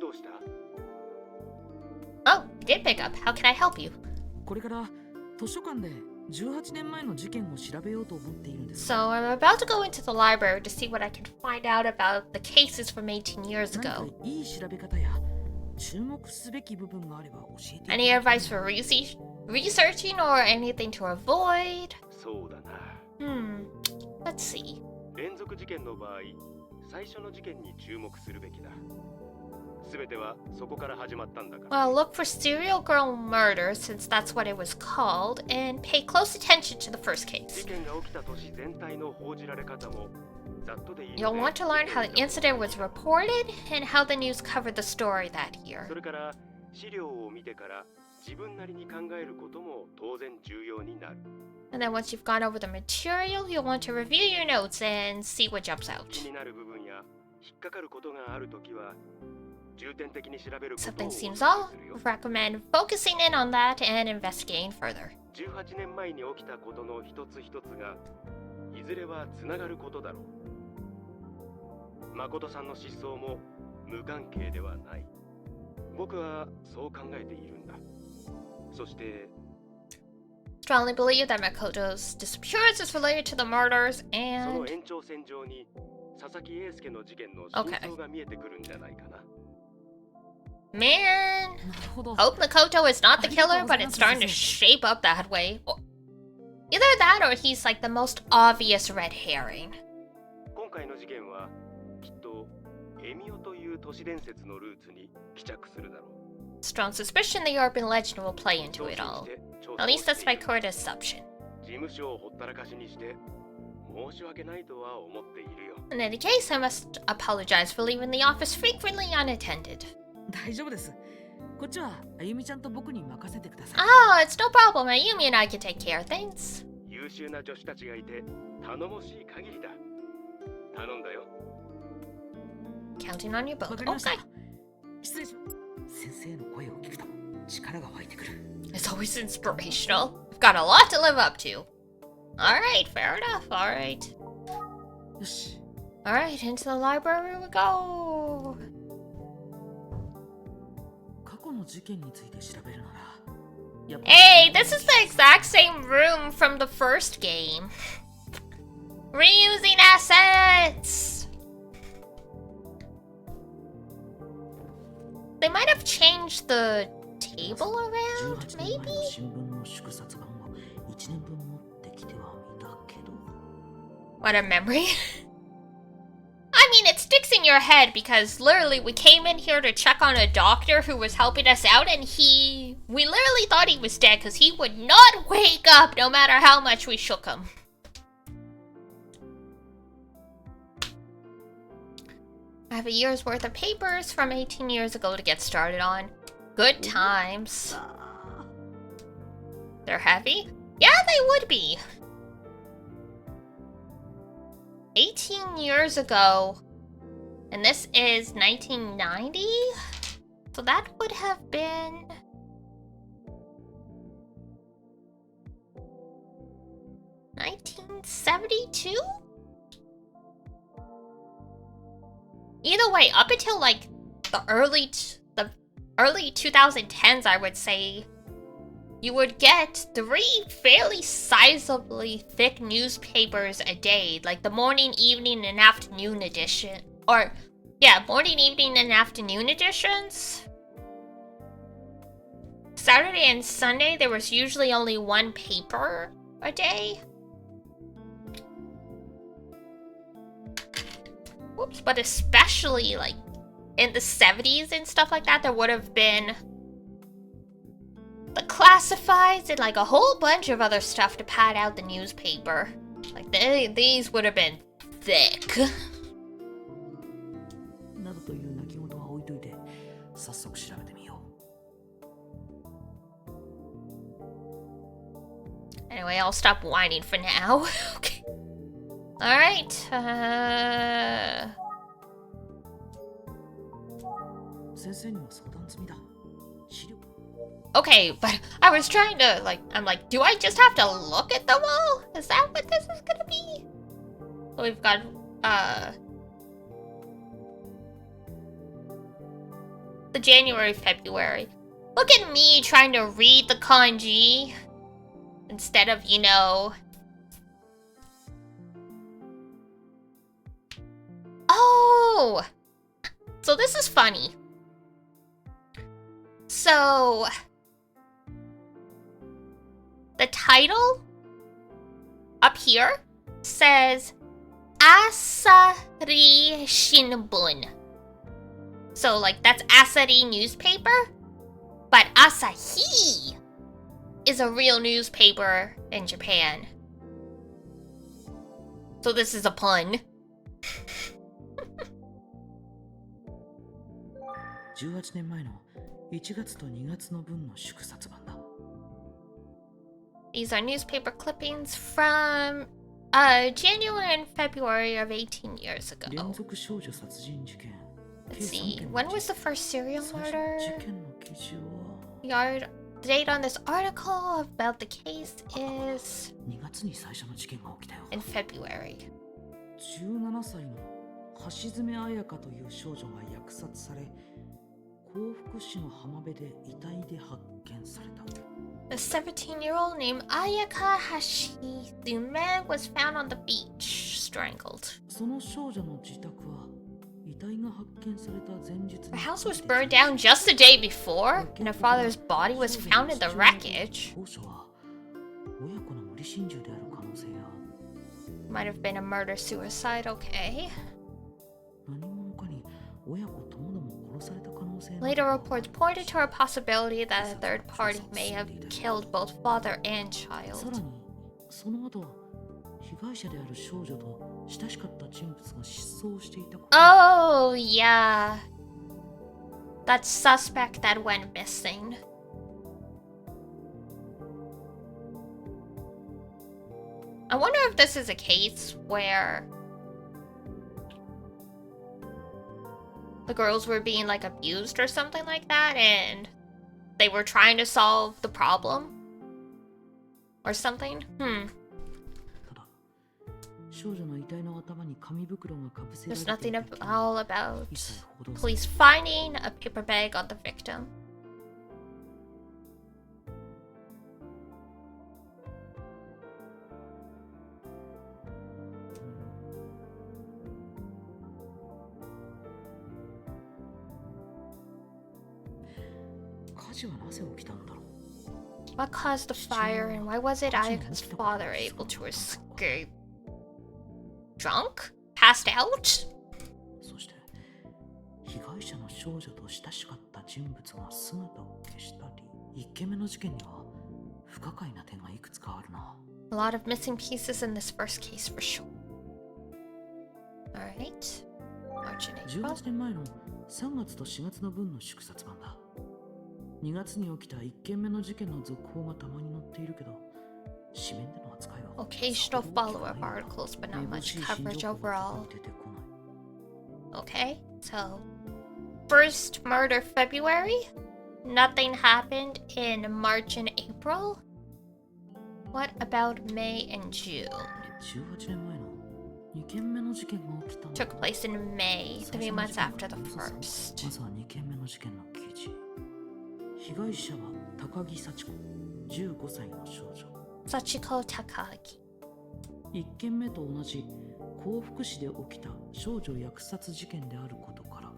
どうした？ Oh, did pick up. How can I help you? これから図書館で18年前の事件を調べようと思っているんです。 So I'm about to go into the library to see what I can find out about the cases from 18 years 何 ago. かいい調べ方や注目すべき部分があれば教えて。 Any advice for researching or anything to avoid? そうだな。Let's see. 連続事件の場合、最初の事件に注目するべきだ。すべてはそこから始まったんだから。 Well, look for serial girl murder since that's what it was called, and pay close attention to the first 事 case. 件が起きた年全体の報じられ方もざっとでいいので。 You'll want to learn how the incident was reported and how the news covered the story that year. それから資料を見てから自分なりに考えることも当然重要になる。 And then once you've gone over the material, you'll want to review your notes and see what jumps out. 気になる部分や引っかかることがあるときは重点的に調べることを Something お勧め seems す off, るよ。 recommend focusing in on that and investigating further. 18年前に起きたことの一つ一つがいずれはつながることだろう。誠さんの失踪も無関係ではない。僕はそう考えているんだ。そして Strongly believe that Makoto's disappearance is related to the murders その and... 延長線上に佐々木英介の事件の真相が見えてくるんじゃないかな。Man, なるほど。 hope Makoto is not the killer, but it's starting to shape up that way. Either that or he's like the most obvious red herring. 今回の事件はきっとエミオという都市伝説のルーツに帰着するだろう。 Strong suspicion the urban legend will play into it all. At least that's my current assumption. 事務所をほったらかしにして申し訳ないとは思っているよ。 In any case, I must apologize for leaving the office frequently unattended. 大丈夫です。こっちはあゆみちゃんと僕に任せてください。 Oh, it's no problem. Ayumi and I can take care of things. 優秀な女子たちがいて頼もしい限りだ。頼んだよ。 Counting on your わ boat. かりました。 Okay. 失礼します。先生の声を聞くと力が湧いてくる。 It's always inspirational. We've got a lot to live up to. Alright, fair enough. Alright. よし。 Alright, into the library we go. 過去の事件について調べるなら。やっぱ Hey, this is the exact same room from the first game. Reusing assets! They might have changed the table around, 18年前 maybe? の新聞の祝冊版を1年分持ってきてはみたけど。 What a memory. I mean, it sticks in your head because literally we came in here to check on a doctor who was helping us out and we literally thought he was dead because he would not wake up no matter how much we shook him. I have a year's worth of papers from 18 years ago to get started on. Good times. They're heavy? Yeah, they would be. 18 years ago, and this is 1990, so that would have been 1972? Either way, up until like the early 2010s, I would say, you would get 3 fairly sizably thick newspapers a day, like the morning, evening, and afternoon edition. Or, yeah, morning, evening, and afternoon editions. Saturday and Sunday, there was usually only 1 paper a day. Whoops, but especially, like, in the 70s and stuff like that, there would have been the classifieds and like a whole bunch of other stuff to pad out the newspaper. Like these would have been thick. などという泣き言は置いといて、早速調べてみよう。 Anyway, I'll stop whining for now. Okay. Alright. 先生には相談済みだ。資料。 Okay, but I was trying to, like, I'm like, do I just have to look at them all? Is that what this is gonna be? We've got, the January, February. Look at me trying to read the kanji instead of, you know... Oh! So this is funny. So... the title up here says Asahi Shinbun. So like that's Asahi newspaper, but Asahi is a real newspaper in Japan. So this is a pun. 18年前の1月と2月の分の祝殺版だ。 These are newspaper clippings from January and February of 18 years ago. 連続少女殺人事件。 Let's see, when was the first serial 最初の murder? 事件の記事は The date on this article about the case is 2月に最初の事件が起きたよ。 in February. 17歳の橋爪彩香という少女が虐殺され、幸福市の浜辺で遺体で発見された。 A 17-year-old named Ayaka Hashisume was found on the beach, strangled. その少女の自宅は遺体が発見された前日に Her house was burned down just the day before, and her father's body was found in the wreckage. 当初は親子の無理心中である可能性や Might have been a murder-suicide, okay. 何者かに親子ともども殺された可能性など Later reports pointed to a possibility that a third party may have killed both father and さ child. らにその後被害者である少女と親しかった人物が失踪していたこと Oh, yeah. That suspect that went missing. I wonder if this is a case where the girls were being like abused or something like that and they were trying to solve the problem or something. ただ少女の遺体の頭に紙袋がかぶせられ There's てい nothing た at all about 一切報道され police finding a paper bag on the victim. What caused the fire and why was it Ayaka's father able to escape? Drunk? Passed out? そして被害者の少女と親しかった人物が姿を消したり1件目の事件には不可解な点がいくつかあるな A lot of missing pieces in this first case for sure. Alright. March and April. 18年前の3月と4月の分の祝殺版だ2月に起きた1件目の事件の続報がたまに載っているけど紙面での扱いは Occasional follow-up articles, but not much coverage overall. Okay, so first murder February. Nothing happened in March and April. What about May and June? 18年前の2件目の事件が起きた Took place in May, 3 months after the first. まずは2件目の事件の記事被害者は高木幸子15歳の少女 Sachiko Takagi. 1件目と同じ幸福市で起きた少女虐殺事件であることから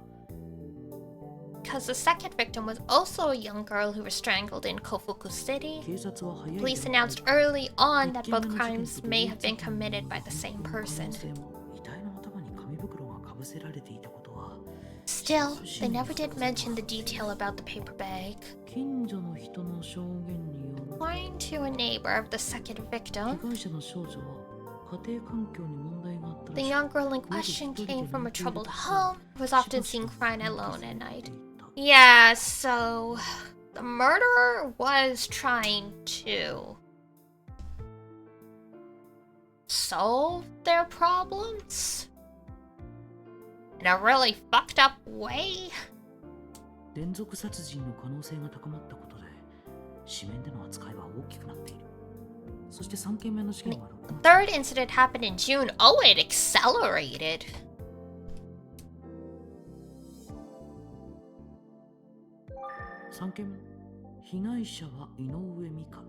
Because the second victim was also a young girl who was strangled in Kofuku City, 警察は早い police 段階 announced early on that 一 both 件目の事件 crimes と may 同 have been 一 committed by the 犯 same 行の可能 person. 性も遺体の頭に紙袋がかぶせられていたことは Still, they never did mention the detail about the paper bag. 近所の人の証言による According to a neighbor of the second 被 victim, 害者の少女は家庭環境に問題があったら the しく young girl in question came from a troubled home and was often seen crying alone at night. い Yeah, so the murderer was trying to solve their problems in a really fucked up way. 連続殺人の可能性が高まったことで紙面での扱いは大きくなっているそして3件目の事件は The third incident happened in June. Oh, it accelerated. 3件目被害者は井上美香、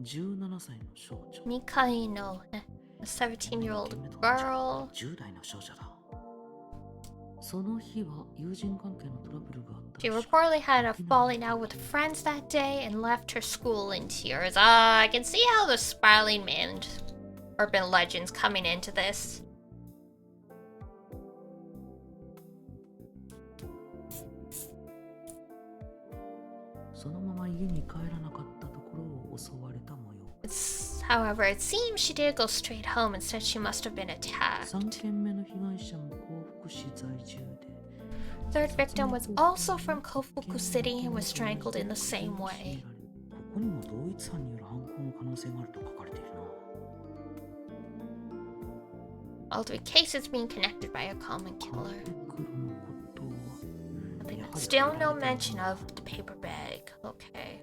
17歳の少女。 Mikai no, a 17-year-old girl. 10代の少女だ。その日は友人関係のトラブルがあった She らしく、 reportedly had a falling out with friends that day and left her school in tears. I can see how the spiraling man urban legends coming into this. そのまま家に帰らなかったところを襲われた模様。 However, it seems she did go straight home. Instead, she must have been attacked. 3件目の被害者も幸福市在住で、 Third victim was also from Kofuku City and was strangled in the same way. ここにも同一犯による犯行の可能性があると書かれているな。 All three cases being connected by a common killer. 黒のことは、 Still no mention of the paper bag. Okay.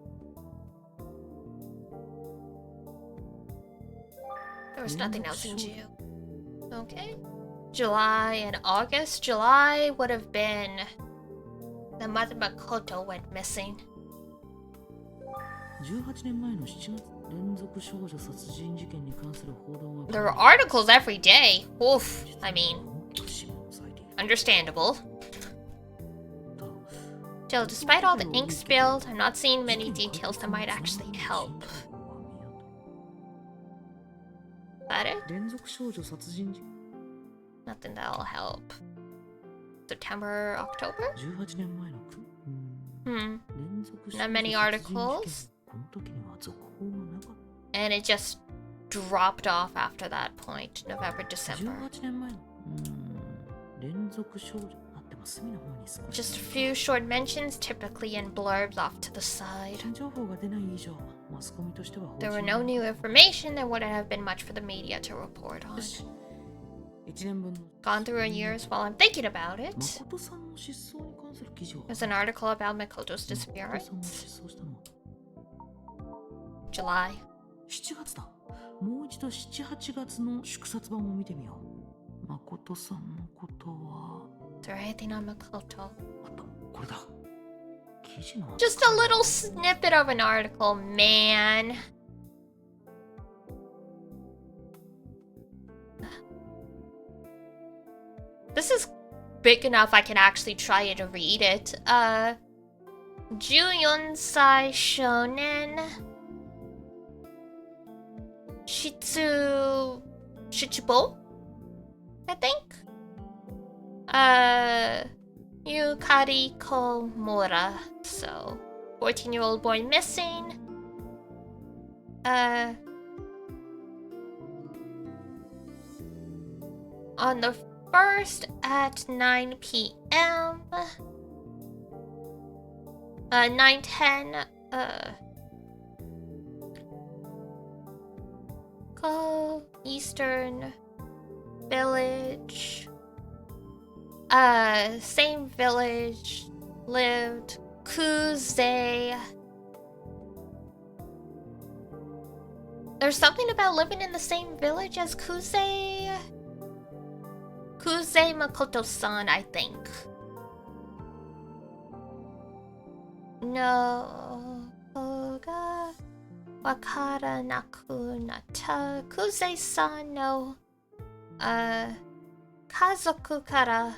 There was nothing else in June. Okay. July and August. July would have been the month Makoto went missing. 18年前の7月、連続少女殺人事件に関する報道が There were articles every day. Oof. I mean, understandable. Still, despite all the ink spilled, I'm not seeing many details that might actually help. Is that it? 連続少女殺人事 Nothing that'll help. September, October? 18年前の連続少 Not 女 many 殺人事件 articles. この時には続報がなかっ And it just dropped off after that point, November, た。 December. 18年前の連続少女あっても隅の方に少し Just a few short mentions, typically in blurbs off to the side. 新情報が出ない以上、マスコミとしては報じ There ない were no new information, there wouldn't have been much for the media to report on. 1年分の Gone through a year while I'm thinking about it. 誠さんの失踪に関する記事を There's an article about Makoto's 誠さんが disappearance. 失踪したのは July. 7月だ。もう一度7、8月の縮刷版を見てみよう。誠さんのことは Is there anything on Makoto? あった、これだ。記事の Just a little snippet of an article, man. This is big enough I can actually try and read it. 14歳少年 Shichibo? I think? Yukari Komura. So, 14-year-old boy missing. On the 1st at 9 p.m. 9:10. Go Eastern Village. Same village lived Kuze. There's something about living in the same village as Kuze. Kuze Makoto-san, I think. No ga wakaranaku nata. Kuze-san no kazoku kara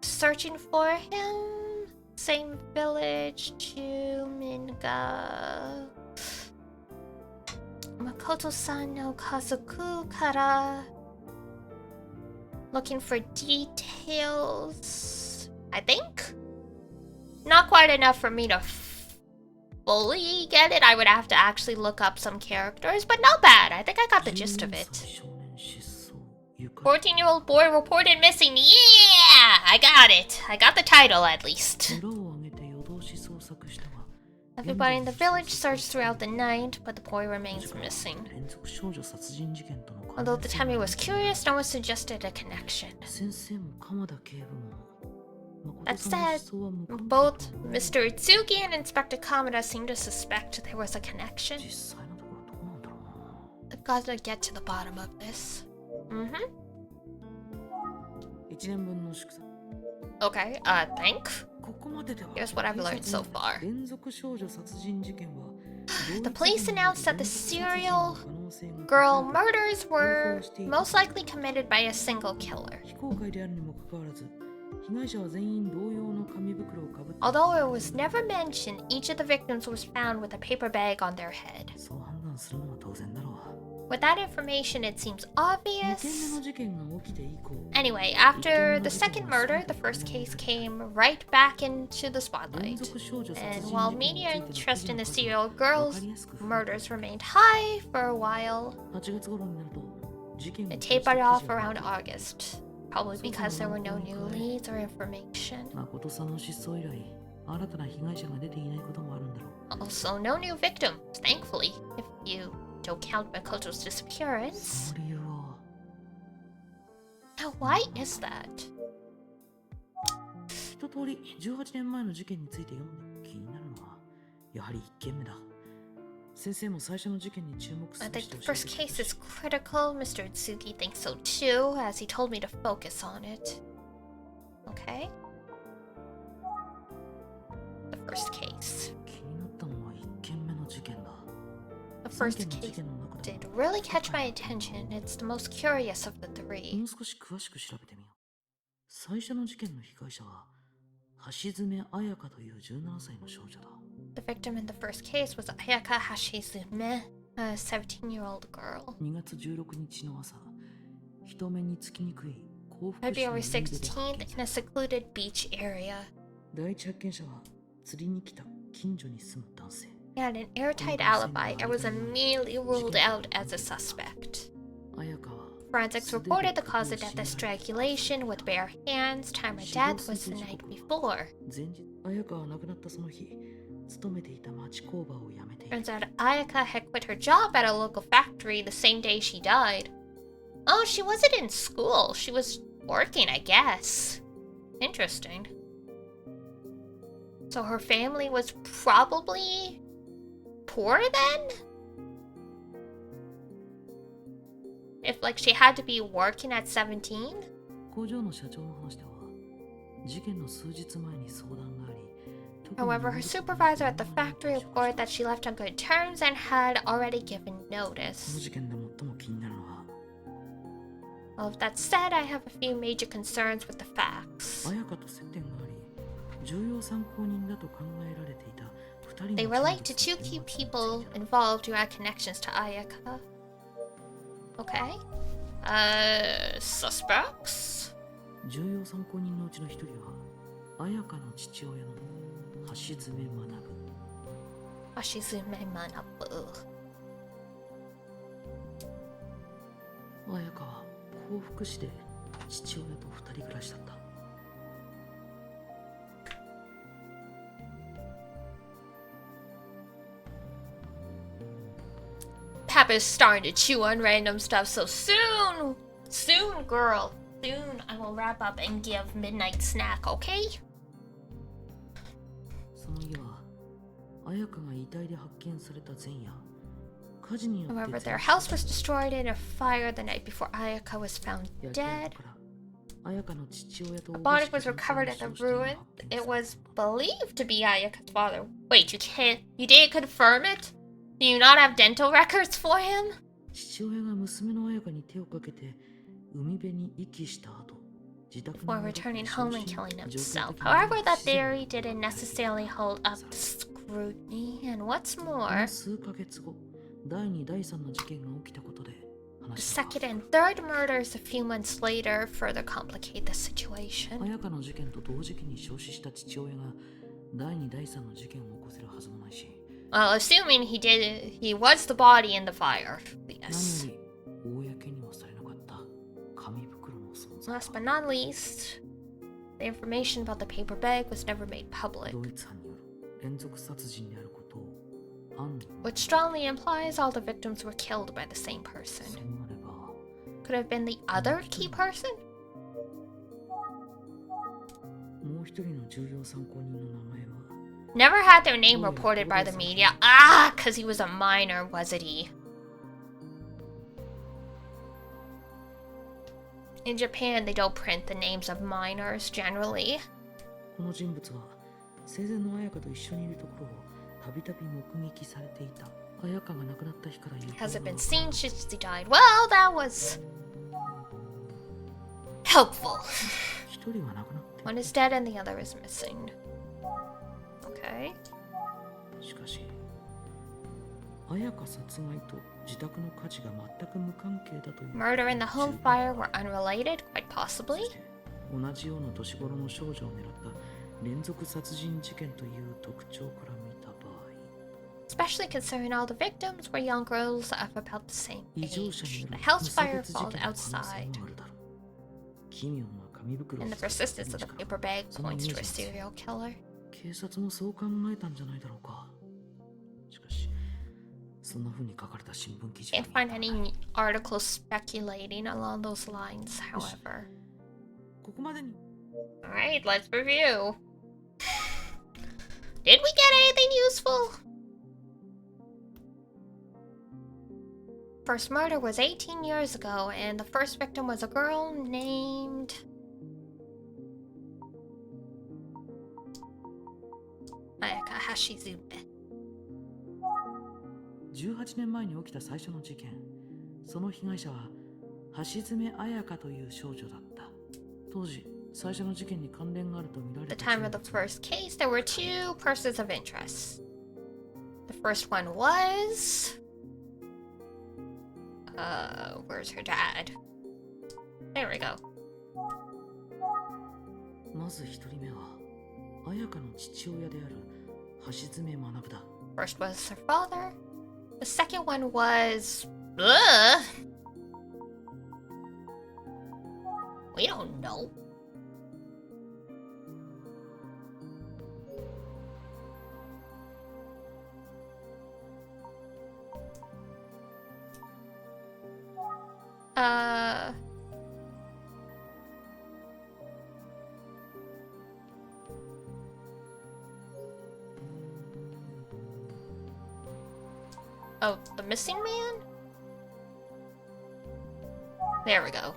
searching for him. Same village, Jumin ga Makoto-san no kazoku kara looking for details. I think not quite enough for me to fully get it. I would have to actually look up some characters, but not bad. I think I got the gist of it. 14-year-old boy reported missing. Yeah! I got it. I got the title at least. Everybody in the village searched throughout the night, but the boy remains missing. Although the Temi was curious, no one suggested a connection. That said, both Mr. Itsuki and Inspector Kamada seemed to suspect there was a connection. I've got to get to the bottom of this. Okay, think. ここまででは Here's what I've learned so far. 連続少女殺人事件は The police announced that the serial girl murders were most likely committed by a single killer. 非公開であるにもかかわらず被害者は全員同様の紙袋をかぶって Although it was never mentioned, each of the victims was found with a paper bag on their head. そう判断するのは当然だろう With that information, it seems 2件目 obvious. の事件が起きて以降 Anyway, after the second murder, the first case came right back into the 連 spotlight. 続少女殺 And 人 while 事件 media についての interest in the 記事 serial の数 girls' わかりやすく増え murders remained high for a while. 8月頃になると事件を It 報じた tapered 記 off 事が around August, probably because there were no new leads or information. 誠さんの失踪以来新たな被害者が出ていないこともあるんだろう Also, no new victims, thankfully, if you don't count Makoto's そ disappearance. の理由は Now, why is that? 一通り18年前の事件について読んで気になるのはやはり1件目だ先生も最初の事件に注目す I る think the first case is critical. Mr. Utsugi thinks so too, as he told me to focus on it. Okay. The first case. 気になったのは1件目の事件だ The 3 first 件の case 事件の中で did really catch my attention. It's the most curious of the も three. う少し詳しく調べてみよう最初の事件の被害者は橋爪彩香という17歳の少女だ The victim in the first case was Ayaka Hashizume, a 17-year-old girl. 2月16日の朝人目につきにくい幸福市の February 海辺で 16th 発見 in さ a secluded beach area. 第一発見者は釣りに来た近所に住む男性 He had an airtight alibi and was immediately ruled out as a suspect. 彩香は Forensics reported the cause of death as strangulation with bare hands. Time of death was the night before. 前日彩香は亡くなったその日勤めていた町工場を辞めている Turns out Ayaka had quit her job at a local factory the same day she died. Oh, she wasn't in school. She was working, I guess. Interesting. So her family was probably poor then? If, like, she had to be working at 17? 工場の社長の話では事件の数日前に相談があり However, her supervisor at the factory reported that she left on good terms and had already given この notice. 事件で最も気になるのは Well, with that said, I have a few major concerns with the facts. 彩香と接点があり重要参考人だと考えられていた2人 They の relate 人 to 物 two の key 件が people involved who had connections to Ayaka. Okay. Suspects? 重要参考人のうちの1人は彩香の父親の橋爪学 Ashizume Manabu. 彩香は幸福市で父親と2人暮らしだった Papa's starting to chew on random stuff so soon! Soon, girl. Soon I will wrap up and give midnight snack, okay? その家は彩香が遺体で発見された前夜火事によって However, 全 their house was destroyed in a fire the night before Ayaka was found 焼け dead. 跡から彩香の父親と A お body ぼしき was 男性 recovered が at the 死傷しているのが ruin. 発見 It され was た believed to be Ayaka's father. Wait, you didn't confirm it? Do you not have dental records for him? 父親が娘の彩香に手をかけて海辺に遺棄した後自宅に Before 戻って returning 焼 home and 死 killing 状況 himself. 的に However, that 不自然 theory didn't necessarily hold up to scrutiny. And what's こ more, の数ヶ月後第2第3の事件が起きたことで the 話は second and third murders a few months later further complicate the situation. 彩香の事件と同時期に焼死した父親が第2第3の事件を起こせるはずもないし Well, assuming he was the body in the fire. 何 Yes. より公にもされなかった紙袋の存在 Last but not least, the information about the paper bag was never made public, 同一犯による連続殺人であることを犯人 which strongly implies all the victims were killed by the same person. そうなれば Could it have been the other key person? もう一人の重要参考人の名前は Never had their name reported by the media. Ah, because he was a minor, wasn't he? In Japan, they don't print the names of minors generally. この人物は生前の彩香と一緒にいるところをたびたび目撃されていた。彩香が亡くなった日から行方が Hasn't been seen since he died. Well, that was helpful. 一人は亡くなって One is dead and the other is missing. Okay. しかし彩香殺害と自宅の火事が全く無関係だという Murder and the home fire were unrelated, quite possibly. 同じような年頃の少女を狙った連続殺人事件という特徴から見た場合 Especially considering all the victims were young girls of about the same 異常者 age. によ The る house 無差 fire 別事件 followed の可能性 outside, もあるだろう。奇妙な紙袋を and the 使った persistence of the 手口から paper bag その points イメ to ー a ジが serial killer. 警察もそう考えたんじゃないだろうか。しかしそんな風に書かれた新聞記事 Can't find any articles speculating along those lines, however. ここまでに Alright, let's review. Did we get anything useful? First murder was 18 years ago, and the first victim was a girl named... Ayaka Hashizume. 18年前に起きた最初の事件、その被害者は橋爪彩香という少女だった。当時最初の事件に関連があると見られ At た the time of the first case, there were two persons of interest. The first one was... where's her dad? There we go. まず一人目は彩香の父親である橋爪学だ。 First was her father. The second one was... We don't know. Oh, the missing man? There we go.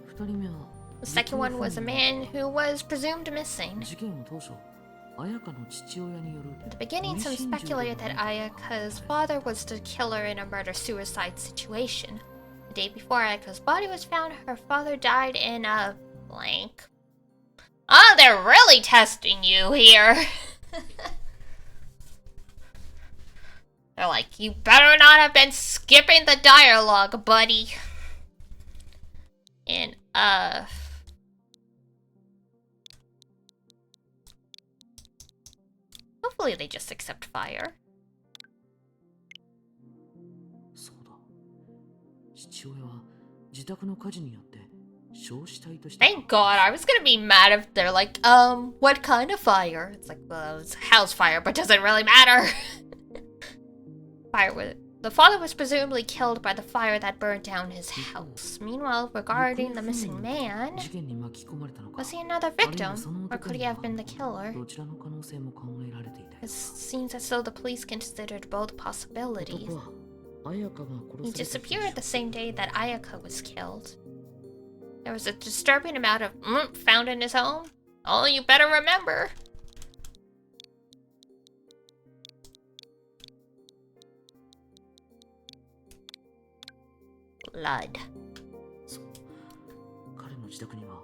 二人目は The second one was a man who was presumed missing. 事件の当初、彩香の父親による At the beginning, some speculated that Ayaka's father was the killer in a murder-suicide situation. The day before Ayaka's body was found, her father died in a blank. Oh, they're really testing you here. They're like, you better not have been skipping the dialogue, buddy. And, hopefully they just accept fire. そうだ。父親は自宅の火事によって焼死体として Thank God, I was gonna be mad if they're like, what kind of fire? It's like, well, it's house fire, but does it really matter? The father was presumably killed by the fire that burned down his house. Meanwhile, regarding the missing man, 事件に巻き込まれたのか was he another あるいは victim, その or 男 could に he は have been the killer? どちらの可能性も考えられていた It seems as though the police considered both possibilities. 男は彩香が He 殺された日 disappeared the same day that Ayaka was killed. There was a disturbing amount of found in his home. Oh, you better remember. Blood. そう彼の自宅には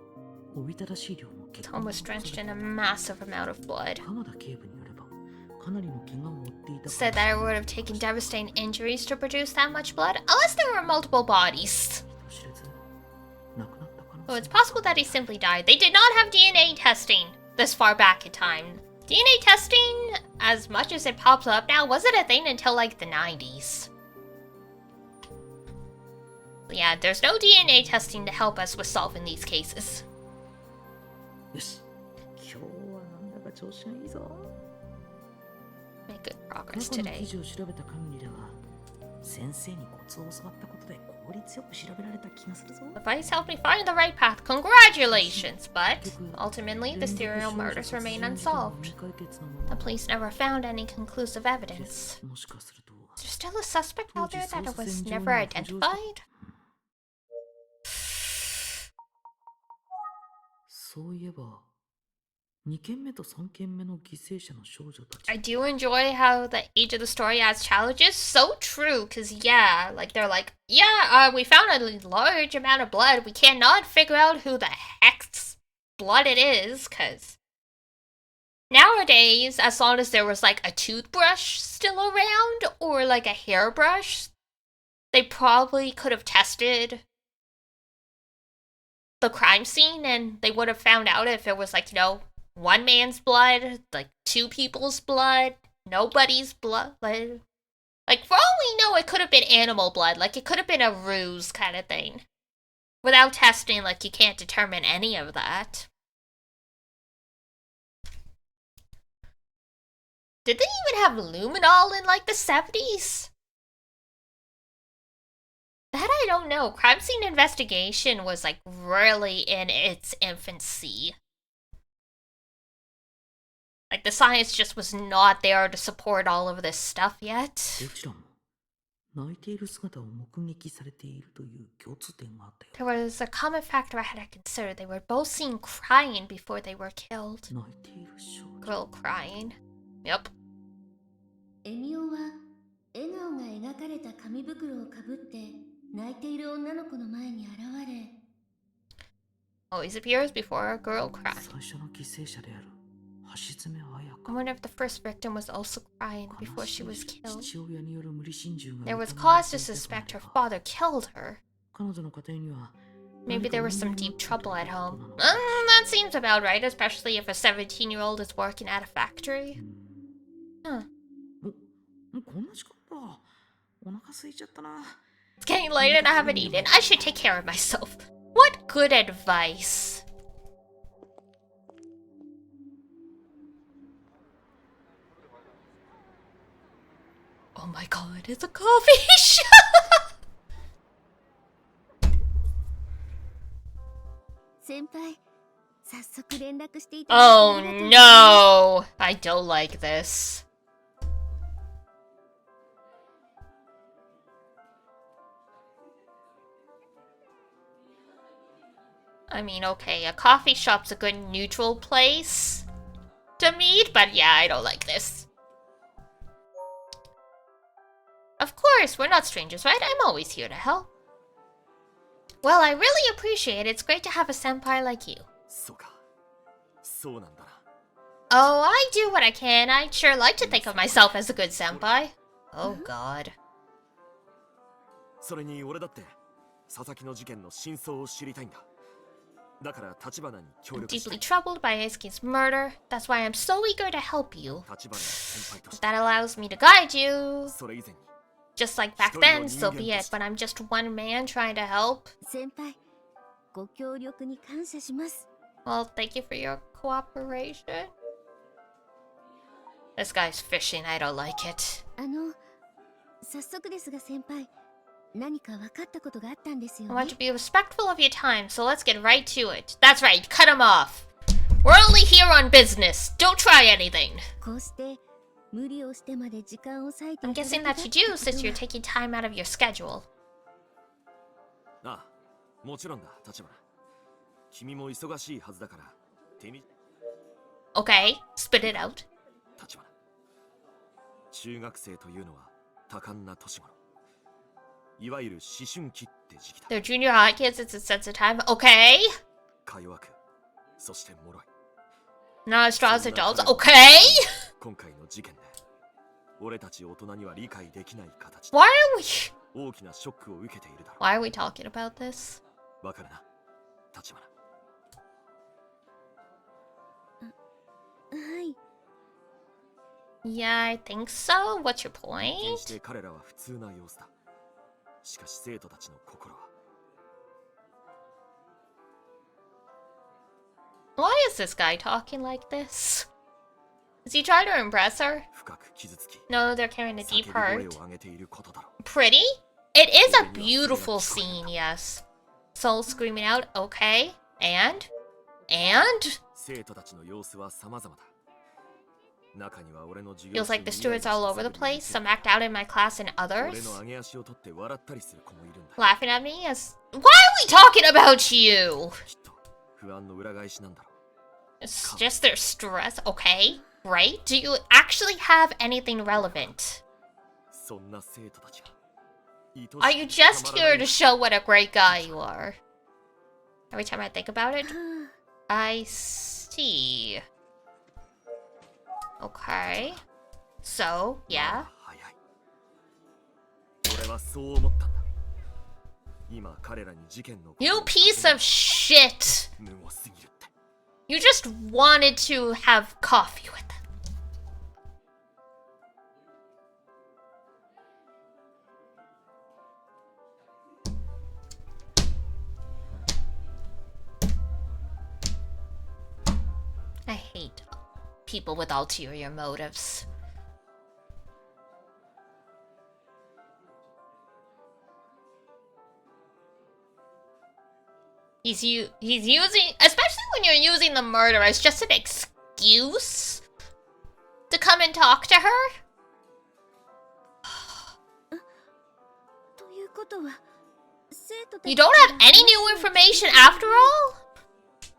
おびただしい量の His 血 home was drenched in a massive amount of blood. 鎌田警部によればかなりの怪我を負っていた Said that it would have taken devastating injuries to produce that much blood, unless there were multiple bodies. 人知れず亡くなった可 So 能 it's 性 possible that he simply died. They did not have DNA testing this far back in time. DNA testing, as much as it pops up now, wasn't a thing until like the 90s. Yeah, there's no DNA testing to help us with solving these cases. よし今日はなんだか調子がいいぞ Make good 過 progress 去の today. 記事を調べた限りでは先生にコツを教わったことで効率よく調べられた気がするぞ The advice helped me find the right path. Congratulations! But ultimately, the serial murders remain unsolved. The police never found any conclusive evidence. もしかすると Is there still a suspect out there that was never identified? そういえば、2件目と3件目の犠牲者の少女たち。 I do enjoy how the age of the story adds challenges. So true, because yeah, like they're like, yeah, we found a large amount of blood. We cannot figure out who the heck's blood it is, because nowadays, as long as there was like a toothbrush still around or like a hairbrush, they probably could have tested the crime scene and they would have found out if it was like, you know, one man's blood, like two people's blood, nobody's blood. Like for all we know, it could have been animal blood. Like it could have been a ruse kind of thing. Without testing, like you can't determine any of that. Did they even have luminol in like the 70s? That I don't know. Crime scene investigation was like really in its infancy. Like the science just was not there to support all of this stuff yet. どちらも泣いている姿を目撃されているという共通点があったよ。 There was a common factor I had to consider. They were both seen crying before they were killed. 泣いている少女。 Girl crying. Yep. エミオは笑顔が描かれた紙袋をかぶって泣いている女の子の前に現れ、 Always appears before a girl cries. 最初の犠牲者である橋爪彩 I 香。 wonder if the first victim was also crying before she was killed. 父親による無理心中が There was 疑われ cause て to いたと suspect な her れば father killed her. 彼女の家庭には Maybe 何か there was some 問題 deep があった trouble とい at うこと home. なのかもしれない。 That seems about right, especially if a 17-year-old is working at a factory. Huh. こんな時間だ。お腹空いちゃったな。 It's getting late and I haven't eaten. I should take care of myself. What good advice. Oh my god, it's a coffee shop! 先輩、早速連絡していただいて Oh ありがとうございます。 no! I don't like this. I mean, okay, a coffee shop's a good neutral place to meet, but yeah, I don't like this. Of course, we're not strangers, right? I'm always here to help. Well, I really appreciate it. It's great to have a senpai like you. そうか。そうなんだな。 Oh, I do what I can. I'd sure like to think of myself as a good senpai. Oh god. それに俺だって佐々木の事件の真相を知りたいんだ。だから立花に協 I'm 力して deeply troubled by Eisuke's murder. That's why I'm so eager to help you. 立花の先輩として That allows me to guide you. それ以前に Just like back then, so be it. But I'm just one man trying to help. 先輩、ご協力に感謝します。 Well, thank you for your cooperation. This guy's fishing. I don't like it. 早速ですが先輩、何か分かったことがあったんですよ I ね want to be respectful of your time, so let's get right to it. That's right, cut him off. We're only here on business. Don't try anything. こうして無理をしてまで時間を割いて I'm いただ guessing けた that って you こ do と since you're は taking time out of your schedule. ああもちろんだ立花君も忙しいはずだから手に Okay, spit it out. 立花中学生というのは多感な年頃いわゆる思春期って時期だ They're junior high kids, it's a sensitive time. Okay. か弱くそして脆い Not as strong as adults. そんな Okay. 今回の事件で俺たち大人には理解できない形 Why で are we 大きなショックを受けているだろ Why are we talking about this? うわかるな立花はい。 Yeah, I think so. What's your 一見し point? て彼らは普通な様子だしかし生徒たちの心は Why is this guy talking like this? Is he trying to impress her? 深く傷つき No, they're carrying a 叫び deep 声 hurt. を上げていることだろう Pretty? It is a beautiful scene, yes. Soul screaming out, okay. And? 生徒たちの様子は様々だ中には俺の授 Feels 業中 like に the イライ students ラ all して over the 叫びを見 place. せ Some act out in my class and 俺 others. の上げ足を取って笑ったりする子もいるんだ Laughing at me as... Why are we talking about you? きっと不安の裏返しなんだろ It's just their stress, okay? Right? Do you actually have anything relevant? そんな生徒たちが Are you just here to show what a great guy you are? Every time I think about it, I see. Okay. So, yeah. 早い俺はそう思ったんだ今彼らに事件の You piece of shit! 無謀すぎるって You just wanted to have coffee with them. I hate people with ulterior motives. He's using, especially when you're using the murder as just an excuse to come and talk to her. ということは生徒たち You don't have any new information after all?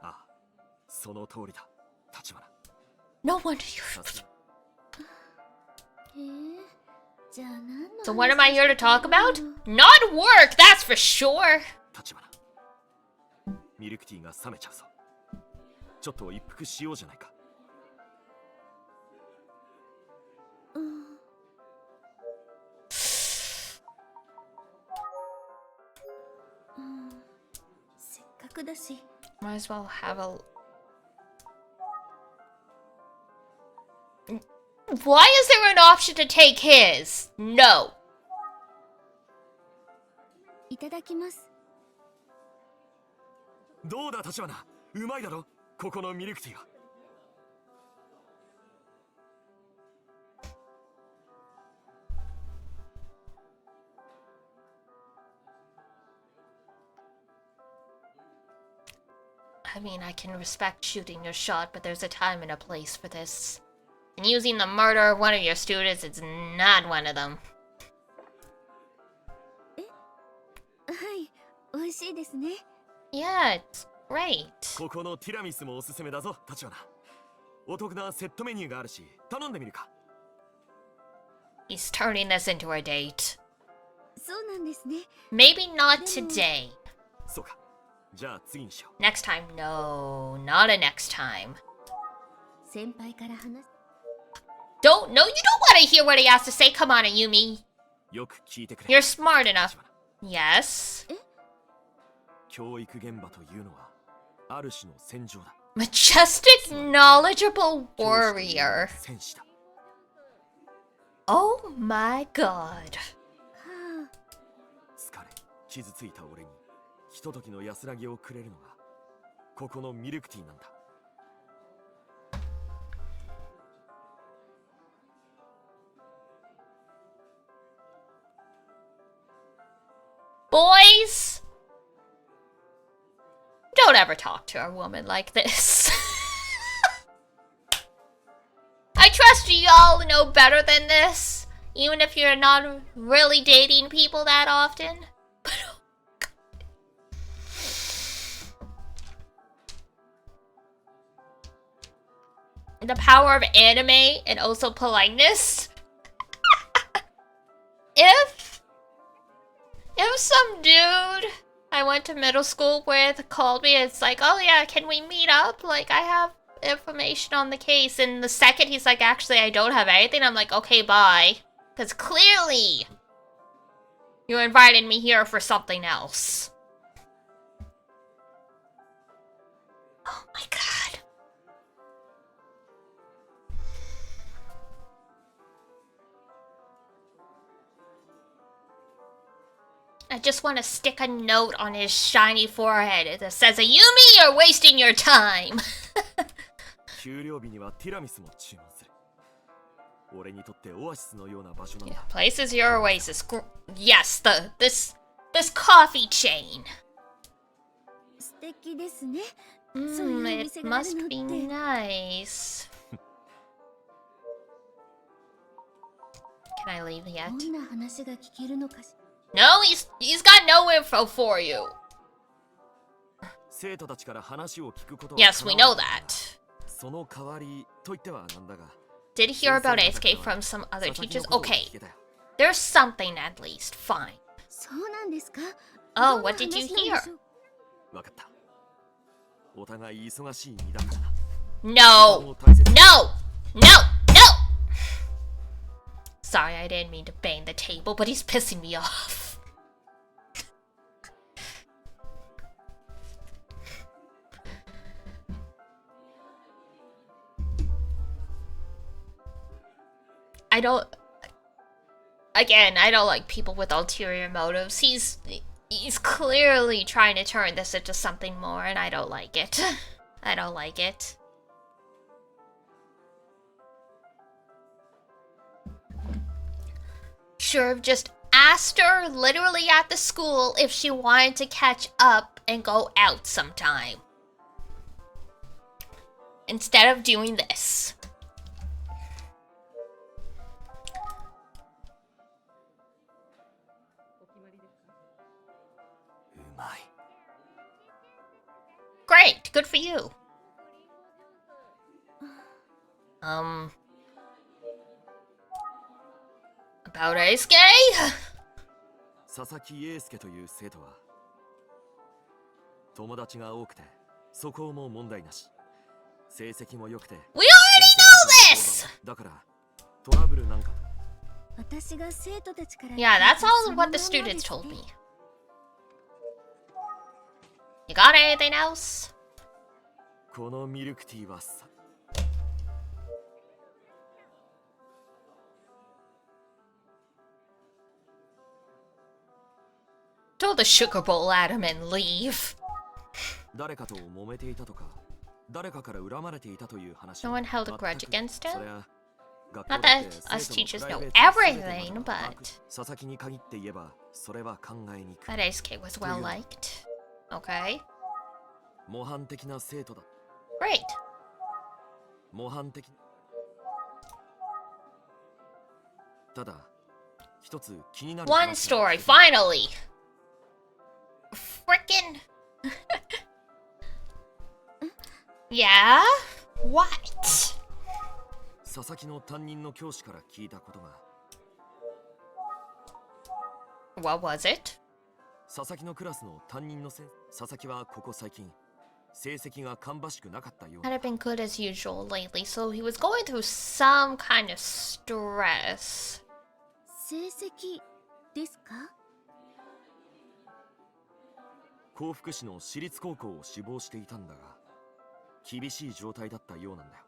ああその通りだ立花 No wonder you're... さすが じゃあ何の So what am I here to talk about? Not work, that's for sure. 立花ミルクティーが冷めちゃうぞちょっと一服しようじゃないかせっかくだし Might as well have a... Why is there an option to take his? No. いただきます。どうだ立花うまいだろここのミルクティーは I mean, I can respect shooting your shot, but there's a time and a place for this. And using the murder of one of your students is not one of them. はい、美味しいですね。 Yeah, it's great. ここのティラミスもおすすめだぞ立花お得なセットメニューがあるし頼んでみるか He's turning this into a date. そうなんですね。 Maybe not today. そうかじゃあ次にしよ Next time, no, not a next time. 先輩から話す。 No, you don't want to hear what he has to say. Come on, Ayumi. うよく聞いてくれ You're smart enough. 立花 Yes. 教育現場というのはある種の戦場だ Majestic, knowledgeable warrior. 戦士だ Oh my god. は疲れ傷ついた俺にひとときの安らぎをくれるのがここのミルクティーなんだ Boys, don't ever talk to a woman like this. I trust y'all know better than this, even if you're not really dating people that often. But oh God. The power of anime and also politeness. If some dude I went to middle school with called me, it's like, oh yeah, can we meet up? Like, I have information on the case. And the second he's like, actually, I don't have anything, I'm like, okay, bye. Because clearly, you invited me here for something else. Oh my god. I just want to stick a note on his shiny forehead that says, Ayumi, you're wasting your time. 給料日にはティラミスも注文する俺にとってオアシスのような場所なん Yeah, だ place is your oasis. Yes, this coffee chain. 素敵ですね。そういうお It 店がある must のっ be て。 nice. Can I leave yet? どんな話が聞けるのかし。 No, he's got no info for you. 生徒たちから話を聞くことは Yes, we know that. その代わりと言ってはなんだが Did hear about escape from some other teachers? Okay, there's something at least. Fine. そうなんですか。 Oh, what did you どんな話なん hear? でしょう。わかった。お互い忙しい身だからな。 No! No! No! No! Sorry, I didn't mean to bang the table, but he's pissing me off. I don't like people with ulterior motives. He's clearly trying to turn this into something more, and I don't like it. I don't like it. Should have just asked her literally at the school if she wanted to catch up and go out sometime. Instead of doing this. Great, good for you. About Ace Gay? 佐々木英介という生徒は友達が多くてそこも問題なし。成績も良くて We already know this! だからトラブルなんかと。私が生徒たちから。 Yeah, that's all what the students told me. You got anything else? このミルクティーはさ。Throw the sugar bowl at him and leave. 誰かと揉めていたとか、誰かから恨まれていたという話。 No one held a grudge against him? それは Not that us teachers know everything, but 佐々木に限って言えばそれは考えにくい。 that SK was well liked. Okay. 模範的な生徒だ。 Great. 模範的。ただ一つ気になる。 One story, finally. Frickin'. Yeah? What? 佐々木の担任の教師から聞いたことが。 What was it? 佐々木のクラスの担任の佐々木はここ最近成績が芳しくなかったよう Hadn't been good as usual lately, so he was going through some kind of stress. 成績ですか。幸福市の私立高校を志望していたんだが厳しい状態だったようなんだよ。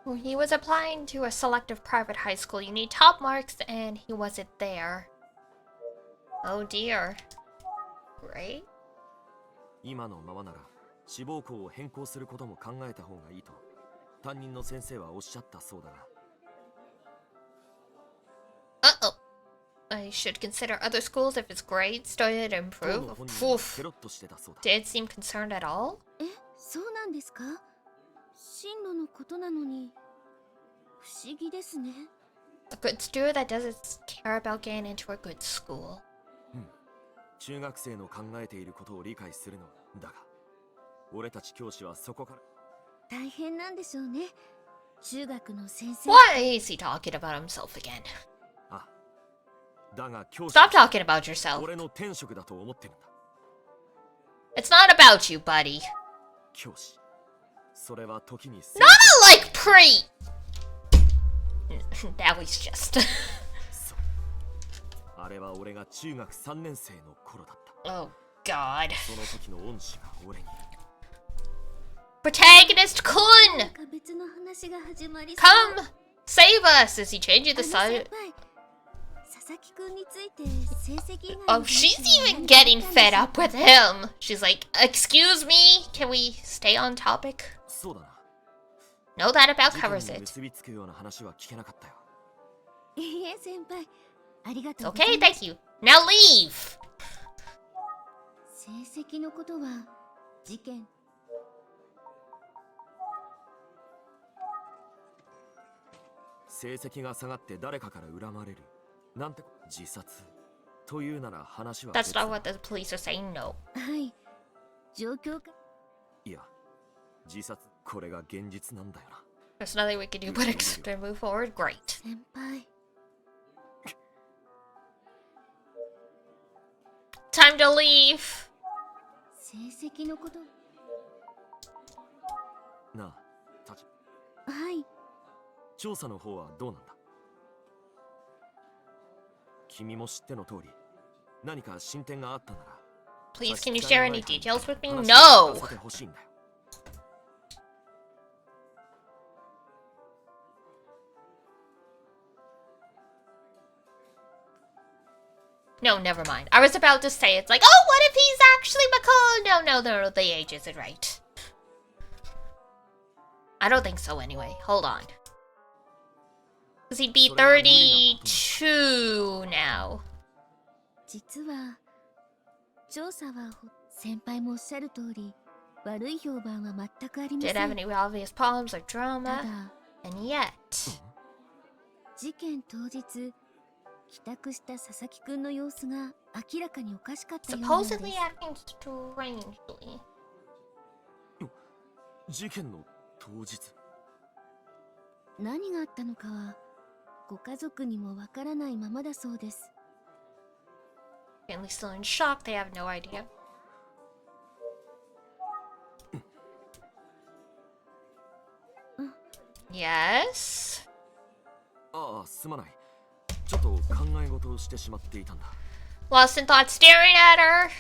Well, he was applying to a selective private high school. You need top marks, and he wasn't there. Oh dear. Great. 今のままなら志望校を変更することも考えた方がいいと担任の先生はおっしゃったそうだが。 Uh-oh. I should consider other schools if his grades started to improve. Oof. ケロッとしてたそうだ。 Did it seem concerned at all? え、そうなんですか。進路のことなのに不思議ですね。 A good student that doesn't care about getting into a good school. 中学生の考えていることを理解するのだが俺たち教師はそこから大変なんでしょうね。中学の先生。 Why is he talking about himself again? あだが教師 Stop talking about yourself. 俺の天職だと思ってるんだ。 It's not about you, buddy. 教師それは時に Not like pre. That was just. そうあれは俺が中学3年生の頃だった。 Oh God. その時の恩師が俺に Protagonist Kun, なんか別の話が始まりそう。 come save us. Is he changing the 先輩 side? 佐々木くんについて成績以外の Oh, 話 she's は even 何かあった getting んでしょう fed up with him. She's like, excuse me, can we stay on topic? そうだな。 No, that about 事件 成 に it. 結びつくような話は聞けなかったよ。いいえ先輩ありがとうござい Okay, ます。 thank you. Now leave. 成績のことは事件。成績が下がって誰かから恨まれるなんて自殺というなら話は That's not what the police are saying, no. はい、状況か。いや、自殺、これが現実なんだよな。 There's nothing we can do but accept and move forward. Great. 先輩、 Time to leave. 成績のこと。なあ、たち、はい、調査の方はどうなんだ？君も知っての通り、何か進展があったなら Please, can you share any details with me? 話を No! 聞かせてほしいんだよ。 No, never mind. I was about to say, it's like, oh, what if he's actually McCall? No, the age isn't right. I don't think so anyway. Hold on. Because he'd be 32 now. 実は調査は先輩もおっしゃる通り悪い評判は全くありませ Didn't have ん。 any obvious problems or た drama. だ And yet, 事件当日帰宅した佐々木くんの様子が明らかにおかしかったようなんです。 supposedly acting strangely. 事件の当日、何があったのかはご家族にもわからないままだそうです。 Apparently still in shock, they have no idea. Yes? ああ、すまない。ちょっと考え事をしてしまっていたんだ。 Lost in thought staring at her.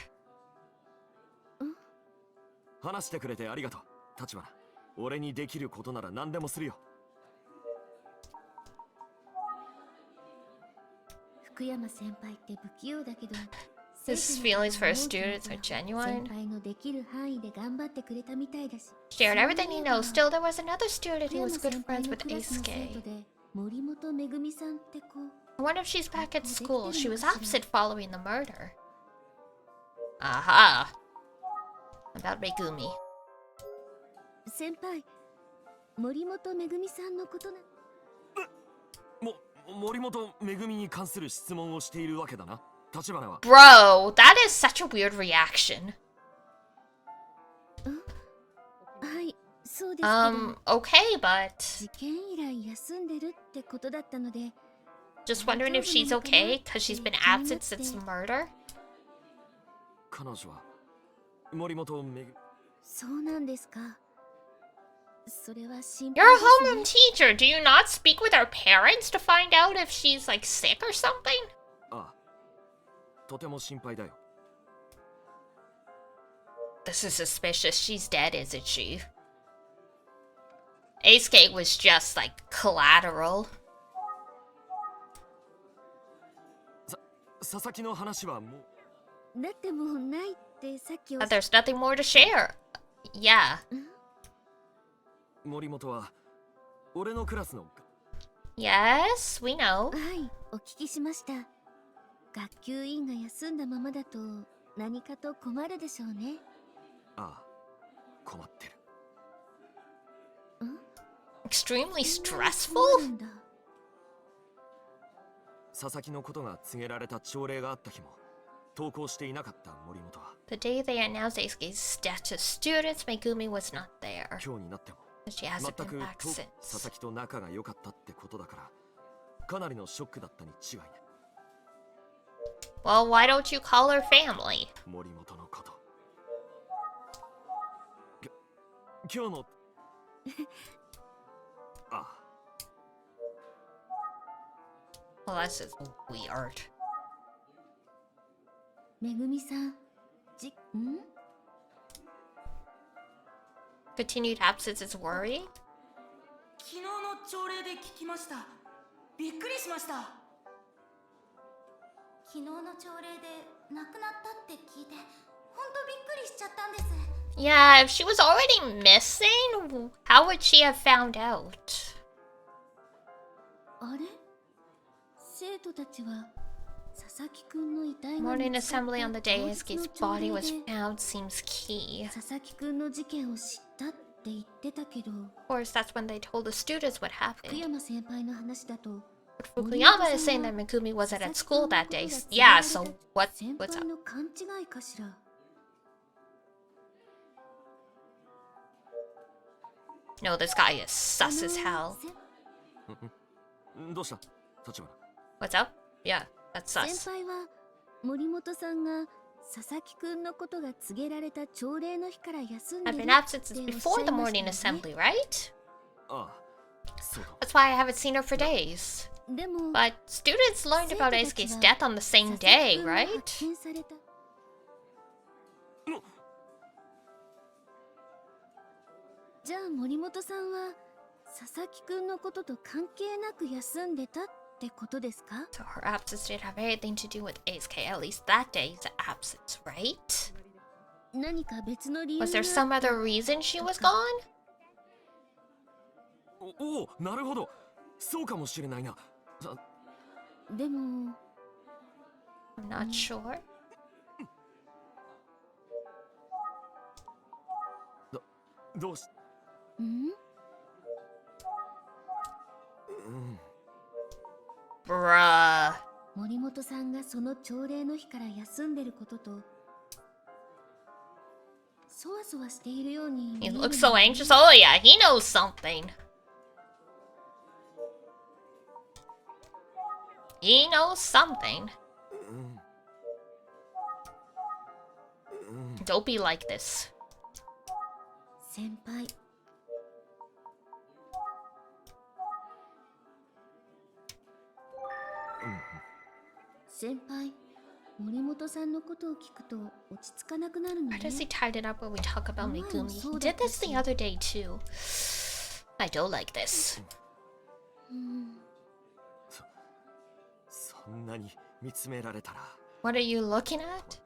話してくれてありがとう、立花。俺にできることなら何でもするよ。福山先輩って不器用だけど His feelings for his students are genuine. 先輩のできる範囲で頑張ってくれたみたいだし Shared everything he knows. Still, there was another student 福 who 山 was good 先輩 friends の with クラスの生 Aisuke. 徒で森本めぐみさんって子 I wonder if she's back at school. She was absent following the murder. Aha. About Megumi. 先輩森本めぐみさんのことな森本めぐみに関する質問をしているわけだな。立花は。 Bro, that is such a weird reaction. はいそうですけど、 Okay, but 事件以来休んでるってことだったので just wondering if she's okay because she's been absent since the murder. 彼女は森本めぐ。そうなんですか。それは心 You're 配 a です homeroom ね。 teacher. Do you not speak with her parents to find out if she's like sick or something? ああ、とても心配だよ。 This is suspicious. She's dead, isn't she? Aisuke was just like collateral. 佐々木の話はもう。だってもうないってさっきおっ But there's nothing more to share. Yeah. 森本は俺のクラスの。 Yes, we know. はいお聞きしました。学級委員が休んだままだと何かと困るでしょうね。ああ、困ってる。 Extremely そう stressful? なんだ。佐々木のことが告げられた朝礼があった日も登校していなかった森本は The day they announced Aisuke's death to students, Megumi was not there. 今日になっても She 全 hasn't く been back 佐 since. 々木と仲が良かったってことだからかなりのショックだったに違いない。 Well, why don't you call her family? 森本のこと。今日のああ、 Well, that's just weird. めぐみさん、Continued absence is worrying? 昨日の朝礼で聞きました。びっくりしました。昨日の朝礼で亡くなったって聞いて、ほんとびっくりしちゃったんです。 Yeah, if she was already missing, how would she have found out? あれ生徒たちは佐々木くんの遺体が Morning 見つかった assembly on the day 当日 Aisuke's の朝 body 礼 was で found seems key. 佐々木くんの事件を知ったって言ってたけど、 Of course, that's when they told the students what 福 happened. 山先輩の話だと But Fukuyama is saying that Megumi wasn't at school that day. Yeah, so what's 先 up? 輩の勘違いかしら。 No, this guy is sus as hell. どうした立花 What's up? Yeah, that's 先 sus. 輩は森本さんが佐々木くんのことが告げられた朝礼の日から休んで I've る been absent って since おっしゃ before い the ました morning よね。 assembly, right? ああそうだ That's why I haven't seen her for days. でも But students learned about Eisuke's death on the same day, 佐々木くんが right? 発見された。じゃあ森本さんは佐々木くんのことと関係なく休んでたってことですか？ So her absence didn't have anything to do with Eisuke, at least that day's absence, right? 何か別の理由 Was が there some other reason she was gone? おおなるほどそうかもしれないなでも I'm not sure. どうしん Bruh. 森本さんがその朝礼の日から休んでることとそわそわしているように見え He る looks の so ね anxious. Oh yeah, he knows something. He knows something. Don't be like this. 先輩先輩森本さんのことを聞くと落ち着かなくなるの Why ね does he tighten up when we talk about Why Megumi? so He did this the depressing? other day too. I don't like this. うんそんなに見つめられたら What are you looking at?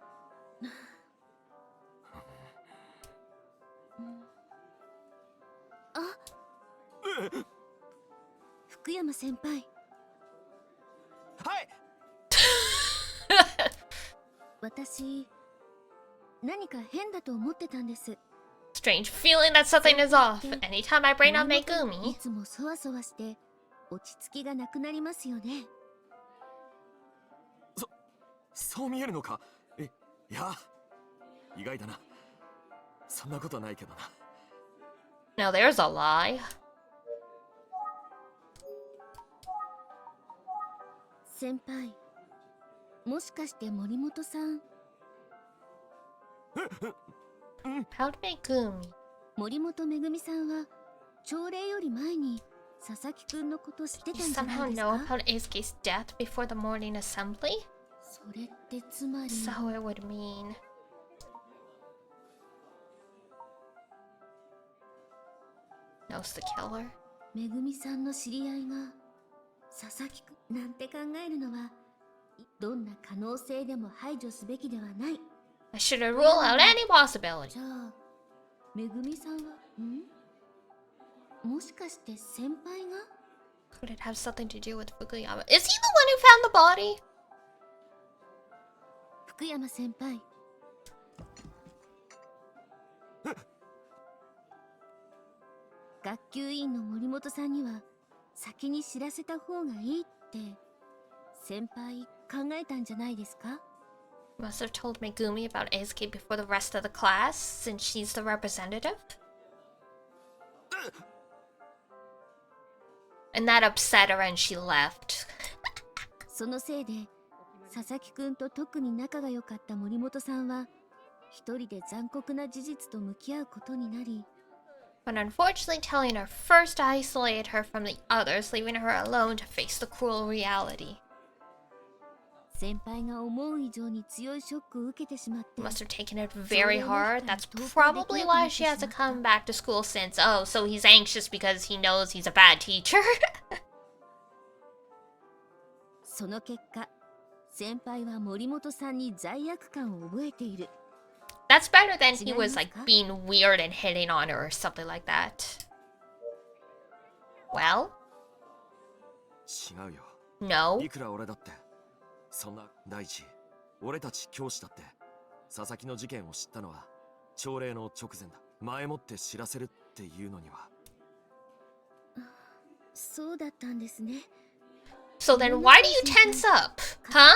福山先輩はい私何か変だと思ってたんです Strange feeling that something is off. Anytime I bring up い Megumi, つもそわそわして落ち着きがなくなりますよねそう見えるのかいや意外だなそんなことないけどな now there's a lie. 先輩もしかして森本さん About Megumi. 森本めぐみさんは朝礼より前に佐々木くんのこと知って You たんじゃな somehow いです know か about Eisuke's death before the morning assembly? それってつまり So it would mean. Knows the killer. めぐみさんの知り合いが佐々木くんなんて考えるのはどんな可能性でも排除すべきではない I shouldn't rule out any possibility. じゃあめぐみさんはもしかして先輩が Could it have something to do with Fukuyama? Is he the one who found the body? 福山先輩学級委員の森本さんには先に知らせた方がいいって先輩考えたんじゃないですか Must have told Megumi about Eisuke before the rest of the class, since she's the representative. And that upset her and she left. そのせいで佐々木くんと特に仲が良かった森本さんは一人で残酷な事実と向き合うことになり But unfortunately, telling her first isolated her from the others, leaving her alone to face the cruel reality. 先輩が思う以上に強いショックを受けてしまって Must have taken it very hard. That's probably why she hasn't come back to school since. Oh, so he's anxious because he knows he's a bad teacher. その結果先輩は森本さんに罪悪感を覚えている That's better than he was like being weird and hitting on her or something like that. Well, 違うよ no. いくら俺だってそんな第一俺たち教師だって佐々木の事件を知ったのは朝礼の直前だ前もって知らせるっていうのにはそうだったんですね So then why do you tense up? Huh?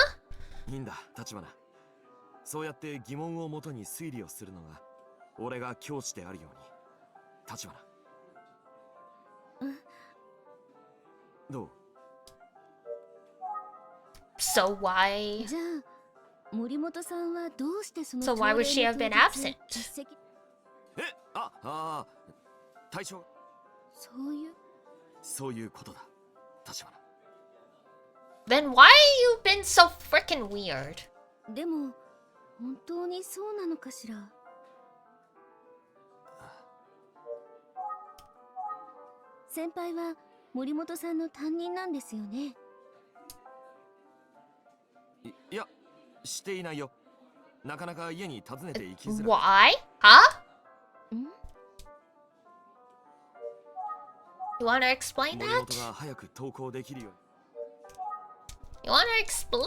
いいんだ、立花。そうやって疑問をもとに推理をするのが俺が教師であるように。立花。どう？ So why? じゃあ森本さんはどうしてその So why would she have been absent? 実績対象。そういうことだ、立花。 Then why you been so freaking weird? でも本当にそうなのかしら。先輩は森本さんの担任なんですよね。いや、していないよ。なかなか家に訪ねて行きづらい。Why? Huh? You wanna explain 森 that? 本が早く登校できるように。 You wanna explain?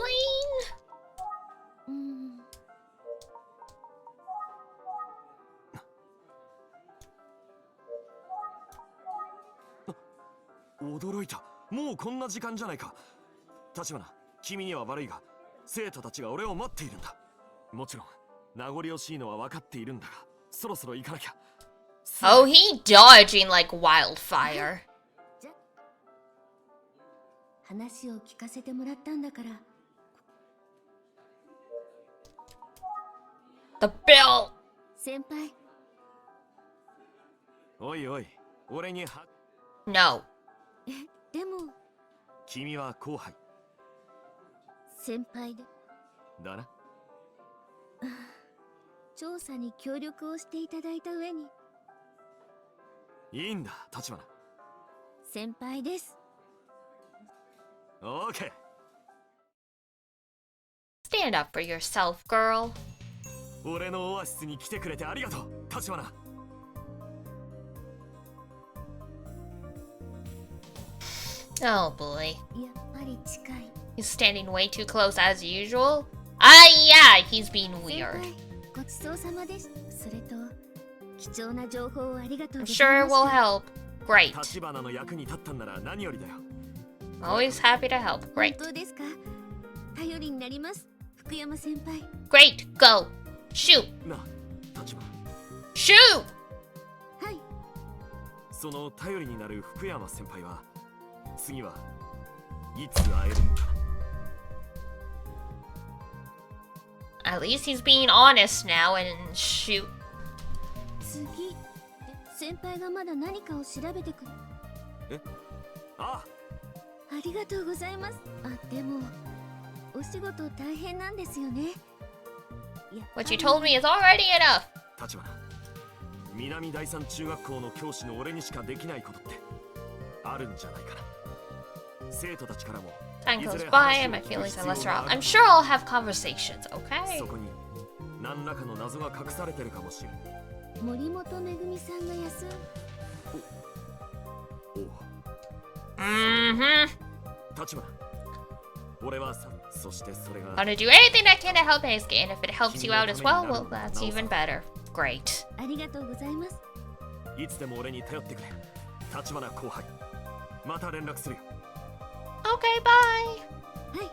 驚いた。もうこんな時間じゃないか。立花、君には悪いが、生徒たちが俺を待っているんだ。もちろん、名残惜しいのは分かっているんだが、そろそろ行かなきゃ。Oh, he dodging like wildfire. 話を聞かせてもらったんだから。The bill. 先輩。おいおい、俺には。No. でも君は後輩先輩でだな。調査に協力をしていただいた上に。いいんだ、立花。先輩です。オーケー。Stand up for yourself, girl. 俺のオアシスに来てくれてありがとう、立花。Oh boy. やっぱり近い。He's standing way too close as usual. Yeah, he's being weird. ごちそうさまです。それと貴重な情報をありがとうご I'm ざい sure ま it した。 will help. Great. 立花の役に立ったんなら何よりだよ。Always happy to help. 本 Great. 当ですか。頼りになります、福山先輩。 Great. Go. Shoot. な、立花。 Shoot. はい。その頼りになる福山先輩は、次はいつ会えるのか。 At least he's being honest now and shoot. 次、先輩がまだ何かを調べてくれ。ありがとうございます。でもお仕事大変なんですよね。What you told me is already enough. 立花、南第三中学校の教師の俺にしかできないことってあるんじゃないかな。生徒たちからも Time goes by and my feelings are lesser out. I'm sure I'll have conversations, okay? そこに何らかの謎が隠されてるかもしれん。森本めぐみさんが休ん。立花、俺はさ、そしてそれが Gonna do anything I can to help Heisuke, and if it helps you out as well, well, that's even better. Great. ありがとうございます。いつでも俺に頼ってくれ。立花後輩。また連絡するよ。Okay, bye. はい。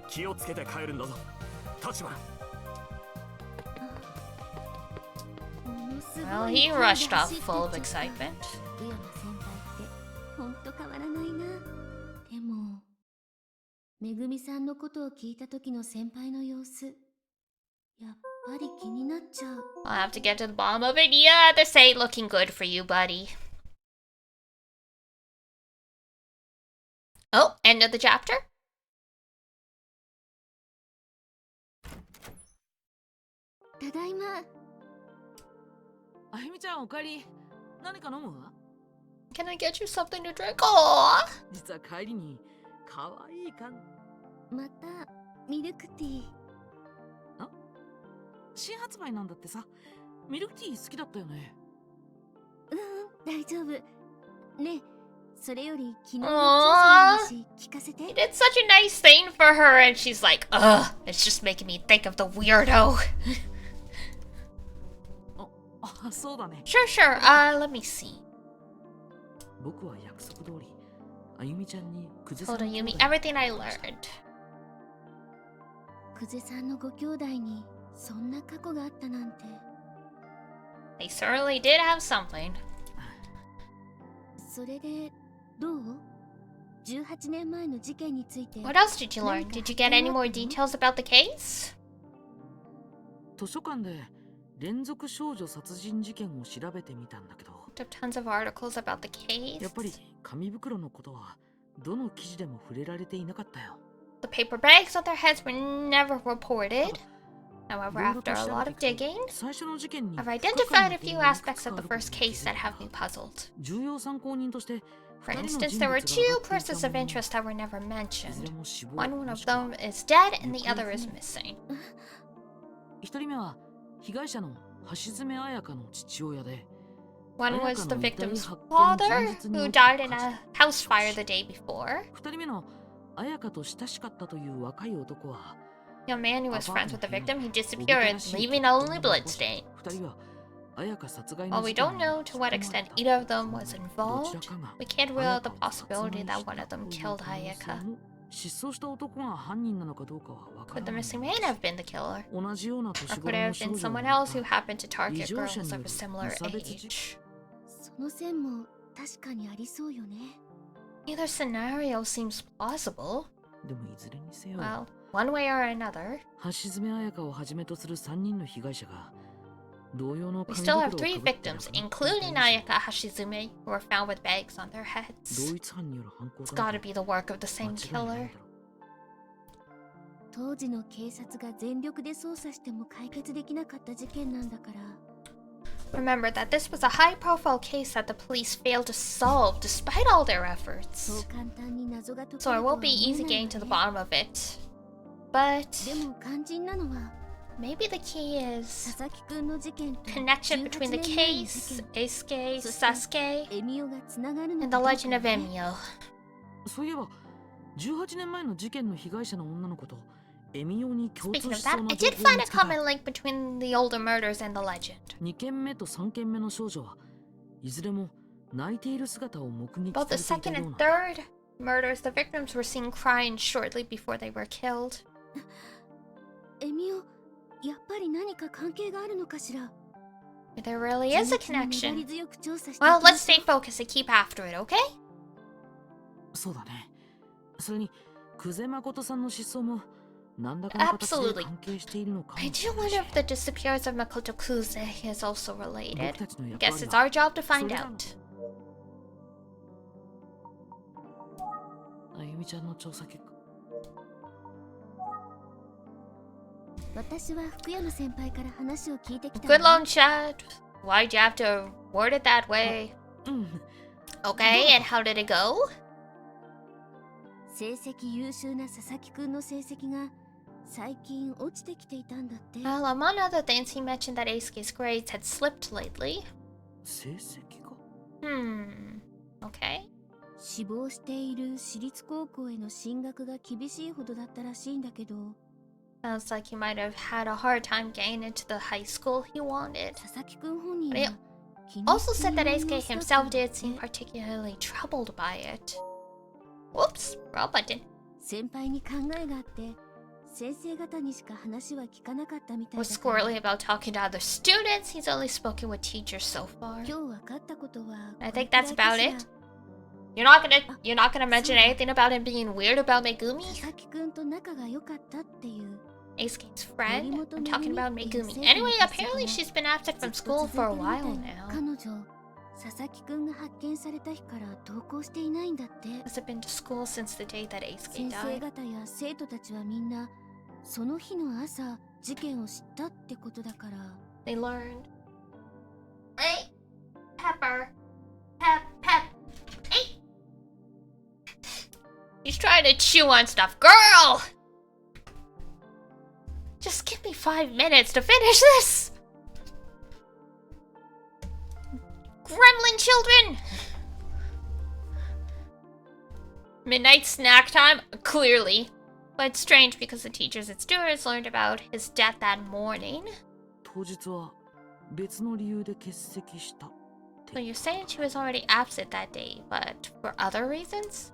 気をつけて帰るんだぞ。立花。Well, he rushed off full of excitement. 福山先輩ってほんと変わらないな。でもめぐみさんのことを聞いた時の先輩の様子、やっぱり気になっちゃう。 I'll have to get to the bottom of it. Yeah, this ain't looking good for you, buddy. Oh, end of the chapter? ただいま。あゆみちゃんおかえり。何か飲む？ Can I get you something to drink? Aww. 実は帰りにかわいい缶。またミルクティー。新発売なんだってさ。ミルクティー好きだったよね。大丈夫。ねえ、それより昨日の調査の話聞かせて。 He did such a nice thing for her, and she's like, ugh, it's just making me think of the weirdo. そうだね。Sure. Let me see. 僕は約束通りあゆみちゃんに久世さん Told の兄 Ayumi 弟 everything I learned. 久世さんのご兄弟にそんな過去があったなんて。 They certainly did have something. それでどう ?18 年前の事件について。 What else did you learn? Did you get any more details about the case? 図書館で連続少女殺人事件を調べてみたんだけど、 Looked up tons of articles about the case. やっぱり紙袋のことはどの記事でも触れられていなかったよ。 The paper bags on their heads were never reported. However, after a lot of digging, 最初の事件に I've identified a few aspects of the first case that have me puzzled. 重要参考人として For 二人の instance, 人 there 物 were が two 挙がっていた persons of ものの interest that were never いず mentioned. れも死亡 One of もしくは them is dead and the other is missing. 一人目は被害者の橋爪彩香の父親で、 One was the victim's father, who died in a house fire the day before. 二人目の彩香と親しかったという若い男は A man who was friends with the victim, he disappeared, leaving only bloodstain. 二人は彩香殺害の While we 事件 don't に know to what 巻き込まれ extent た either of them was どちら involved, かが we can't rule out the 彩香を殺害 possibility that した one of them という killed 可能性 Ayaka. も失踪した男が犯人なのかどうかは分か Could ら the ない missing man have been the killer? 同じような年 Or could 頃 it の have 少 been 女を someone 撃 else っ who た happened to target 異常者 girls によ of る a similar 無差別事 age? その線も確かにありそうよね。 Either scenario seems plausible. でもいずれにせよ Well, one way or another, 橋爪彩香をはじめとする3人の被害者が同様の we 紙 still 袋を have か three ぶって victims, 亡くなってい including た以上 Ayaka Hashizume, who were found with bags on their heads. 同一犯による犯行 It's だ gotta be the work of the same 間違いない killer. だろう当時の警察が全力で捜査しても解決できなかった事件なんだから。 Remember that this was a high-profile case that the police failed to solve despite all their そう efforts. 簡単に謎が解ける So と it は思 won't be え easy ない getting to the わね。 bottom of it. But でも肝心なのは maybe the key 佐 is 々木くんの事件と connection 18 between the 年前の case, 事 Eisuke, そして Sasuke, 件エミオがつながるの and か the どうか legend of ね。 Emio. そういえば18年前の事件の被害者の女の子とエミオに共 Speaking 通 of しそう that, な I 情 did 報を find 見 a つけた common link between the older murders and the legend. 2件目と3件目の少女はいずれも泣いている姿を目撃 Both the されてい second たよう and な third murders, the victims were seen crying shortly before they were killed. エミオ、やっぱり何か関係があるのかしら。 There really is a 地道に粘り connection. 強く調査していき Well, ま let's しょ stay focused and keep after it, okay? そうだね。それに久世誠さんの失踪も何らかの形で Absolutely. 関係しているのかも I し do れないし wonder if the disappearance of Makoto Kuze is also 僕 related. たちの I 役 guess 割 it's は our job to find それらの out. あゆみちゃんの調査結果私は福山先輩から話を聞いてきた Good わ long chat. Why'd you have to word it that way? うん Okay, and how did it go? 成績優秀な佐々木くんの成績が最近落ちてきていたんだって。 Well, among other things, he mentioned that Eisuke's grades had slipped lately. 成績が Okay. 志望している私立高校への進学が厳しいほどだったらしいんだけど、 Sounds like he might have had a hard time getting into the high school he wanted. 佐々木くん本人 But は he 気に also してい said な that い Eisuke 様子だった himself んだ did って seem particularly troubled by it. Whoops, wrong button. 先輩に考えがあって先生方にしか話は聞かなかったみたい Was だから squirrely about talking to other students. He's only spoken with teachers so far. 今日分かったことは I これ think くらい that's か about しら。 it. You're not gonna mention anything about him being weird about 佐 Megumi? 々木くんと仲が良かったっていう Eisuke's friend? Morimoto I'm talking about Megumi Megumi. っていう Anyway, 生徒の apparently 実績 she's been absent ず from っと school 続い for a てるみ while たい now. 彼女佐々木くんが発見された日から登校していないんだって。 Hasn't been to school since the day that Eisuke 先生 died. 方や生徒たちはみんなその日の朝事件を知ったってことだから。 They learned. Hey, Pepper. Pep. Hey. He's trying to chew on stuff. Girl! Just give me 5 minutes to finish this! Gremlin children! Midnight snack time? Clearly. But it's strange because the teachers and students learned about his death that morning. 当日は別の理由で欠席した So you're saying she was already absent that day, but for other reasons?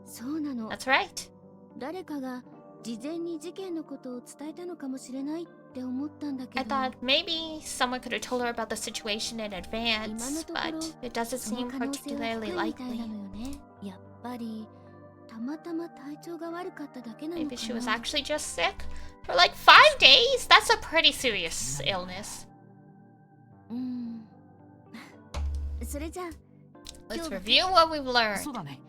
そうなの。 That's right. 誰かが事前に事件のことを伝えたのかもしれないって思ったんだけ I ど、 thought maybe someone could have told her about the situation in 今の advance, ところ but it doesn't その seem 可能性は particularly 低いみたい likely. なのよね。やっぱりたまたま体調が悪かっただけなの Maybe か she was な。 actually just sick for like 5 days? That's a pretty serious illness. それじゃあ Let's review what we've learned. そうだね。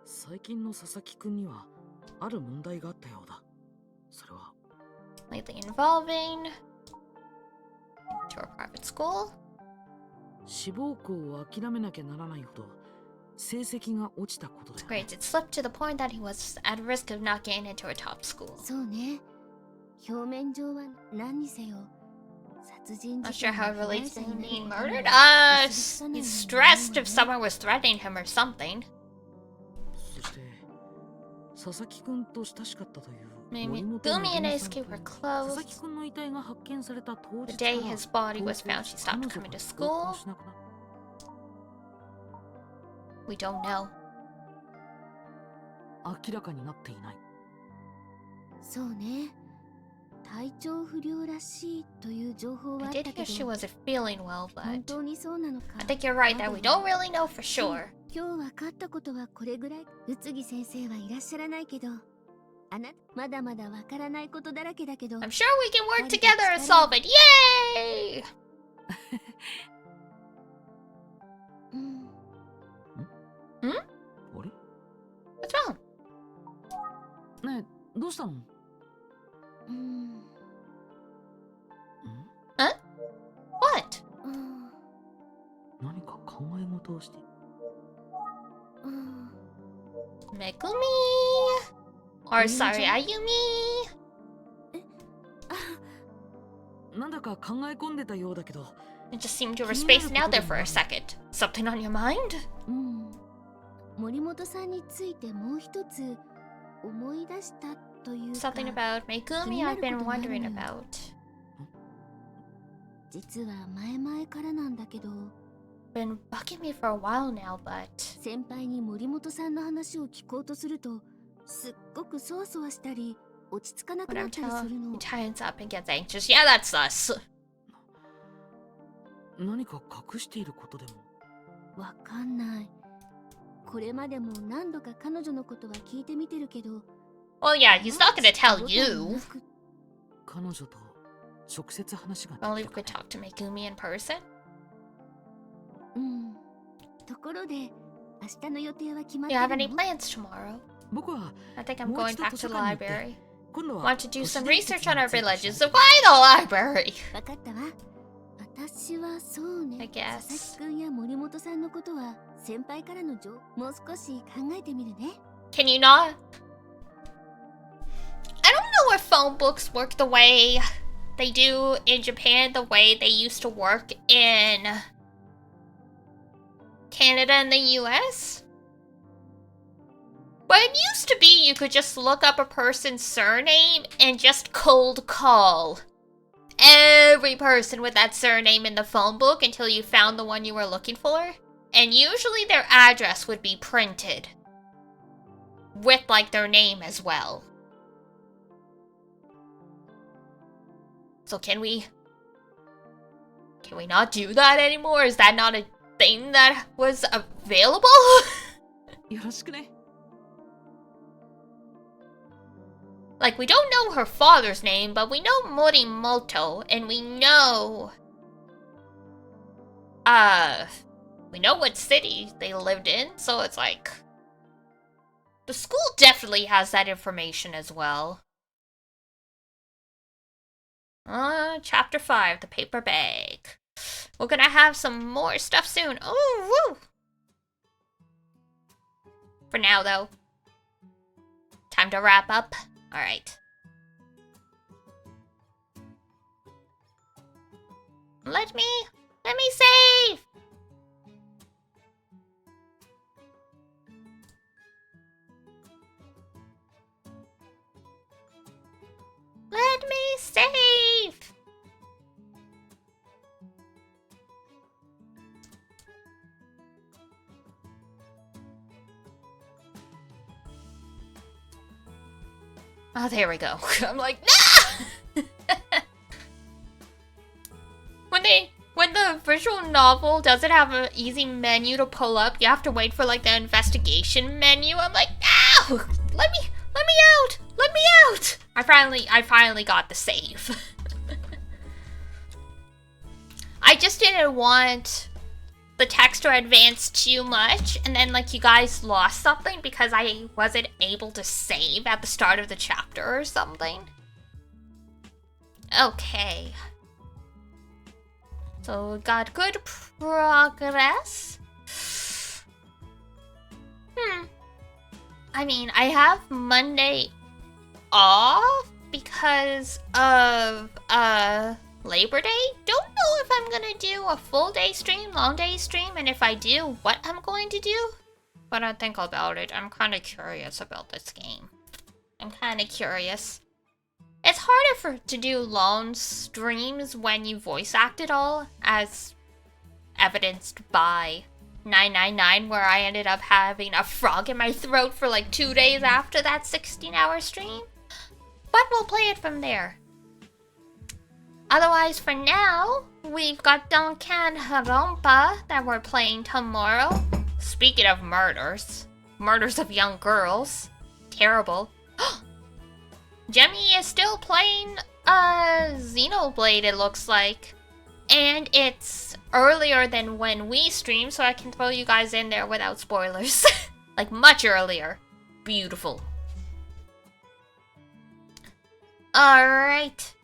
最近の佐々木くんにはある問題があったようだ。それは Lately involving to a private school. 志望校を諦めなきゃならないほど成績が落ちたことだよね。 Grades had slipped to the point that he was at risk of not getting into a top school. そうね。表面上は何にせよ殺人 Not 事 sure 件 how の it 被害 relates 者 to に him なる being こと murdered. は He's stressed if someone was threatening him or something. そして佐々木くんと親しかったという Maybe 森本 Gumi and 恵さん Eisuke と were 佐々 close. 木くんの遺体が発見された当 The 日から day his body was 高校 found, she stopped 彼女 coming が to 登 school. 校しなくなった We don't know. 明らかになっていない。そうね。体調不良らしいという情報はあ I った did け hear she ど、 wasn't feeling well, 本 but 当にそうなのか。 I think you're right that we don't really know for sure. 今日分かったことはこれぐらい。宇津木先生はいらっしゃらないけど、あなたまだまだ分からないことだらけだけど、 I'm sure we can work together and solve it. Yay! あれ What's wrong? ねえ、どうしたの？What? 何か考え事をして。 Megumi? Or sorry, Ayumi? なんだか考え込んでたようだけど、 It just seemed you were spacing out there for a second. Something on your mind? 森本さんについてもう一つ思い出したというか、 Something about Megumi I've been wondering about. 実は前々からなんだけど、 Been bugging me for a while now, but 先輩に森本さんの話を聞こうとするとすっごくそわそわしたり落ち着かなく when なっ I'm たりする telling の。 he tightens up and gets anxious. Yeah, that's us. 何か隠していることでも。わかんない。これまでも何度か彼女のことは聞いてみてるけど、 Well, yeah, he's not gonna tell you. 彼女と直接話が Only で if き we た could talk to Megumi in person. ところで明日の予定は決まっ Do て you る have any の？ plans tomorrow? 僕は I think I'm もう going 一度 back 図 to 書 the 館に行って library. 今度は Want to do 都市 some 伝 research 説 on に our ついて villages. 調 Why べ the library? わかったわ。私はそうね。 I guess. 佐々木くんや森本さんのことは先輩からの情報もう少し考えてみるね。 Can you not? I don't know if phone books work the way they do in Japan, the way they used to work in Canada and the US. But it used to be you could just look up a person's surname and just cold call every person with that surname in the phone book until you found the one you were looking for. And usually their address would be printed with like their name as well. So can we not do that anymore? Is that not a thing that was available? よろしくね。 Like, we don't know her father's name, but we know Morimoto, and we know what city they lived in, so it's like the school definitely has that information as well. Chapter 5, the paper bag. We're gonna have some more stuff soon. Oh, woo! For now, though, time to wrap up. Alright. Let me save! Let me save! Oh, there we go. I'm like, no! When the visual novel doesn't have an easy menu to pull up, you have to wait for like the investigation menu. I'm like, no! Let me out! Let me out! I finally got the save. I just didn't want the text to advance too much, and then like you guys lost something because I wasn't able to save at the start of the chapter or something. Okay. So we got good progress. I mean, I have Monday off because of Labor Day. Don't know if I'm gonna do a full day stream, long day stream, and if I do, what I'm going to do. But I think about it. I'm kind of curious about this game. I'm kind of curious. It's harder to do long streams when you voice act it all, as evidenced by 999, where I ended up having a frog in my throat for like 2 days after that 16-hour stream. But we'll play it from there. Otherwise, for now, we've got Danganronpa that we're playing tomorrow. Speaking of murders of young girls, terrible. Jemmy is still playing Xenoblade, it looks like. And it's earlier than when we stream, so I can throw you guys in there without spoilers. Like, much earlier. Beautiful. Alright.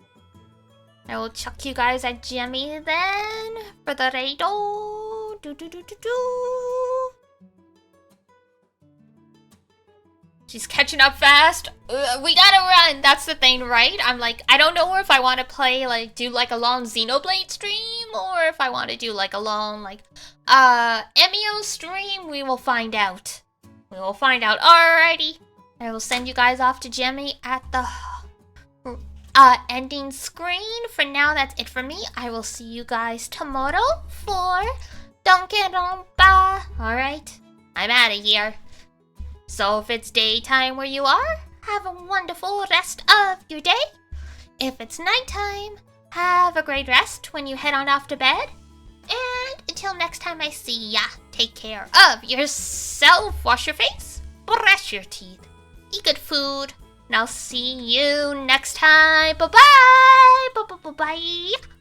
I will chuck you guys at Jemmy then for the raid-o. She's catching up fast. We gotta run. That's the thing, right? I'm like, I don't know if I want to play, like, do like a long Xenoblade stream or if I want to do like a long, like, Emio stream. We will find out. We will find out. Alrighty. I will send you guys off to Jemmy at the ending screen. For now, that's it for me. I will see you guys tomorrow for Danganronpa. Alright. I'm out of here. So if it's daytime where you are, have a wonderful rest of your day. If it's nighttime, have a great rest when you head on off to bed. And until next time I see ya, take care of yourself. Wash your face, brush your teeth, eat good food, and I'll see you next time. Bye-bye! Bye-bye-bye-bye!